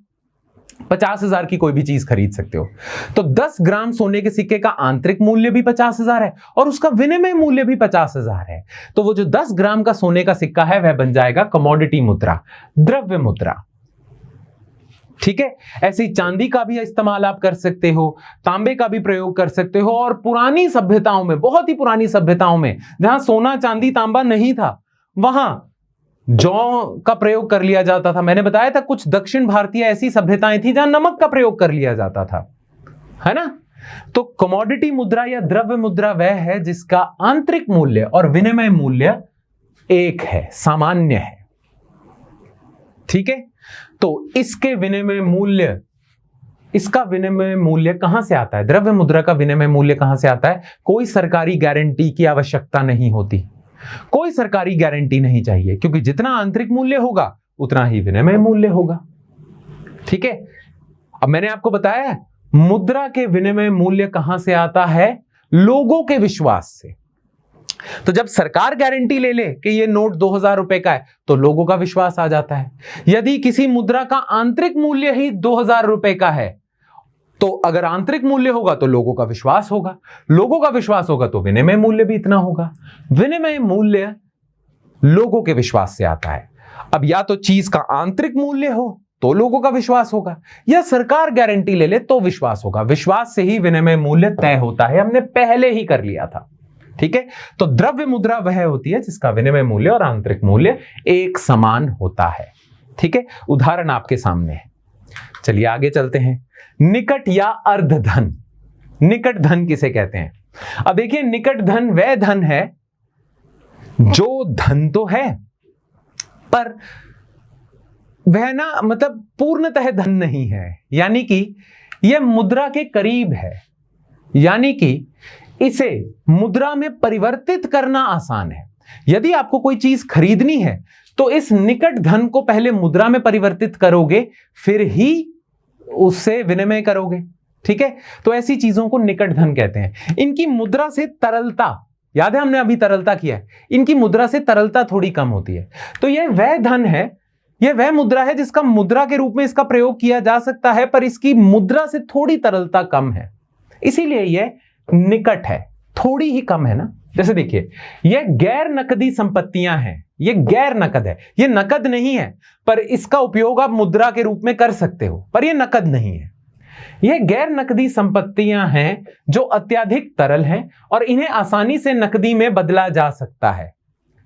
A: 50,000 की कोई भी चीज खरीद सकते हो। तो 10 ग्राम सोने के सिक्के का आंतरिक मूल्य भी 50,000 है और उसका विनिमय मूल्य भी 50,000 है। तो वो जो 10 ग्राम का सोने का सिक्का है वह बन जाएगा कमोडिटी मुद्रा, द्रव्य मुद्रा। ठीक है, ऐसे ही चांदी का भी इस्तेमाल आप कर सकते हो, तांबे का भी प्रयोग कर सकते हो। और पुरानी सभ्यताओं में, बहुत ही पुरानी सभ्यताओं में जहां सोना, चांदी, तांबा नहीं था, वहां जौ का प्रयोग कर लिया जाता था। मैंने बताया था कुछ दक्षिण भारतीय ऐसी सभ्यताएं थी जहां नमक का प्रयोग कर लिया जाता था, है ना। तो कमोडिटी मुद्रा या द्रव्य मुद्रा वह है जिसका आंतरिक मूल्य और विनिमय मूल्य एक है, सामान्य है। ठीक है, तो इसका विनिमय मूल्य कहां से आता है? द्रव्य मुद्रा का विनिमय मूल्य कहां से आता है? कोई सरकारी गारंटी की आवश्यकता नहीं होती, कोई सरकारी गारंटी नहीं चाहिए, क्योंकि जितना आंतरिक मूल्य होगा उतना ही विनिमय मूल्य होगा। ठीक है, अब मैंने आपको बताया मुद्रा के विनिमय मूल्य कहां से आता है? लोगों के विश्वास से। तो जब सरकार गारंटी ले ले कि ये नोट 2000 रुपए का है तो लोगों का विश्वास आ जाता है। यदि किसी मुद्रा का आंतरिक मूल्य ही 2000 रुपए का है तो अगर आंतरिक मूल्य होगा तो लोगों का विश्वास होगा, लोगों का विश्वास होगा तो विनिमय मूल्य भी इतना होगा। विनिमय मूल्य लोगों के विश्वास से आता है। अब या तो चीज का आंतरिक मूल्य हो तो लोगों का विश्वास होगा, या सरकार गारंटी ले ले तो विश्वास होगा। विश्वास से ही विनिमय मूल्य तय होता है, हमने पहले ही कर लिया था। ठीक है, तो द्रव्य मुद्रा वह होती है जिसका विनिमय मूल्य और आंतरिक मूल्य एक समान होता है। ठीक है, उदाहरण आपके सामने है। चलिए आगे चलते हैं। निकट या अर्ध धन। निकट धन किसे कहते हैं? अब देखिए, निकट धन वह धन है जो धन तो है पर वह ना मतलब पूर्णतः धन नहीं है, यानी कि यह मुद्रा के करीब है, यानी कि इसे मुद्रा में परिवर्तित करना आसान है। यदि आपको कोई चीज खरीदनी है तो इस निकट धन को पहले मुद्रा में परिवर्तित करोगे, फिर ही उससे विनिमय करोगे। ठीक है, तो ऐसी चीजों को निकट धन कहते हैं। इनकी मुद्रा से तरलता, याद है हमने अभी तरलता किया है, इनकी मुद्रा से तरलता थोड़ी कम होती है। तो यह वह धन है यह वह मुद्रा है जिसका मुद्रा के रूप में इसका प्रयोग किया जा सकता है, पर इसकी मुद्रा से थोड़ी तरलता कम है, इसीलिए यह निकट है। थोड़ी ही कम है ना। जैसे देखिए, यह गैर नकदी संपत्तियां हैं, यह गैर नकद है, यह नकद नहीं है, पर इसका उपयोग आप मुद्रा के रूप में कर सकते हो, पर यह नकद नहीं है। यह गैर नकदी संपत्तियां हैं जो अत्यधिक तरल हैं और इन्हें आसानी से नकदी में बदला जा सकता है।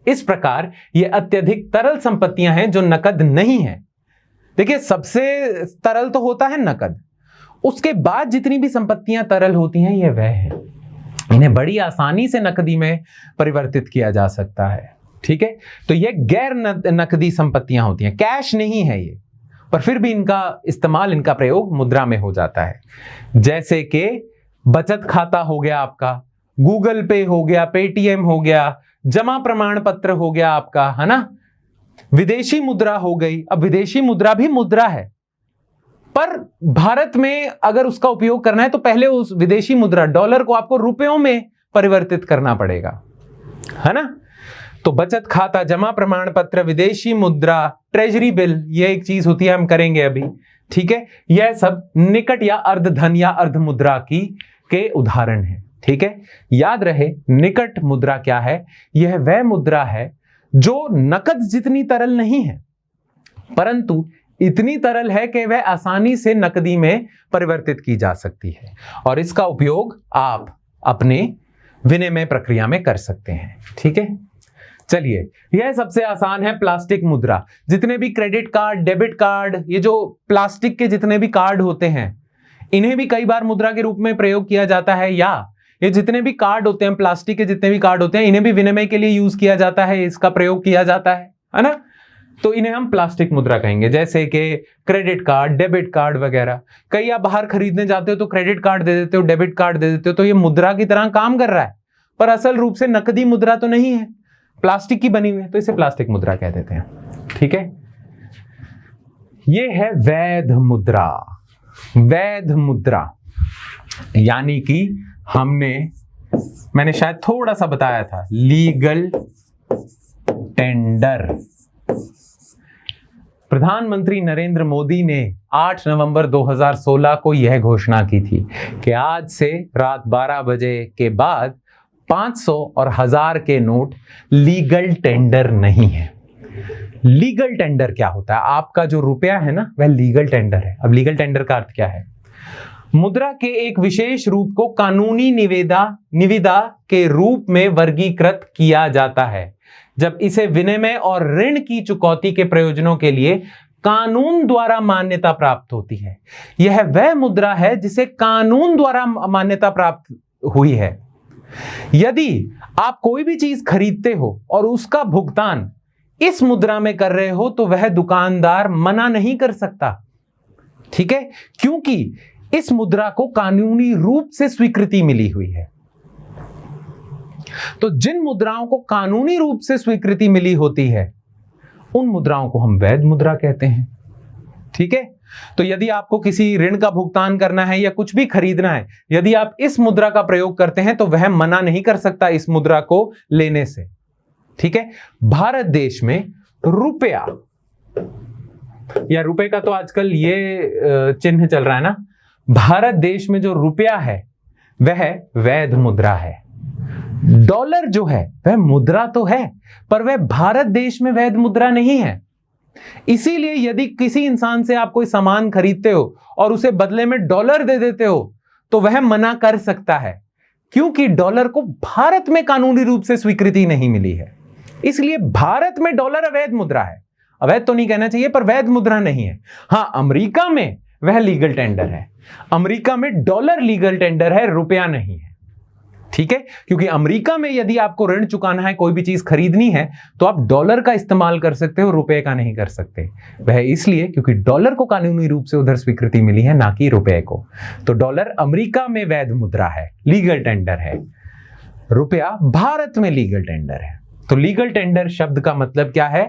A: इस प्रकार ये अत्यधिक तरल संपत्तियां हैं जो नकद नहीं है। देखिए, सबसे तरल तो होता है नकद, उसके बाद जितनी भी संपत्तियां तरल होती हैं ये वह है, इन्हें बड़ी आसानी से नकदी में परिवर्तित किया जा सकता है। ठीक है, तो ये गैर नकदी संपत्तियां होती हैं, कैश नहीं है ये, पर फिर भी इनका इस्तेमाल, इनका प्रयोग मुद्रा में हो जाता है। जैसे कि बचत खाता हो गया आपका, गूगल पे हो गया, पेटीएम हो गया, जमा प्रमाण पत्र हो गया आपका, है ना, विदेशी मुद्रा हो गई। अब विदेशी मुद्रा भी मुद्रा है, पर भारत में अगर उसका उपयोग करना है तो पहले उस विदेशी मुद्रा डॉलर को आपको रुपयों में परिवर्तित करना पड़ेगा, है ना। तो बचत खाता, जमा प्रमाण पत्र, विदेशी मुद्रा, ट्रेजरी बिल, ये एक चीज होती है, हम करेंगे अभी। ठीक है, यह सब निकट या अर्ध धन या अर्ध मुद्रा की के उदाहरण है। ठीक है, याद रहे निकट मुद्रा क्या है, यह वह मुद्रा है जो नकद जितनी तरल नहीं है, परंतु इतनी तरल है कि वह आसानी से नकदी में परिवर्तित की जा सकती है, और इसका उपयोग आप अपने विनिमय प्रक्रिया में कर सकते हैं। ठीक है, चलिए, यह सबसे आसान है प्लास्टिक मुद्रा। जितने भी क्रेडिट कार्ड, डेबिट कार्ड, ये जो प्लास्टिक के जितने भी कार्ड होते हैं, इन्हें भी कई बार मुद्रा के रूप में प्रयोग किया जाता है, या ये जितने भी कार्ड होते हैं, प्लास्टिक के जितने भी कार्ड होते हैं, इन्हें भी विनिमय के लिए यूज किया जाता है, इसका प्रयोग किया जाता है ना। तो इन्हें हम प्लास्टिक मुद्रा कहेंगे, जैसे कि क्रेडिट कार्ड, डेबिट कार्ड वगैरह। कई आप बाहर खरीदने जाते हो तो क्रेडिट कार्ड दे देते हो, डेबिट कार्ड दे देते हो, तो ये मुद्रा की तरह काम कर रहा है, पर असल रूप से नकदी मुद्रा तो नहीं है, प्लास्टिक की बनी हुई है, तो इसे प्लास्टिक मुद्रा कह देते हैं। ठीक है, ये है वैध मुद्रा। वैध मुद्रा यानी कि मैंने शायद थोड़ा सा बताया था, लीगल टेंडर। प्रधानमंत्री नरेंद्र मोदी ने 8 नवंबर 2016 को यह घोषणा की थी कि आज से रात 12 बजे के बाद 500 और 1000 के नोट लीगल टेंडर नहीं है। लीगल टेंडर क्या होता है? आपका जो रुपया है ना, वह लीगल टेंडर है। अब लीगल टेंडर का अर्थ क्या है? मुद्रा के एक विशेष रूप को कानूनी निविदा के रूप में वर्गीकृत किया जाता है जब इसे विनिमय और ऋण की चुकौती के प्रयोजनों के लिए कानून द्वारा मान्यता प्राप्त होती है। यह वह मुद्रा है जिसे कानून द्वारा मान्यता प्राप्त हुई है। यदि आप कोई भी चीज खरीदते हो और उसका भुगतान इस मुद्रा में कर रहे हो तो वह दुकानदार मना नहीं कर सकता। ठीक है, क्योंकि इस मुद्रा को कानूनी रूप से स्वीकृति मिली हुई है। तो जिन मुद्राओं को कानूनी रूप से स्वीकृति मिली होती है उन मुद्राओं को हम वैध मुद्रा कहते हैं। ठीक है, तो यदि आपको किसी ऋण का भुगतान करना है या कुछ भी खरीदना है, यदि आप इस मुद्रा का प्रयोग करते हैं तो वह मना नहीं कर सकता इस मुद्रा को लेने से। ठीक है, भारत देश में रुपया, या रुपए का तो आजकल ये चिन्ह चल रहा है ना, भारत देश में जो रुपया है वह वैध मुद्रा है। डॉलर जो है वह मुद्रा तो है, पर वह भारत देश में वैध मुद्रा नहीं है। इसीलिए यदि किसी इंसान से आप कोई सामान खरीदते हो और उसे बदले में डॉलर दे देते हो तो वह मना कर सकता है, क्योंकि डॉलर को भारत में कानूनी रूप से स्वीकृति नहीं मिली है। इसलिए भारत में डॉलर अवैध मुद्रा है। अवैध तो नहीं कहना चाहिए, पर वैध मुद्रा नहीं है। हां, अमेरिका में वह लीगल टेंडर है। अमेरिका में डॉलर लीगल टेंडर है, रुपया नहीं है। ठीक है, क्योंकि अमेरिका में यदि आपको ऋण चुकाना है, कोई भी चीज खरीदनी है, तो आप डॉलर का इस्तेमाल कर सकते हो, रुपए का नहीं कर सकते। वह इसलिए क्योंकि डॉलर को कानूनी रूप से उधर स्वीकृति मिली है, ना कि रुपए को। तो डॉलर अमेरिका में वैध मुद्रा है, लीगल टेंडर है। रुपया भारत में लीगल टेंडर है। तो लीगल टेंडर शब्द का मतलब क्या है?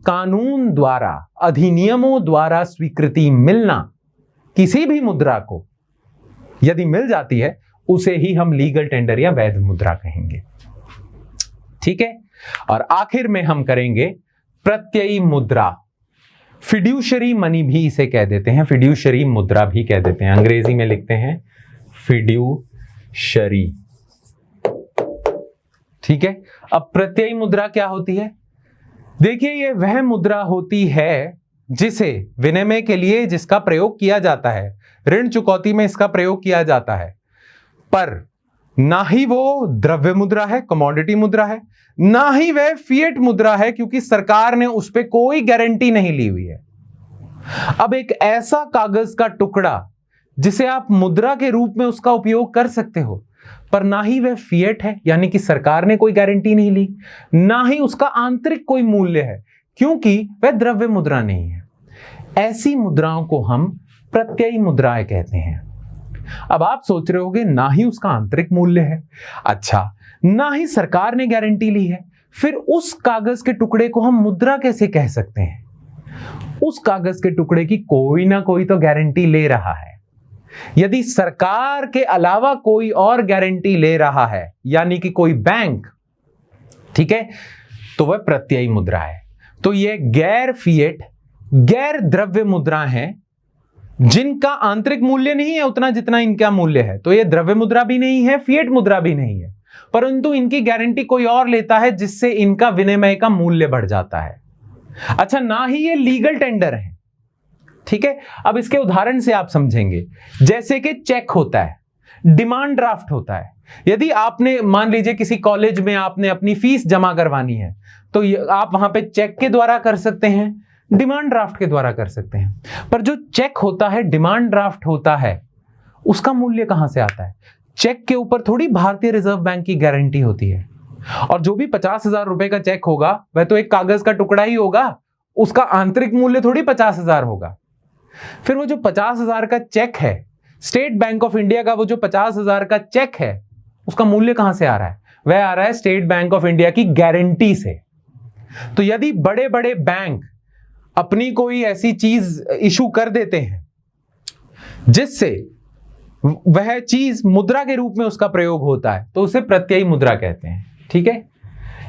A: कानून द्वारा, अधिनियमों द्वारा स्वीकृति मिलना। किसी भी मुद्रा को यदि मिल जाती है उसे ही हम लीगल टेंडर या वैध मुद्रा कहेंगे। ठीक है, और आखिर में हम करेंगे प्रत्ययी मुद्रा। फिड्यूशरी मनी भी इसे कह देते हैं, फिड्यूशरी मुद्रा भी कह देते हैं, अंग्रेजी में लिखते हैं फिड्यूशरी। ठीक है, अब प्रत्ययी मुद्रा क्या होती है? देखिए, यह वह मुद्रा होती है जिसे विनिमय के लिए जिसका प्रयोग किया जाता है, ऋण चुकौती में इसका प्रयोग किया जाता है, पर ना ही वो द्रव्य मुद्रा है, कमोडिटी मुद्रा है, ना ही वह फिएट मुद्रा है, क्योंकि सरकार ने उस पर कोई गारंटी नहीं ली हुई है। अब एक ऐसा कागज का टुकड़ा जिसे आप मुद्रा के रूप में उसका उपयोग कर सकते हो, पर ना ही वह फिएट है, यानी कि सरकार ने कोई गारंटी नहीं ली, ना ही उसका आंतरिक कोई मूल्य है, क्योंकि वह द्रव्य मुद्रा नहीं है। ऐसी मुद्राओं को हम प्रत्ययी मुद्राएं कहते हैं। अब आप सोच रहे होंगे, ना ही उसका आंतरिक मूल्य है, अच्छा, ना ही सरकार ने गारंटी ली है, फिर उस कागज के टुकड़े को हम मुद्रा कैसे कह सकते हैं? उस कागज के टुकड़े की कोई ना कोई तो गारंटी ले रहा है। यदि सरकार के अलावा कोई और गारंटी ले रहा है, यानी कि कोई बैंक, ठीक है, तो वह प्रत्ययी मुद्रा है। तो यह गैर फिएट, गैर द्रव्य मुद्रा है जिनका आंतरिक मूल्य नहीं है उतना जितना इनका मूल्य है। तो यह द्रव्य मुद्रा भी नहीं है, फिएट मुद्रा भी नहीं है, परंतु इनकी गारंटी कोई और लेता है, जिससे इनका विनिमय का मूल्य बढ़ जाता है। अच्छा, ना ही ये लीगल टेंडर है। ठीक है, अब इसके उदाहरण से आप समझेंगे, जैसे कि चेक होता है, डिमांड ड्राफ्ट होता है। यदि आपने, मान लीजिए किसी कॉलेज में आपने अपनी फीस जमा करवानी है, तो आप वहां पे चेक के द्वारा कर सकते हैं, डिमांड ड्राफ्ट के द्वारा कर सकते हैं। पर जो चेक होता है, डिमांड ड्राफ्ट होता है, उसका मूल्य कहां से आता है? चेक के ऊपर थोड़ी भारतीय रिजर्व बैंक की गारंटी होती है, और जो भी 50,000 रुपए का चेक होगा वह तो एक कागज का टुकड़ा ही होगा, उसका आंतरिक मूल्य थोड़ी 50,000 होगा। फिर वो जो 50,000 का चेक है, स्टेट बैंक ऑफ इंडिया का वो जो 50,000 का चेक है, उसका मूल्य कहां से आ रहा है? वह आ रहा है स्टेट बैंक ऑफ इंडिया की गारंटी से। तो यदि बड़े बड़े बैंक अपनी कोई ऐसी चीज इशू कर देते हैं जिससे वह चीज मुद्रा के रूप में उसका प्रयोग होता है, तो उसे प्रत्ययी मुद्रा कहते हैं। ठीक है,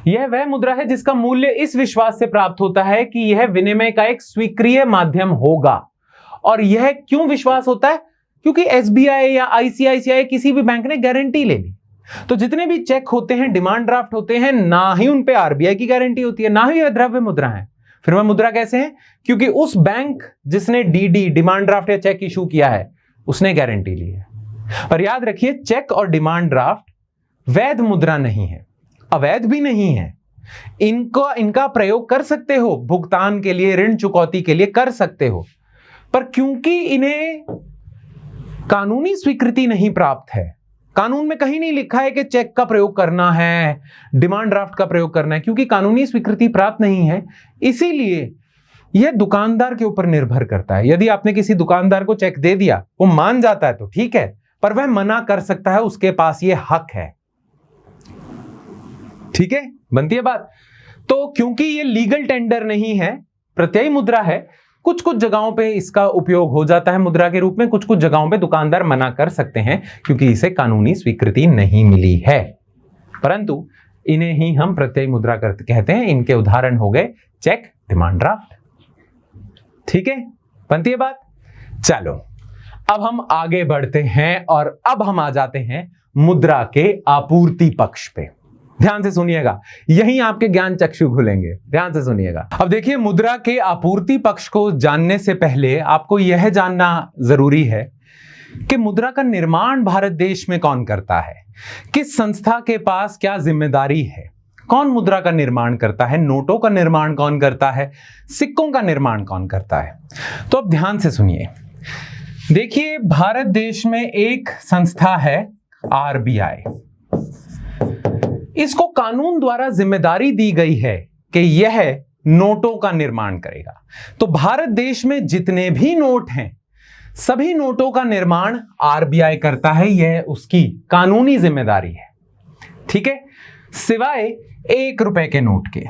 A: यह वह मुद्रा है जिसका मूल्य इस विश्वास से प्राप्त होता है कि यह विनिमय का एक स्वीकार्य माध्यम होगा। और यह क्यों विश्वास होता है? क्योंकि एसबीआई या आईसीआईसीआई किसी भी बैंक ने गारंटी ले ली। तो जितने भी चेक होते हैं, डिमांड ड्राफ्ट होते हैं, ना ही उन पे आरबीआई की गारंटी होती है, ना ही वह द्रव्य मुद्रा है। फिर वह मुद्रा कैसे है? क्योंकि उस बैंक जिसने डीडी, डिमांड ड्राफ्ट या चेक इशू किया है, उसने गारंटी ली है। और याद रखिए, चेक और डिमांड ड्राफ्ट वैध मुद्रा नहीं है, अवैध भी नहीं है। इनका प्रयोग कर सकते हो, भुगतान के लिए, ऋण चुकौती के लिए कर सकते हो, पर क्योंकि इन्हें कानूनी स्वीकृति नहीं प्राप्त है, कानून में कहीं नहीं लिखा है कि चेक का प्रयोग करना है, डिमांड ड्राफ्ट का प्रयोग करना है, क्योंकि कानूनी स्वीकृति प्राप्त नहीं है, इसीलिए यह दुकानदार के ऊपर निर्भर करता है। यदि आपने किसी दुकानदार को चेक दे दिया, वो मान जाता है तो ठीक है, पर वह मना कर सकता है, उसके पास यह हक है। ठीक है, बनती है बात। तो क्योंकि ये लीगल टेंडर नहीं है, प्रत्ययी मुद्रा है, कुछ कुछ जगहों पे इसका उपयोग हो जाता है मुद्रा के रूप में, कुछ कुछ जगहों पे दुकानदार मना कर सकते हैं क्योंकि इसे कानूनी स्वीकृति नहीं मिली है, परंतु इन्हें ही हम प्रत्ययी मुद्रा कहते हैं। इनके उदाहरण हो गए चेक, डिमांड ड्राफ्ट। ठीक है, बनती है बात। चलो, अब हम आगे बढ़ते हैं और अब हम आ जाते हैं मुद्रा के आपूर्ति पक्ष पे। ध्यान से सुनिएगा, यहीं आपके ज्ञान चक्षु खुलेंगे, ध्यान से सुनिएगा। अब देखिए, मुद्रा के आपूर्ति पक्ष को जानने से पहले आपको यह जानना जरूरी है कि मुद्रा का निर्माण भारत देश में कौन करता है, किस संस्था के पास क्या जिम्मेदारी है, कौन मुद्रा का निर्माण करता है, नोटों का निर्माण कौन करता है, सिक्कों का निर्माण कौन करता है। तो अब ध्यान से सुनिए। देखिए, भारत देश में एक संस्था है आरबीआई। इसको कानून द्वारा जिम्मेदारी दी गई है कि यह नोटों का निर्माण करेगा। तो भारत देश में जितने भी नोट हैं, सभी नोटों का निर्माण आरबीआई करता है, यह उसकी कानूनी जिम्मेदारी है। ठीक है, सिवाय 1 रुपए के नोट के।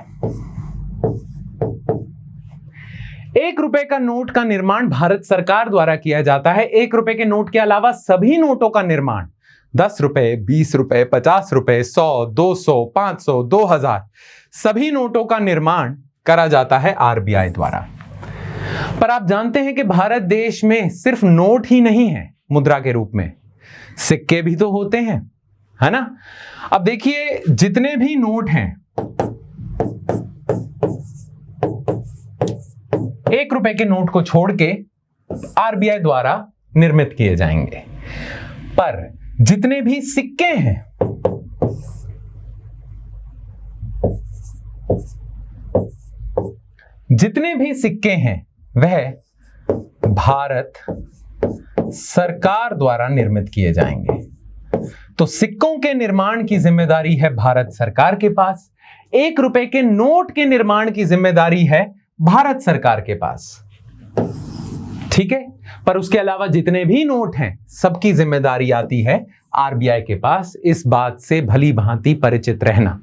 A: 1 रुपए का नोट का निर्माण भारत सरकार द्वारा किया जाता है। 1 रुपए के नोट के अलावा सभी नोटों का निर्माण 10 रुपए, 20 रुपए, 50 रुपए, 100, 200, 500, 2000 सभी नोटों का निर्माण करा जाता है आरबीआई द्वारा। पर आप जानते हैं कि भारत देश में सिर्फ नोट ही नहीं है मुद्रा के रूप में, सिक्के भी तो होते हैं, है ना। अब देखिए जितने भी नोट हैं 1 रुपए के नोट को छोड़ के आरबीआई द्वारा निर्मित किए जाएंगे, पर जितने भी सिक्के हैं वह भारत सरकार द्वारा निर्मित किए जाएंगे। तो सिक्कों के निर्माण की जिम्मेदारी है भारत सरकार के पास, 1 रुपए के नोट के निर्माण की जिम्मेदारी है भारत सरकार के पास, ठीक है। पर उसके अलावा जितने भी नोट हैं सबकी जिम्मेदारी आती है आरबीआई के पास। इस बात से भली भांति परिचित रहना,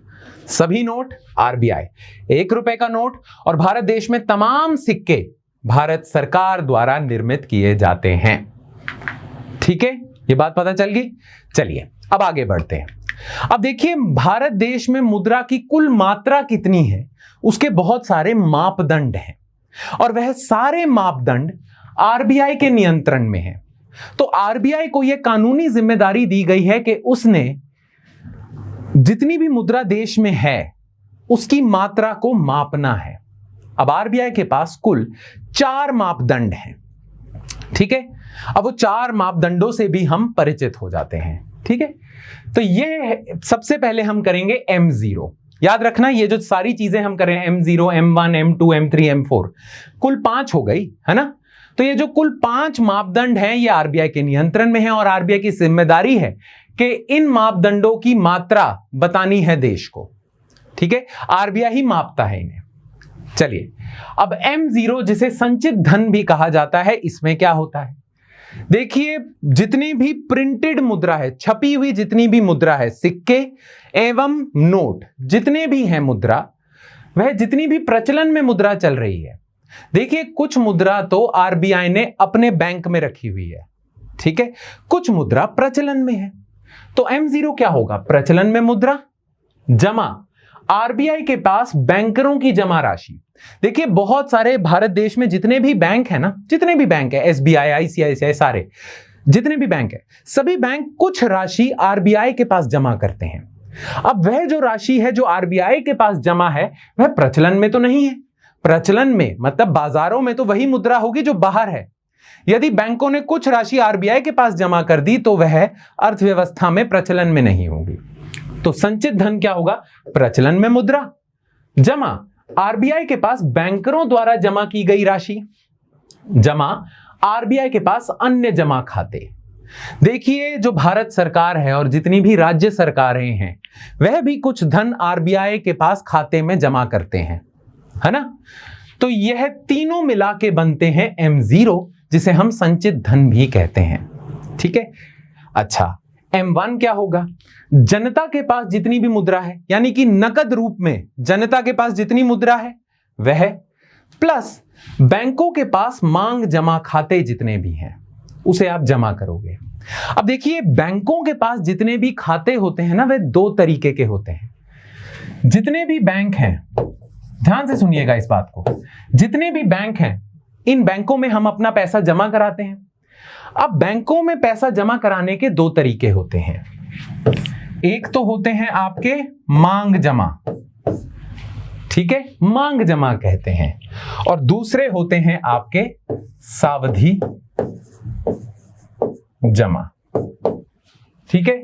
A: सभी नोट आरबीआई, 1 रुपए का नोट और भारत देश में तमाम सिक्के भारत सरकार द्वारा निर्मित किए जाते हैं, ठीक है। ये बात पता चल गई। चलिए अब आगे बढ़ते हैं। अब देखिए भारत देश में मुद्रा की कुल मात्रा कितनी है, उसके बहुत सारे मापदंड हैं और वह सारे मापदंड आरबीआई के नियंत्रण में है। तो आरबीआई को यह कानूनी जिम्मेदारी दी गई है कि उसने जितनी भी मुद्रा देश में है उसकी मात्रा को मापना है। अब आरबीआई के पास कुल 4 मापदंड हैं, ठीक है। अब वो 4 मापदंडों से भी हम परिचित हो जाते हैं, ठीक है। तो ये सबसे पहले हम करेंगे M0। याद रखना ये जो सारी चीजें हम करें M0, M1, M2, M3, M4 कुल 5 हो गई, है ना। तो ये जो कुल 5 मापदंड हैं ये आरबीआई के नियंत्रण में है और आरबीआई की जिम्मेदारी है कि इन मापदंडों की मात्रा बतानी है देश को, ठीक है। आरबीआई ही मापता है इन्हें। चलिए अब M0 जिसे संचित धन भी कहा जाता है, इसमें क्या होता है? देखिए जितनी भी प्रिंटेड मुद्रा है, छपी हुई जितनी भी मुद्रा है, सिक्के एवं नोट जितने भी हैं मुद्रा, वह जितनी भी प्रचलन में मुद्रा चल रही है, देखिए कुछ मुद्रा तो आरबीआई ने अपने बैंक में रखी हुई है, ठीक है, कुछ मुद्रा प्रचलन में है। तो M0 क्या होगा? प्रचलन में मुद्रा जमा आरबीआई के पास बैंकरों की जमा राशि। देखिए बहुत सारे भारत देश में जितने भी बैंक है ना, जितने भी बैंक है, एसबीआई, आईसीआईसीआई, सारे जितने भी बैंक है, सभी बैंक कुछ राशि आरबीआई के पास जमा करते हैं। अब वह जो राशि है जो आरबीआई के पास जमा है वह प्रचलन में तो नहीं है। प्रचलन में मतलब बाजारों में तो वही मुद्रा होगी जो बाहर है। यदि बैंकों ने कुछ राशि आरबीआई के पास जमा कर दी तो वह अर्थव्यवस्था में प्रचलन में नहीं होगी। तो संचित धन क्या होगा? प्रचलन में मुद्रा जमा आरबीआई के पास बैंकरों द्वारा जमा की गई राशि जमा आरबीआई के पास अन्य जमा खाते। देखिए जो भारत सरकार है और जितनी भी राज्य सरकारें हैं वह भी कुछ धन आरबीआई के पास खाते में जमा करते हैं, है ना। तो यह तीनों मिला के बनते हैं M0 जिसे हम संचित धन भी कहते हैं, ठीक है। अच्छा M1 क्या होगा? जनता के पास जितनी भी मुद्रा है यानी कि नकद रूप में जनता के पास जितनी मुद्रा है वह प्लस बैंकों के पास मांग जमा खाते जितने भी हैं उसे आप जमा करोगे। अब देखिए बैंकों के पास जितने भी खाते होते हैं ना वह 2 तरीके के होते हैं। जितने भी बैंक हैं, ध्यान से सुनिएगा इस बात को, जितने भी बैंक हैं इन बैंकों में हम अपना पैसा जमा कराते हैं। अब बैंकों में पैसा जमा कराने के 2 तरीके होते हैं। एक तो होते हैं आपके मांग जमा, ठीक है, मांग जमा कहते हैं, और दूसरे होते हैं आपके सावधि जमा, ठीक है।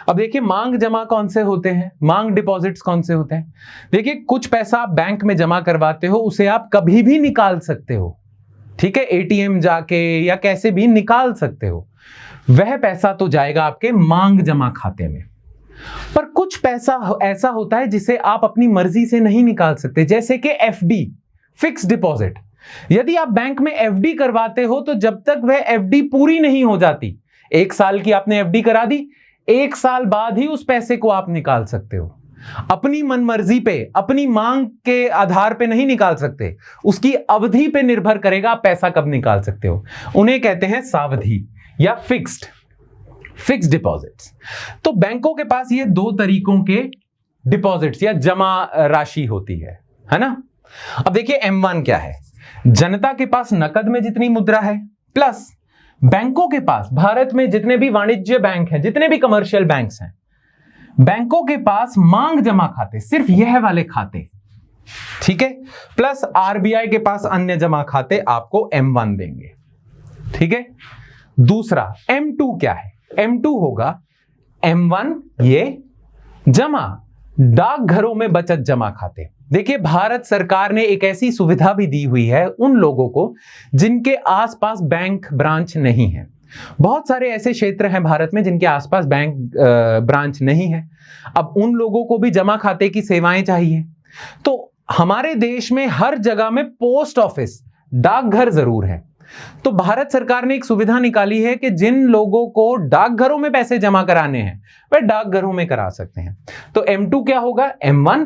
A: अब देखिए मांग जमा कौन से होते हैं, मांग डिपॉजिट्स कौन से होते हैं? देखिए कुछ पैसा आप बैंक में जमा करवाते हो उसे आप कभी भी निकाल सकते हो, ठीक है, एटीएम जाके या कैसे भी निकाल सकते हो। वह पैसा तो जाएगा आपके मांग जमा खाते में। पर कुछ पैसा ऐसा होता है जिसे आप अपनी मर्जी से नहीं निकाल सकते, जैसे कि एफडी, फिक्स डिपॉजिट। यदि आप बैंक में एफडी करवाते हो तो जब तक वह एफडी पूरी नहीं हो जाती, 1 साल की आपने एफडी करा दी, 1 साल बाद ही उस पैसे को आप निकाल सकते हो। अपनी मनमर्जी पे, अपनी मांग के आधार पे नहीं निकाल सकते, उसकी अवधि पे निर्भर करेगा आप पैसा कब निकाल सकते हो। उन्हें कहते हैं सावधि या फिक्स्ड डिपॉजिट्स। तो बैंकों के पास ये 2 तरीकों के डिपॉजिट्स या जमा राशि होती है ना। अब देखिए M1 क्या है? जनता के पास नकद में जितनी मुद्रा है प्लस बैंकों के पास, भारत में जितने भी वाणिज्य बैंक हैं, जितने भी कमर्शियल बैंक्स हैं, बैंकों के पास मांग जमा खाते, सिर्फ यह वाले खाते, ठीक है, प्लस आरबीआई के पास अन्य जमा खाते आपको M1 देंगे, ठीक है। दूसरा M2 क्या है? M2 होगा M1 ये जमा डाकघरों में बचत जमा खाते। देखिए भारत सरकार ने एक ऐसी सुविधा भी दी हुई है उन लोगों को जिनके आसपास बैंक ब्रांच नहीं है। बहुत सारे ऐसे क्षेत्र हैं भारत में जिनके आसपास बैंक ब्रांच नहीं है। अब उन लोगों को भी जमा खाते की सेवाएं चाहिए, तो हमारे देश में हर जगह में पोस्ट ऑफिस, डाकघर जरूर है। तो भारत सरकार ने एक सुविधा निकाली है कि जिन लोगों को डाकघरों में पैसे जमा कराने हैं वह डाकघरों में करा सकते हैं। तो M2 क्या होगा? M1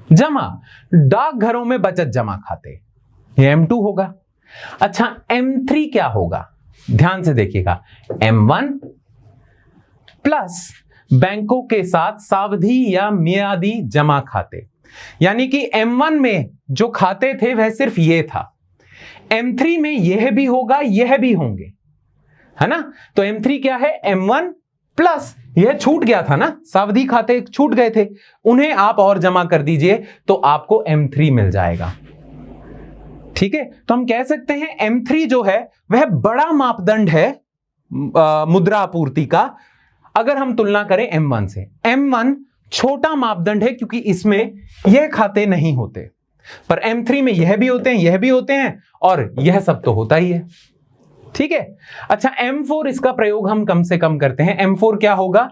A: जमा डाकघरों में बचत जमा खाते, ये M2 होगा। अच्छा M3 क्या होगा? ध्यान से देखिएगा, M1 प्लस बैंकों के साथ सावधि या मियादी जमा खाते, यानी कि M1 में जो खाते थे वह सिर्फ ये था, M3 में यह भी होगा, यह भी होंगे, है ना। तो M3 क्या है? M1 प्लस यह छूट गया था ना, सावधि खाते छूट गए थे, उन्हें आप और जमा कर दीजिए तो आपको M3 मिल जाएगा, ठीक है। तो हम कह सकते हैं M3 जो है वह बड़ा मापदंड है मुद्रा आपूर्ति का, अगर हम तुलना करें M1 से। M1 छोटा मापदंड है क्योंकि इसमें यह खाते नहीं होते, पर M3 में यह भी होते हैं, यह भी होते हैं और यह सब तो होता ही है, ठीक है। अच्छा M4 इसका प्रयोग हम कम से कम करते हैं। M4 क्या होगा?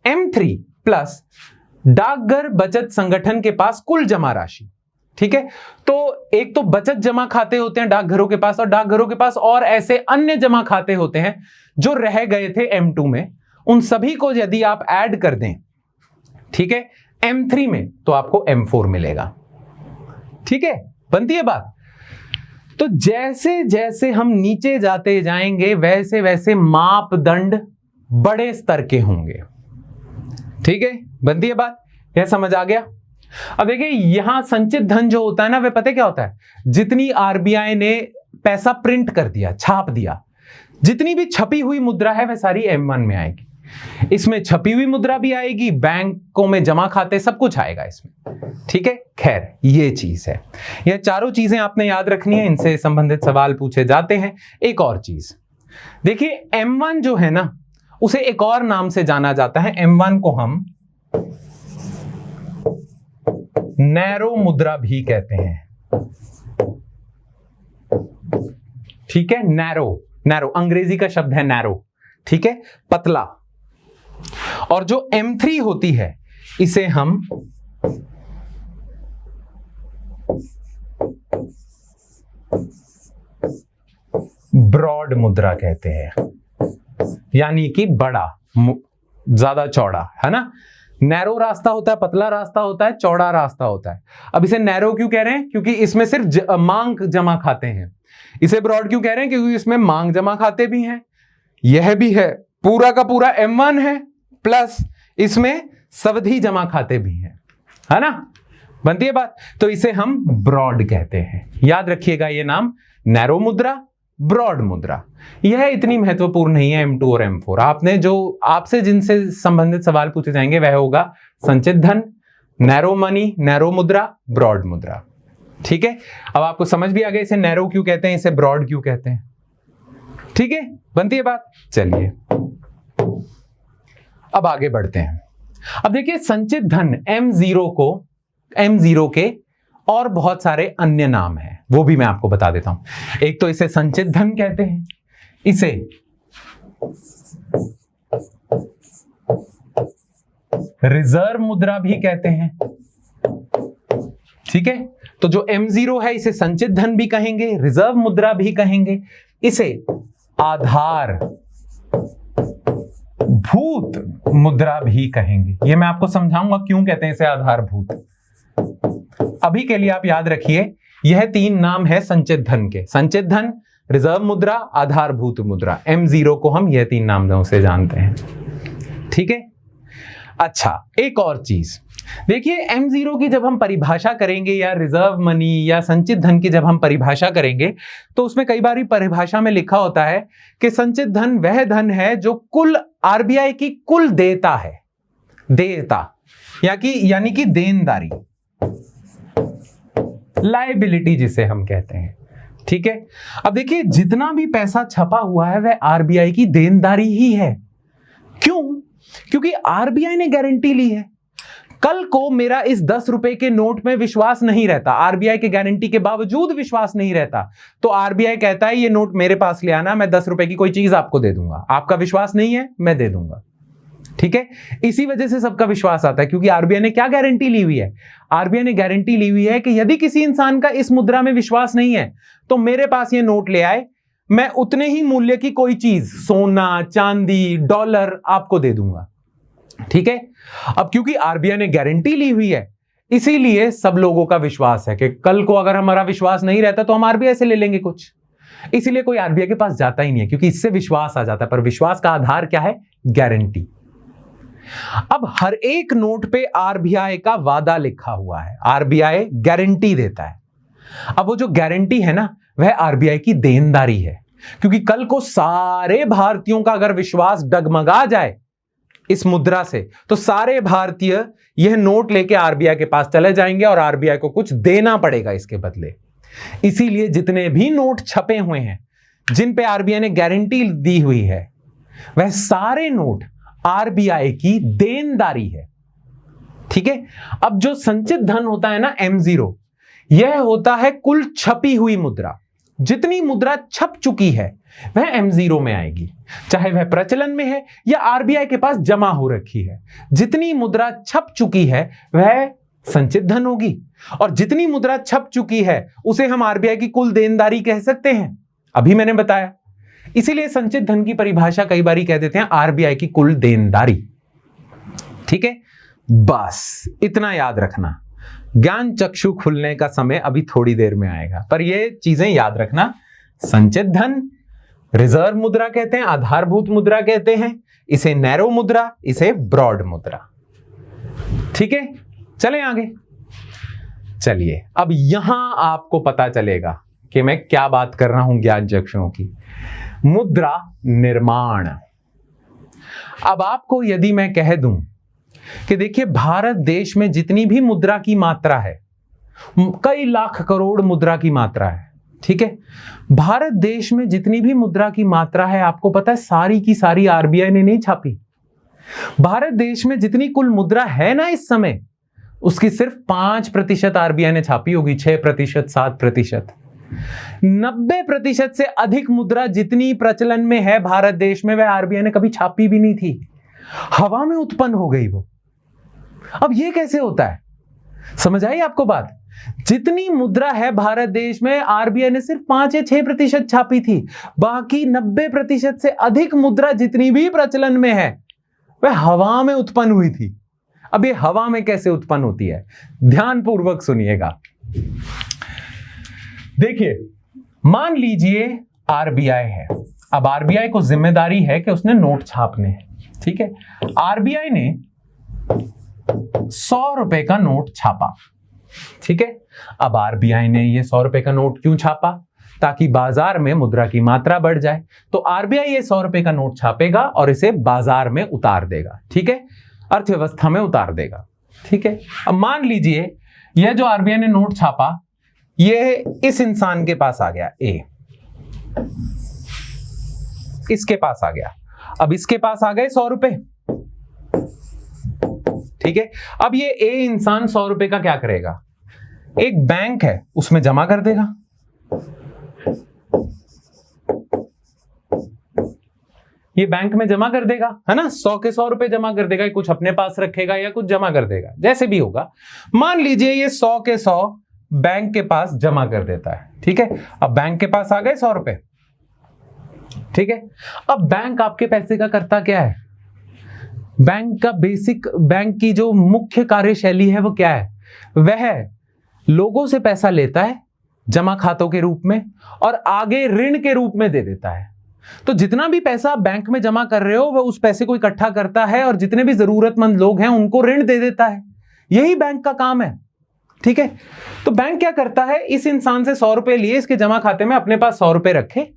A: M3 प्लस डाकघर बचत संगठन के पास कुल जमा राशि, ठीक है। तो एक तो बचत जमा खाते होते हैं डाकघरों के पास, और डाकघरों के पास और ऐसे अन्य जमा खाते होते हैं जो रह गए थे M2 में, उन सभी को यदि आप ऐड कर दें, ठीक है, M3 में, तो आपको M4 मिलेगा, ठीक है। बनती है बात। तो जैसे जैसे हम नीचे जाते जाएंगे वैसे वैसे मापदंड बड़े स्तर के होंगे, ठीक है। बनती है बात, यह समझ आ गया। अब देखिए यहां संचित धन जो होता है ना, वह पता क्या होता है? जितनी आरबीआई ने पैसा प्रिंट कर दिया, छाप दिया, जितनी भी छपी हुई मुद्रा है वह सारी M1 में आएगी। इसमें छपी हुई मुद्रा भी आएगी, बैंकों में जमा खाते, सब कुछ आएगा इसमें, ठीक है। खैर ये चीज है, यह चारों चीजें आपने याद रखनी है, इनसे संबंधित सवाल पूछे जाते हैं। एक और चीज देखिए, M1 जो है ना उसे एक और नाम से जाना जाता है। M1 को हम नैरो मुद्रा भी कहते हैं, ठीक है। नैरो, नैरो अंग्रेजी का शब्द है नैरो, ठीक है, पतला। और जो M3 होती है इसे हम ब्रॉड मुद्रा कहते हैं, यानी कि बड़ा, ज्यादा चौड़ा, है ना। नैरो रास्ता होता है, पतला रास्ता होता है, चौड़ा रास्ता होता है। अब इसे नैरो क्यों कह रहे हैं? क्योंकि इसमें सिर्फ मांग जमा खाते हैं। इसे ब्रॉड क्यों कह रहे हैं? क्योंकि इसमें मांग जमा खाते भी हैं, यह भी है, पूरा का पूरा M1 है, प्लस इसमें सावधि जमा खाते भी हैं, है ना। बनती है बात। तो इसे हम ब्रॉड कहते हैं, याद रखिएगा ये नाम, नैरो मुद्रा, ब्रॉड मुद्रा। यह इतनी महत्वपूर्ण नहीं है M2 और M4। आपने जो आपसे जिनसे संबंधित सवाल पूछे जाएंगे वह होगा संचित धन, नैरो मनी, नैरो मुद्रा, ब्रॉड मुद्रा, ठीक है। अब आपको समझ भी आ गया इसे नैरो क्यों कहते हैं, इसे ब्रॉड क्यों कहते हैं, ठीक है। बनती है बात। चलिए अब आगे बढ़ते हैं। अब देखिए संचित धन M0 के और बहुत सारे अन्य नाम हैं, वो भी मैं आपको बता देता हूं। एक तो इसे संचित धन कहते हैं, इसे रिजर्व मुद्रा भी कहते हैं, ठीक है। तो जो M0 है इसे संचित धन भी कहेंगे, रिजर्व मुद्रा भी कहेंगे, इसे आधार भूत मुद्रा भी कहेंगे। ये मैं आपको समझाऊंगा क्यों कहते हैं इसे आधारभूत। अभी के लिए आप याद रखिए यह तीन नाम है संचित धन के, संचित धन, रिजर्व मुद्रा, आधारभूत मुद्रा। M0 को हम यह तीन नामों से जानते हैं, ठीक है। अच्छा, एक और चीज देखिए, M0 की जब हम परिभाषा करेंगे या रिजर्व मनी या संचित धन की जब हम परिभाषा करेंगे तो उसमें कई बार परिभाषा में लिखा होता है कि संचित धन वह धन है जो कुल आरबीआई की कुल देयता है, देयता यानी कि देनदारी, लायबिलिटी जिसे हम कहते हैं। ठीक है, अब देखिए जितना भी पैसा छपा हुआ है वह आरबीआई की देनदारी ही है। क्यों? क्योंकि आरबीआई ने गारंटी ली है। कल को मेरा इस 10 रुपए के नोट में विश्वास नहीं रहता, आरबीआई के गारंटी के बावजूद विश्वास नहीं रहता, तो आरबीआई कहता है ये नोट मेरे पास ले आना, मैं 10 रुपए की कोई चीज आपको दे दूंगा, आपका विश्वास नहीं है मैं दे दूंगा। ठीक है, इसी वजह से सबका विश्वास आता है, क्योंकि आरबीआई ने क्या गारंटी ली हुई है? आरबीआई ने गारंटी ली हुई है कि यदि किसी इंसान का इस मुद्रा में विश्वास नहीं है तो मेरे पास ये नोट ले आए, मैं उतने ही मूल्य की कोई चीज, सोना, चांदी, डॉलर आपको दे दूंगा। ठीक है, अब क्योंकि आरबीआई ने गारंटी ली हुई है इसीलिए सब लोगों का विश्वास है कि कल को अगर हमारा विश्वास नहीं रहता तो हम आरबीआई से ले लेंगे कुछ, इसीलिए कोई आरबीआई के पास जाता ही नहीं है, क्योंकि इससे विश्वास आ जाता है। पर विश्वास का आधार क्या है? गारंटी। अब हर एक नोट पे आरबीआई का वादा लिखा हुआ है, आरबीआई गारंटी देता है। अब वो जो गारंटी है ना वह आरबीआई की देनदारी है, क्योंकि कल को सारे भारतीयों का अगर विश्वास डगमगा जाए इस मुद्रा से तो सारे भारतीय यह नोट लेके आरबीआई के पास चले जाएंगे और आरबीआई को कुछ देना पड़ेगा इसके बदले। इसीलिए जितने भी नोट छपे हुए हैं जिन पे आरबीआई ने गारंटी दी हुई है वह सारे नोट आरबीआई की देनदारी है। ठीक है, अब जो संचित धन होता है ना M0, यह होता है कुल छपी हुई मुद्रा। जितनी मुद्रा छप चुकी है वह M0 में आएगी, चाहे वह प्रचलन में है या आरबीआई के पास जमा हो रखी है। जितनी मुद्रा छप चुकी है वह संचित धन होगी, और जितनी मुद्रा छप चुकी है उसे हम आरबीआई की कुल देनदारी कह सकते हैं, अभी मैंने बताया। इसीलिए संचित धन की परिभाषा कई बार कह देते हैं आरबीआई की कुल देनदारी। ठीक है, बस इतना याद रखना। ज्ञान चक्षु खुलने का समय अभी थोड़ी देर में आएगा, पर ये चीजें याद रखना। संचित धन रिजर्व मुद्रा कहते हैं, आधारभूत मुद्रा कहते हैं, इसे नैरो मुद्रा, इसे ब्रॉड मुद्रा। ठीक है, चलें आगे। चलिए, अब यहां आपको पता चलेगा कि मैं क्या बात कर रहा हूं ज्ञान चक्षुओं की। मुद्रा निर्माण। अब आपको यदि मैं कह दूं कि देखिए भारत देश में जितनी भी मुद्रा की मात्रा है, कई लाख करोड़ मुद्रा की मात्रा है। ठीक है, भारत देश में जितनी भी मुद्रा की मात्रा है आपको पता है सारी की सारी आरबीआई ने नहीं छापी। भारत देश में जितनी कुल मुद्रा है ना इस समय, उसकी सिर्फ 5% आरबीआई ने छापी होगी, 6%, 7%। 90% से अधिक मुद्रा जितनी प्रचलन में है भारत देश में वह आरबीआई ने कभी छापी भी नहीं थी, हवा में उत्पन्न हो गई वो। अब ये कैसे होता है, समझ आई आपको बात? जितनी मुद्रा है भारत देश में आरबीआई ने सिर्फ 5 या 6% छापी थी, बाकी 90% से अधिक मुद्रा जितनी भी प्रचलन में है वह हवा में उत्पन्न हुई थी। अब ये हवा में कैसे उत्पन्न होती है, ध्यानपूर्वक सुनिएगा। देखिए, मान लीजिए आरबीआई है, अब आरबीआई को जिम्मेदारी है कि उसने नोट छापने हैं। ठीक है, आरबीआई ने 100 रुपए का नोट छापा। ठीक है, अब आरबीआई ने ये 100 रुपए का नोट क्यों छापा? ताकि बाजार में मुद्रा की मात्रा बढ़ जाए। तो आरबीआई ये 100 रुपए का नोट छापेगा और इसे बाजार में उतार देगा। ठीक है, अर्थव्यवस्था में उतार देगा। ठीक है, अब मान लीजिए यह जो आरबीआई ने नोट छापा ये इस इंसान के पास आ गया, ए, इसके पास आ गया। अब इसके पास आ गए 100 रुपए। ठीक है, अब ये ए इंसान 100 रुपए का क्या करेगा? एक बैंक है उसमें जमा कर देगा। ये बैंक में जमा कर देगा, है ना, 100 के 100 रुपए जमा कर देगा, कुछ अपने पास रखेगा या कुछ जमा कर देगा, जैसे भी होगा। मान लीजिए ये 100 के 100 बैंक के पास जमा कर देता है। ठीक है, अब बैंक के पास आ गए 100 रुपए। ठीक है, अब बैंक आपके पैसे का करता क्या है? बैंक की जो मुख्य कार्यशैली है वो क्या है? वह लोगों से पैसा लेता है जमा खातों के रूप में और आगे ऋण के रूप में दे देता है। तो जितना भी पैसा आप बैंक में जमा कर रहे हो वह उस पैसे को इकट्ठा करता है और जितने भी जरूरतमंद लोग हैं उनको ऋण दे देता है। यही बैंक का काम है, ठीक है। तो बैंक क्या करता है, इस इंसान से 100 रुपए लिए, इसके जमा खाते में अपने पास 100 रुपए रखे,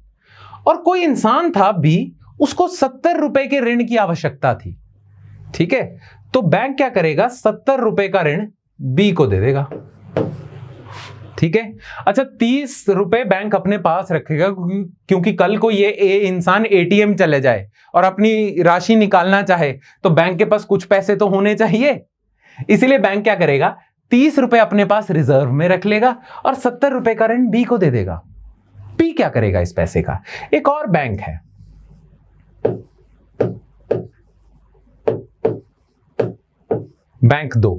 A: और कोई इंसान था बी, उसको 70 रुपए के ऋण की आवश्यकता थी, ठीक है। तो बैंक क्या करेगा, 70 रुपए का ऋण बी को दे देगा, ठीक है। अच्छा, 30 रुपए बैंक अपने पास रखेगा, क्योंकि कल को ये इंसान एटीएम चले जाए और अपनी राशि निकालना चाहे तो बैंक के पास कुछ पैसे तो होने चाहिए, इसलिए बैंक क्या करेगा, 30 रुपए अपने पास रिजर्व में रख लेगा और 70 रुपए का ऋण बी को दे देगा। बी क्या करेगा इस पैसे का, एक और बैंक है, बैंक 2,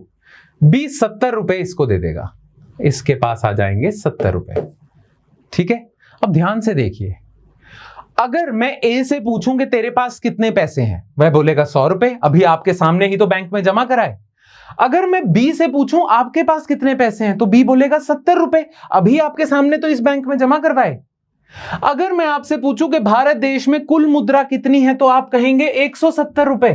A: बी 70 रुपए इसको दे देगा, इसके पास आ जाएंगे 70 रुपए, ठीक है। अब ध्यान से देखिए, अगर मैं ए से पूछूं कि तेरे पास कितने पैसे हैं, वह बोलेगा 100 रुपए, अभी आपके सामने ही तो बैंक में जमा कराए। अगर मैं बी से पूछूं आपके पास कितने पैसे हैं, तो बी बोलेगा 70 रुपए, अभी आपके सामने तो इस बैंक में जमा करवाए। अगर मैं आपसे पूछूं कि भारत देश में कुल मुद्रा कितनी है, तो आप कहेंगे 170 रुपए,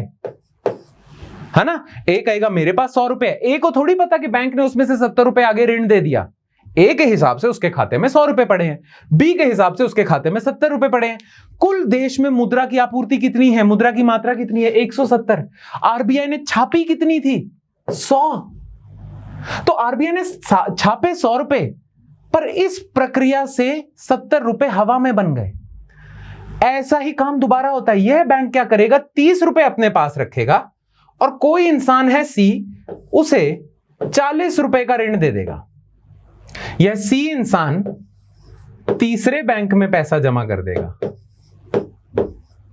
A: है ना। ए कहेगा मेरे पास 100 रुपए है, ए को थोड़ी पता कि बैंक ने उसमें से 70 रुपए आगे ऋण दे दिया। ए के हिसाब से उसके खाते में 100 रुपए पड़े हैं, बी के हिसाब से उसके खाते में 70 रुपए पड़े हैं। कुल देश में मुद्रा की आपूर्ति कितनी है, मुद्रा की मात्रा कितनी है, 170। आरबीआई ने छापी कितनी थी, 100। तो आरबीआई ने छापे 100 रुपए, पर इस प्रक्रिया से 70 रुपए हवा में बन गए। ऐसा ही काम दोबारा होता है। यह बैंक क्या करेगा, 30 रुपए अपने पास रखेगा और कोई इंसान है सी, उसे 40 रुपए का ऋण दे देगा। यह सी इंसान तीसरे बैंक में पैसा जमा कर देगा,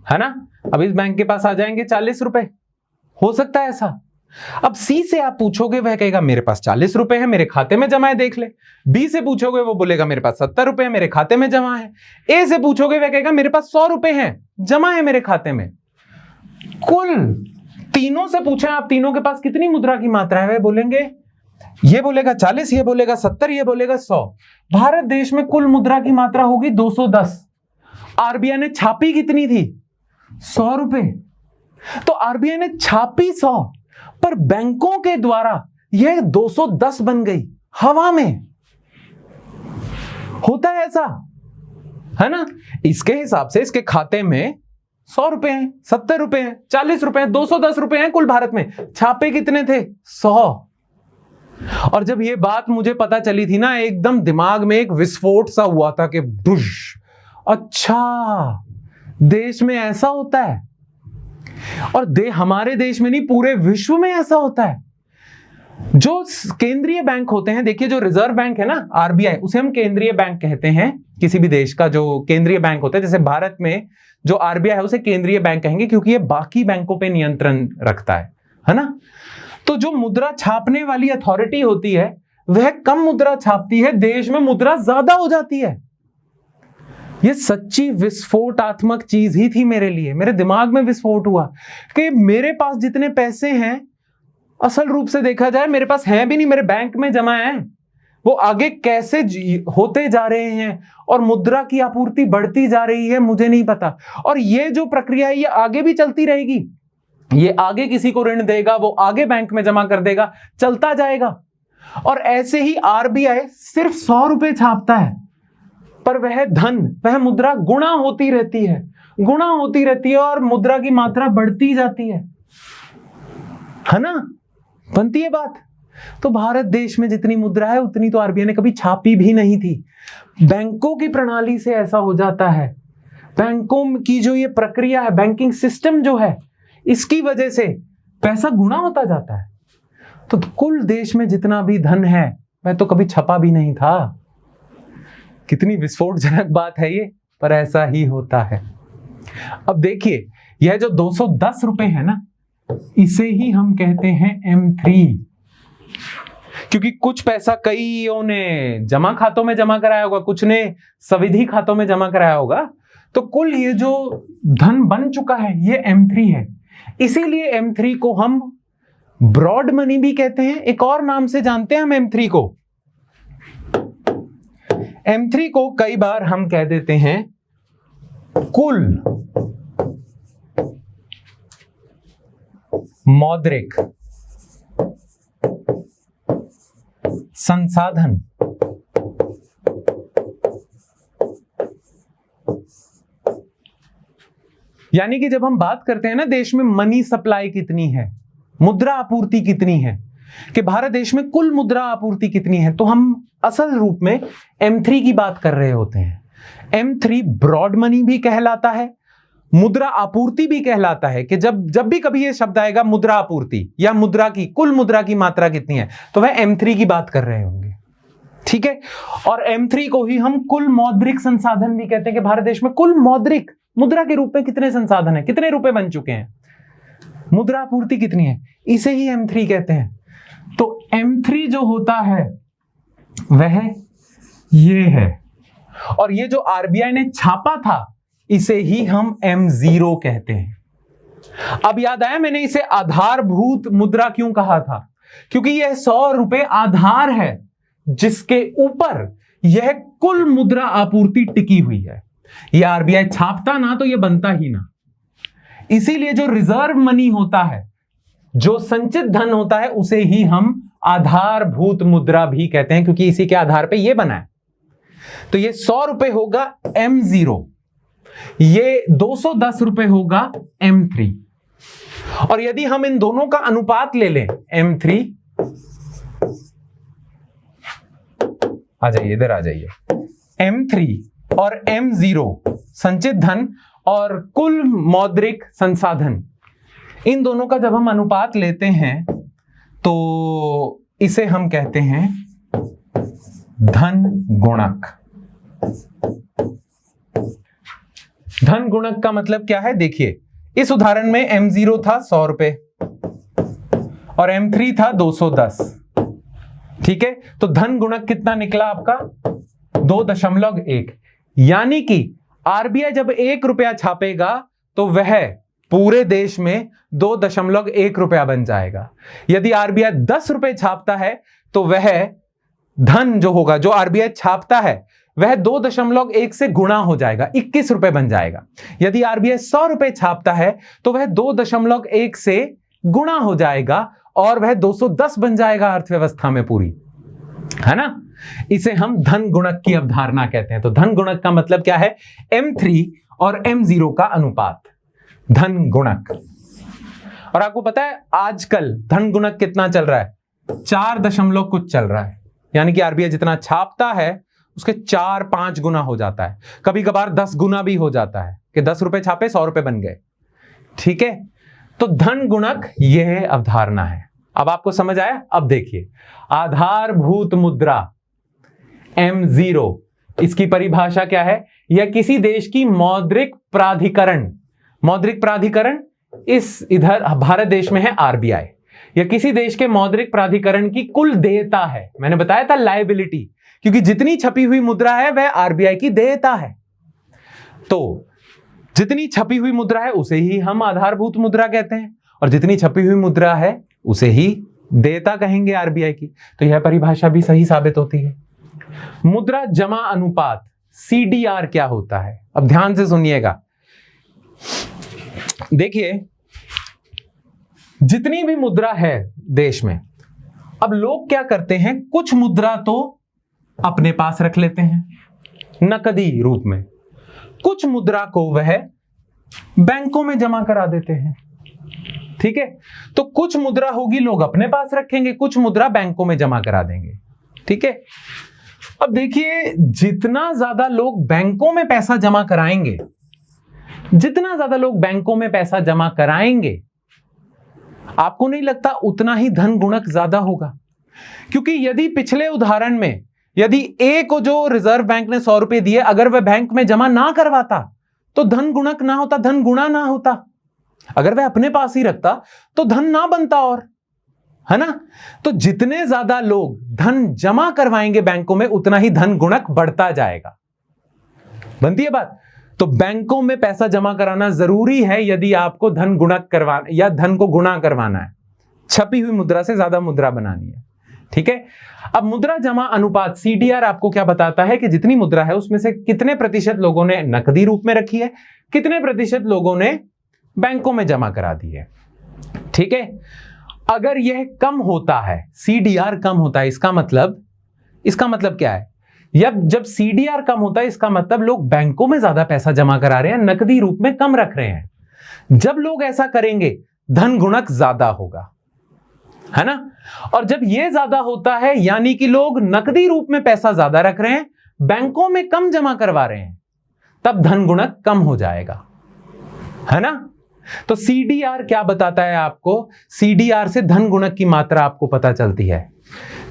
A: है ना। अब इस बैंक के पास आ जाएंगे 40 रुपए, हो सकता है ऐसा। अब सी से आप पूछोगे, वह कहेगा मेरे पास 40 रुपए है, मेरे खाते में जमा है, देख ले। बी से पूछोगे, वो बोलेगा मेरे पास 70 रुपए है, मेरे खाते में जमा है। ए से पूछोगे, वह कहेगा मेरे पास 100 रुपए हैं, जमा है मेरे खाते में। कुल तीनों से पूछे आप, तीनों के पास कितनी मुद्रा की मात्रा है, वे बोलेंगे, ये बोलेगा 40, ये बोलेगा 70, ये बोलेगा 100। भारत देश में कुल मुद्रा की मात्रा होगी 210। आरबीआई ने छापी कितनी थी, 100 रुपए। तो आरबीआई ने छापी 100, पर बैंकों के द्वारा यह 210 बन गई हवा में। होता है ऐसा, है ना। इसके हिसाब से इसके खाते में 100 रुपए हैं, 70 रुपए हैं, 40 रुपए हैं, 210 रुपए हैं कुल भारत में। छापे कितने थे, 100। और जब ये बात मुझे पता चली थी ना, एकदम दिमाग में एक विस्फोट सा हुआ था कि बुश, अच्छा देश में ऐसा होता है। और हमारे देश में नहीं, पूरे विश्व में ऐसा होता है। जो केंद्रीय बैंक होते हैं, देखिए जो रिजर्व बैंक है ना, आरबीआई, उसे हम केंद्रीय बैंक कहते हैं। किसी भी देश का जो केंद्रीय बैंक होता है, जैसे भारत में जो आरबीआई है उसे केंद्रीय बैंक कहेंगे, क्योंकि ये बाकी बैंकों पे नियंत्रण रखता है ना। तो जो मुद्रा छापने वाली अथॉरिटी होती है, वह कम मुद्रा छापती है, देश में मुद्रा ज्यादा हो जाती है। ये सच्ची विस्फोटात्मक चीज ही थी मेरे लिए। मेरे दिमाग में विस्फोट हुआ कि मेरे पास जितने पैसे हैं, असल रूप से देखा जाए मेरे पास हैं भी नहीं, मेरे बैंक में जमा है। वो आगे कैसे होते जा रहे हैं और मुद्रा की आपूर्ति बढ़ती जा रही है, मुझे नहीं पता। और ये जो प्रक्रिया है, ये आगे भी चलती रहेगी। ये आगे किसी को ऋण देगा, वो आगे बैंक में जमा कर देगा, चलता जाएगा। और ऐसे ही आरबीआई सिर्फ 100 रुपए छापता है, पर वह धन, वह मुद्रा गुणा होती रहती है, गुणा होती रहती है, और मुद्रा की मात्रा बढ़ती जाती है ना। बनती है बात। तो भारत देश में जितनी मुद्रा है उतनी तो आरबीआई ने कभी छापी भी नहीं थी। बैंकों की प्रणाली से ऐसा हो जाता है। बैंकों की जो ये प्रक्रिया है, बैंकिंग सिस्टम जो है, इसकी वजह से पैसा गुणा होता जाता है। तो कुल देश में जितना भी धन है, वह तो कभी छपा भी नहीं था। कितनी विस्फोटजनक बात है ये, पर ऐसा ही होता है। अब देखिए, यह जो 210 रुपए है ना, इसे ही हम कहते हैं M3, क्योंकि कुछ पैसा कईयों ने जमा खातों में जमा कराया होगा, कुछ ने सविधि खातों में जमा कराया होगा। तो कुल ये जो धन बन चुका है, ये M3 है। इसीलिए M3 को हम ब्रॉड मनी भी कहते हैं। एक और नाम से जानते हैं हम M3 को। M3 को कई बार हम कह देते हैं कुल मौद्रिक संसाधन यानी कि जब हम बात करते हैं ना देश में मनी सप्लाई कितनी है, मुद्रा आपूर्ति कितनी है, कि भारत देश में कुल मुद्रा आपूर्ति कितनी है, तो हम असल रूप में M3 की बात कर रहे होते हैं। M3 ब्रॉड मनी भी कहलाता है, मुद्रा आपूर्ति भी कहलाता है, कि जब भी कभी ये शब्द आएगा मुद्रा आपूर्ति या मुद्रा की कुल मुद्रा की मात्रा कितनी है, तो वह M3 की बात कर रहे होंगे। ठीक है, और M3 को ही हम कुल मौद्रिक संसाधन भी कहते हैं, कि भारत देश में कुल मौद्रिक मुद्रा के रूप में कितने संसाधन है, कितने रुपए बन चुके हैं, मुद्रा आपूर्ति कितनी है, इसे ही M3 कहते हैं। तो M3 जो होता है वह ये है, और ये जो RBI ने छापा था इसे ही हम M0 कहते हैं। अब याद आया मैंने इसे आधारभूत मुद्रा क्यों कहा था, क्योंकि यह 100 रुपए आधार है जिसके ऊपर यह कुल मुद्रा आपूर्ति टिकी हुई है। यह RBI छापता ना तो यह बनता ही ना। इसीलिए जो रिजर्व मनी होता है, जो संचित धन होता है, उसे ही हम आधारभूत मुद्रा भी कहते हैं, क्योंकि इसी के आधार पे ये बना है। तो ये 100 रुपए होगा M0, ये 210 रुपए होगा M3। और यदि हम इन दोनों का अनुपात ले लें, M3 आ जाइए, इधर आ जाइए, M3 और M0 संचित धन और कुल मौद्रिक संसाधन, इन दोनों का जब हम अनुपात लेते हैं तो इसे हम कहते हैं धन गुणक। धन गुणक का मतलब क्या है, देखिए इस उदाहरण में M0 था 100 रुपए और M3 था 210। ठीक है, तो धन गुणक कितना निकला आपका 2.1। यानी कि RBI जब 1 रुपया छापेगा तो वह पूरे देश में 2.1 रुपया बन जाएगा। यदि RBI 10 रुपए छापता है तो वह धन जो होगा, जो RBI छापता है, वह 2.1 से गुणा हो जाएगा, 21 रुपए बन जाएगा। यदि RBI 100 रुपए छापता है तो वह 2.1 से गुणा हो जाएगा और वह 210 बन जाएगा अर्थव्यवस्था में पूरी, है ना। इसे हम धन गुणक की अवधारणा कहते हैं। तो धन गुणक का मतलब क्या है, M3 और M0 का अनुपात, धन गुणक। और आपको पता है आजकल धन गुणक कितना चल रहा है, 4 कुछ चल रहा है। यानी कि RBI जितना छापता है उसके 4-5 गुना हो जाता है, कभी कभार 10 गुना भी हो जाता है, कि 10 रुपए छापे 100 रुपए बन गए। ठीक है, तो धन गुणक यह अवधारणा है। अब आपको समझ आया। अब देखिए आधारभूत मुद्रा M0, इसकी परिभाषा क्या है, यह किसी देश की मौद्रिक प्राधिकरण, मौद्रिक प्राधिकरण इस इधर भारत देश में है RBI, यह किसी देश के मौद्रिक प्राधिकरण की कुल देयता है। मैंने बताया था लायबिलिटी, क्योंकि जितनी छपी हुई मुद्रा है वह RBI की देयता है। तो जितनी छपी हुई मुद्रा है उसे ही हम आधारभूत मुद्रा कहते हैं, और जितनी छपी हुई मुद्रा है उसे ही देयता कहेंगे RBI की। तो यह परिभाषा भी सही साबित होती है। मुद्रा जमा अनुपात CDR क्या होता है, अब ध्यान से सुनिएगा। देखिए जितनी भी मुद्रा है देश में, अब लोग क्या करते हैं, कुछ मुद्रा तो अपने पास रख लेते हैं नकदी रूप में, कुछ मुद्रा को वह बैंकों में जमा करा देते हैं। ठीक है, तो कुछ मुद्रा होगी लोग अपने पास रखेंगे, कुछ मुद्रा बैंकों में जमा करा देंगे। ठीक है, अब देखिए जितना ज्यादा लोग बैंकों में पैसा जमा कराएंगे, जितना ज्यादा लोग बैंकों में पैसा जमा कराएंगे, आपको नहीं लगता उतना ही धन गुणक ज्यादा होगा? क्योंकि यदि पिछले उदाहरण में यदि A को जो रिजर्व बैंक ने 100 रुपए दिए, अगर वह बैंक में जमा ना करवाता तो धन गुणक ना होता, धन गुणा ना होता। अगर वह अपने पास ही रखता तो धन ना बनता, और है ना। तो जितने ज्यादा लोग धन जमा करवाएंगे बैंकों में, उतना ही धन गुणक बढ़ता जाएगा। बनती है बात। तो बैंकों में पैसा जमा कराना जरूरी है यदि आपको धन गुणक करवाना या धन को गुणा करवाना है, छपी हुई मुद्रा से ज्यादा मुद्रा बनानी है। ठीक है। अब मुद्रा जमा अनुपात CDR आपको क्या बताता है कि जितनी मुद्रा है उसमें से कितने प्रतिशत लोगों ने नकदी रूप में रखी है, कितने प्रतिशत लोगों ने बैंकों में जमा करा दी है। ठीक है। अगर यह कम होता है, CDR कम होता है, इसका मतलब क्या है? जब CDR कम होता है इसका मतलब लोग बैंकों में ज्यादा पैसा जमा करा रहे हैं, नकदी रूप में कम रख रहे हैं। जब लोग ऐसा करेंगे धन गुणक ज्यादा होगा, है ना। और जब यह ज्यादा होता है यानी कि लोग नकदी रूप में पैसा ज्यादा रख रहे हैं, बैंकों में कम जमा करवा रहे हैं, तब धन गुणक कम हो जाएगा, है ना। तो CDR क्या बताता है आपको? CDR से धन गुणक की मात्रा आपको पता चलती है।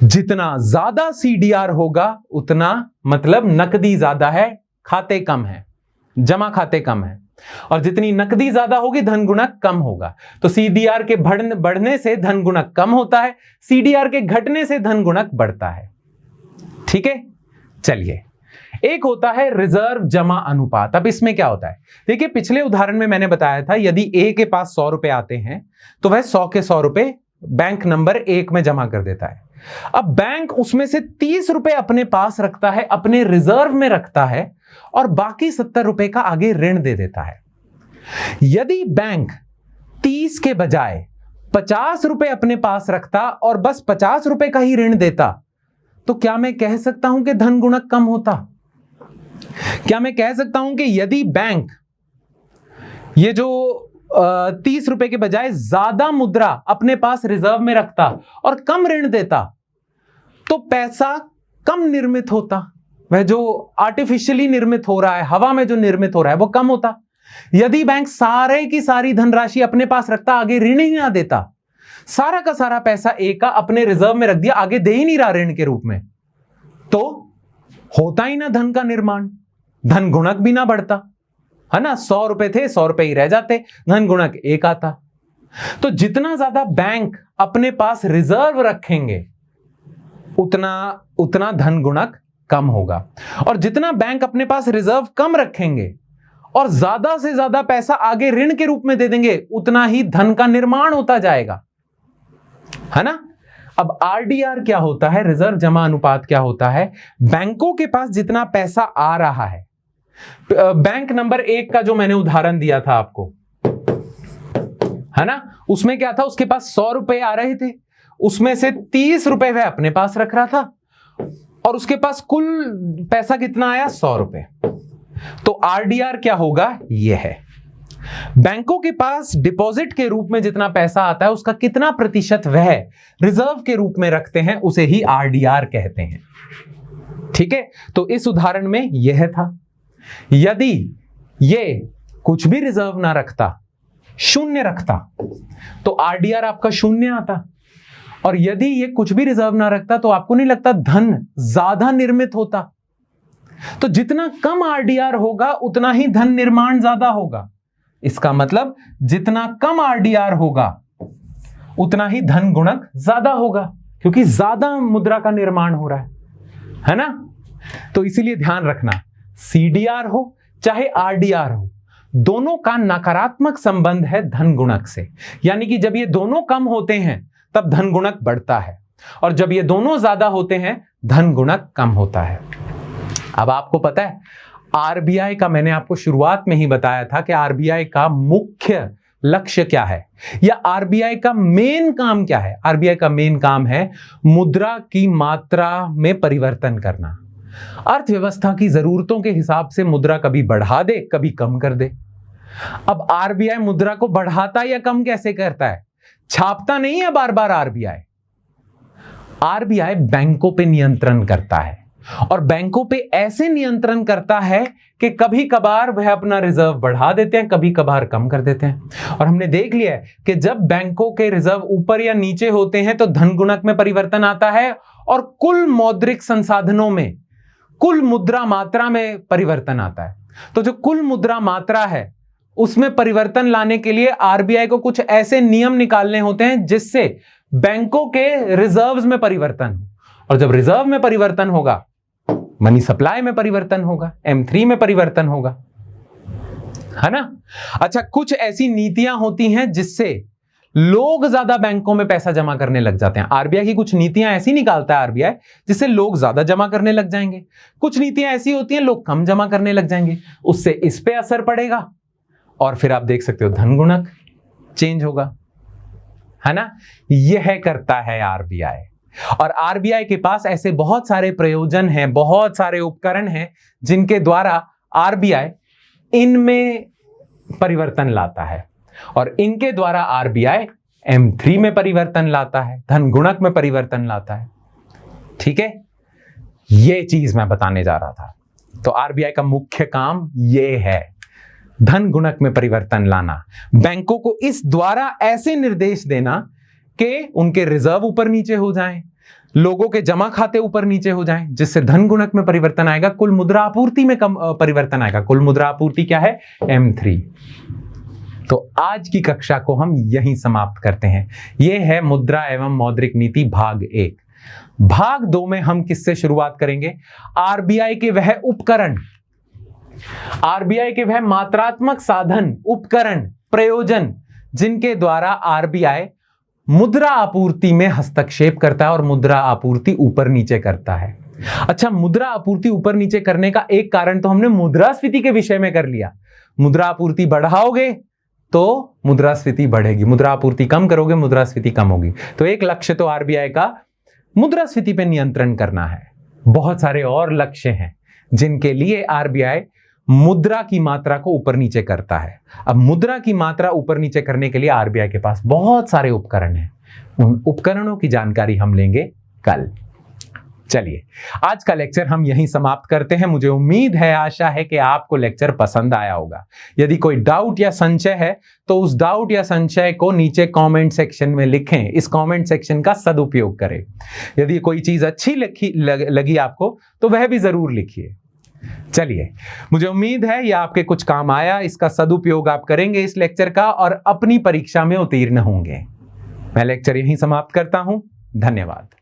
A: जितना ज्यादा CDR होगा उतना मतलब नकदी ज्यादा है, खाते कम है, जमा खाते कम है, और जितनी नकदी ज्यादा होगी धन गुणक कम होगा। तो CDR के बढ़ने से धन गुणक कम होता है, CDR के घटने से धन गुणक बढ़ता है। ठीक है। चलिए, एक होता है रिजर्व जमा अनुपात। अब इसमें क्या होता है? देखिए, पिछले उदाहरण में मैंने बताया था यदि A के पास 100 रुपए आते हैं तो वह 100 के 100 रुपए बैंक नंबर 1 में जमा कर देता है। अब बैंक उसमें से 30 रुपए अपने पास रखता है, अपने रिजर्व में रखता है, और बाकी 70 रुपए का आगे ऋण दे देता है। यदि बैंक 30 के बजाय 50 रुपए अपने पास रखता और बस 50 रुपए का ही ऋण देता, तो क्या मैं कह सकता हूं कि धन गुणक कम होता? क्या मैं कह सकता हूं कि यदि बैंक ये जो 30 रुपए के बजाय ज्यादा मुद्रा अपने पास रिजर्व में रखता और कम ऋण देता, तो पैसा कम निर्मित होता? वह जो आर्टिफिशियली निर्मित हो रहा है, हवा में जो निर्मित हो रहा है, वो कम होता। यदि बैंक सारे की सारी धनराशि अपने पास रखता, आगे ऋण ही ना देता, सारा का सारा पैसा A का अपने रिजर्व में रख दिया, आगे दे ही नहीं रहा ऋण के रूप में, तो होता ही ना धन का निर्माण, धन गुणक भी ना बढ़ता, है ना। 100 रुपए थे, 100 रुपए ही रह जाते, धन गुणक 1 आता। तो जितना ज्यादा बैंक अपने पास रिजर्व रखेंगे उतना धन गुणक कम होगा, और जितना बैंक अपने पास रिजर्व कम रखेंगे और ज्यादा से ज्यादा पैसा आगे ऋण के रूप में दे देंगे, उतना ही धन का निर्माण होता जाएगा, है ना। अब RDR क्या होता है? रिजर्व जमा अनुपात क्या होता है? बैंकों के पास जितना पैसा आ रहा है, बैंक नंबर 1 का जो मैंने उदाहरण दिया था आपको, है ना, उसमें क्या था? उसके पास 100 रुपए आ रहे थे, उसमें से 30 रुपए वह अपने पास रख रहा था, और उसके पास कुल पैसा कितना आया? 100 रुपए। तो RDR क्या होगा? यह है बैंकों के पास डिपॉजिट के रूप में जितना पैसा आता है उसका कितना प्रतिशत वह रिजर्व के रूप में रखते हैं, उसे ही RDR कहते हैं। ठीक है। तो इस उदाहरण में यह था, यदि ये कुछ भी रिजर्व ना रखता, शून्य रखता, तो RDR आपका शून्य आता, और यदि ये कुछ भी रिजर्व ना रखता तो आपको नहीं लगता धन ज्यादा निर्मित होता? तो जितना कम RDR होगा उतना ही धन निर्माण ज्यादा होगा। इसका मतलब जितना कम RDR होगा उतना ही धन गुणक ज्यादा होगा, क्योंकि ज्यादा मुद्रा का निर्माण हो रहा है ना। तो इसीलिए ध्यान रखना, CDR हो चाहे RDR हो, दोनों का नकारात्मक संबंध है धन गुणक से। यानी कि जब ये दोनों कम होते हैं तब धन गुणक बढ़ता है, और जब ये दोनों ज्यादा होते हैं धन गुणक कम होता है। अब आपको पता है RBI का, मैंने आपको शुरुआत में ही बताया था कि RBI का मुख्य लक्ष्य क्या है, या RBI का मेन काम क्या है? RBI का मेन काम है मुद्रा की मात्रा में परिवर्तन करना। अर्थव्यवस्था की जरूरतों के हिसाब से मुद्रा कभी बढ़ा दे, कभी कम कर दे। अब RBI मुद्रा को बढ़ाता या कम कैसे करता है? छापता नहीं है बार बार RBI बैंकों पे नियंत्रण करता है, और बैंकों पे ऐसे नियंत्रण करता है कि कभी कभार वह अपना रिजर्व बढ़ा देते हैं, कभी कभार कम कर देते हैं। और हमने देख लिया है कि जब बैंकों के रिजर्व ऊपर या नीचे होते हैं तो धन गुणक में परिवर्तन आता है, और कुल मौद्रिक संसाधनों में, कुल मुद्रा मात्रा में परिवर्तन आता है। तो जो कुल मुद्रा मात्रा है उसमें परिवर्तन लाने के लिए RBI को कुछ ऐसे नियम निकालने होते हैं जिससे बैंकों के रिजर्व्स में परिवर्तन हो, और जब रिजर्व में परिवर्तन होगा मनी सप्लाई में परिवर्तन होगा, M3 में परिवर्तन होगा, है ना। अच्छा, कुछ ऐसी नीतियां होती हैं जिससे लोग ज्यादा बैंकों में पैसा जमा करने लग जाते हैं। आरबीआई की कुछ नीतियां ऐसी निकालता है आरबीआई जिससे लोग ज्यादा जमा करने लग जाएंगे। कुछ नीतियां ऐसी होती हैं लोग कम जमा करने लग जाएंगे, उससे इस पे असर पड़ेगा और फिर आप देख सकते हो धन गुणक चेंज होगा, है ना। यह करता है आरबीआई। और आरबीआई के पास ऐसे बहुत सारे प्रयोजन हैं, बहुत सारे उपकरण हैं जिनके द्वारा आरबीआई इनमें परिवर्तन लाता है और इनके द्वारा आरबीआई M3 में परिवर्तन लाता है, धन गुणक में परिवर्तन लाता है। ठीक है, ये चीज मैं बताने जा रहा था। तो आरबीआई का मुख्य काम ये है, धन गुणक में परिवर्तन लाना, बैंकों को इस द्वारा ऐसे निर्देश देना कि उनके रिजर्व ऊपर नीचे हो जाएं, लोगों के जमा खाते ऊपर नीचे हो जाएं, जिससे धन गुणक में परिवर्तन आएगा, कुल मुद्रा आपूर्ति में कम परिवर्तन आएगा। कुल मुद्रा आपूर्ति क्या है? M3। तो आज की कक्षा को हम यहीं समाप्त करते हैं। यह है मुद्रा एवं मौद्रिक नीति भाग 1। भाग 2 में हम किससे शुरुआत करेंगे? आरबीआई के वह उपकरण, आरबीआई के वह मात्रात्मक साधन, उपकरण, प्रयोजन जिनके द्वारा आरबीआई मुद्रा आपूर्ति में हस्तक्षेप करता है और मुद्रा आपूर्ति ऊपर नीचे करता है। अच्छा, मुद्रा आपूर्ति ऊपर नीचे करने का एक कारण तो हमने मुद्रास्फीति के विषय में कर लिया। मुद्रा आपूर्ति बढ़ाओगे तो मुद्रास्फीति बढ़ेगी, मुद्रा आपूर्ति कम करोगे मुद्रास्फीति कम होगी। तो एक लक्ष्य तो आरबीआई का मुद्रास्फीति पे नियंत्रण करना है। बहुत सारे और लक्ष्य हैं जिनके लिए आरबीआई मुद्रा की मात्रा को ऊपर नीचे करता है। अब मुद्रा की मात्रा ऊपर नीचे करने के लिए आरबीआई के पास बहुत सारे उपकरण हैं। उन उपकरणों की जानकारी हम लेंगे कल। चलिए, आज का लेक्चर हम यहीं समाप्त करते हैं। मुझे उम्मीद है, आशा है कि आपको लेक्चर पसंद आया होगा। यदि कोई डाउट या संशय है तो उस डाउट या संशय को नीचे कमेंट सेक्शन में लिखें। इस कमेंट सेक्शन का सदुपयोग करें। यदि कोई चीज अच्छी लगी आपको तो वह भी जरूर लिखिए। चलिए, मुझे उम्मीद है यह आपके कुछ काम आया। इसका सदुपयोग आप करेंगे इस लेक्चर का और अपनी परीक्षा में उत्तीर्ण होंगे। मैं लेक्चर यहीं समाप्त करता हूं। धन्यवाद।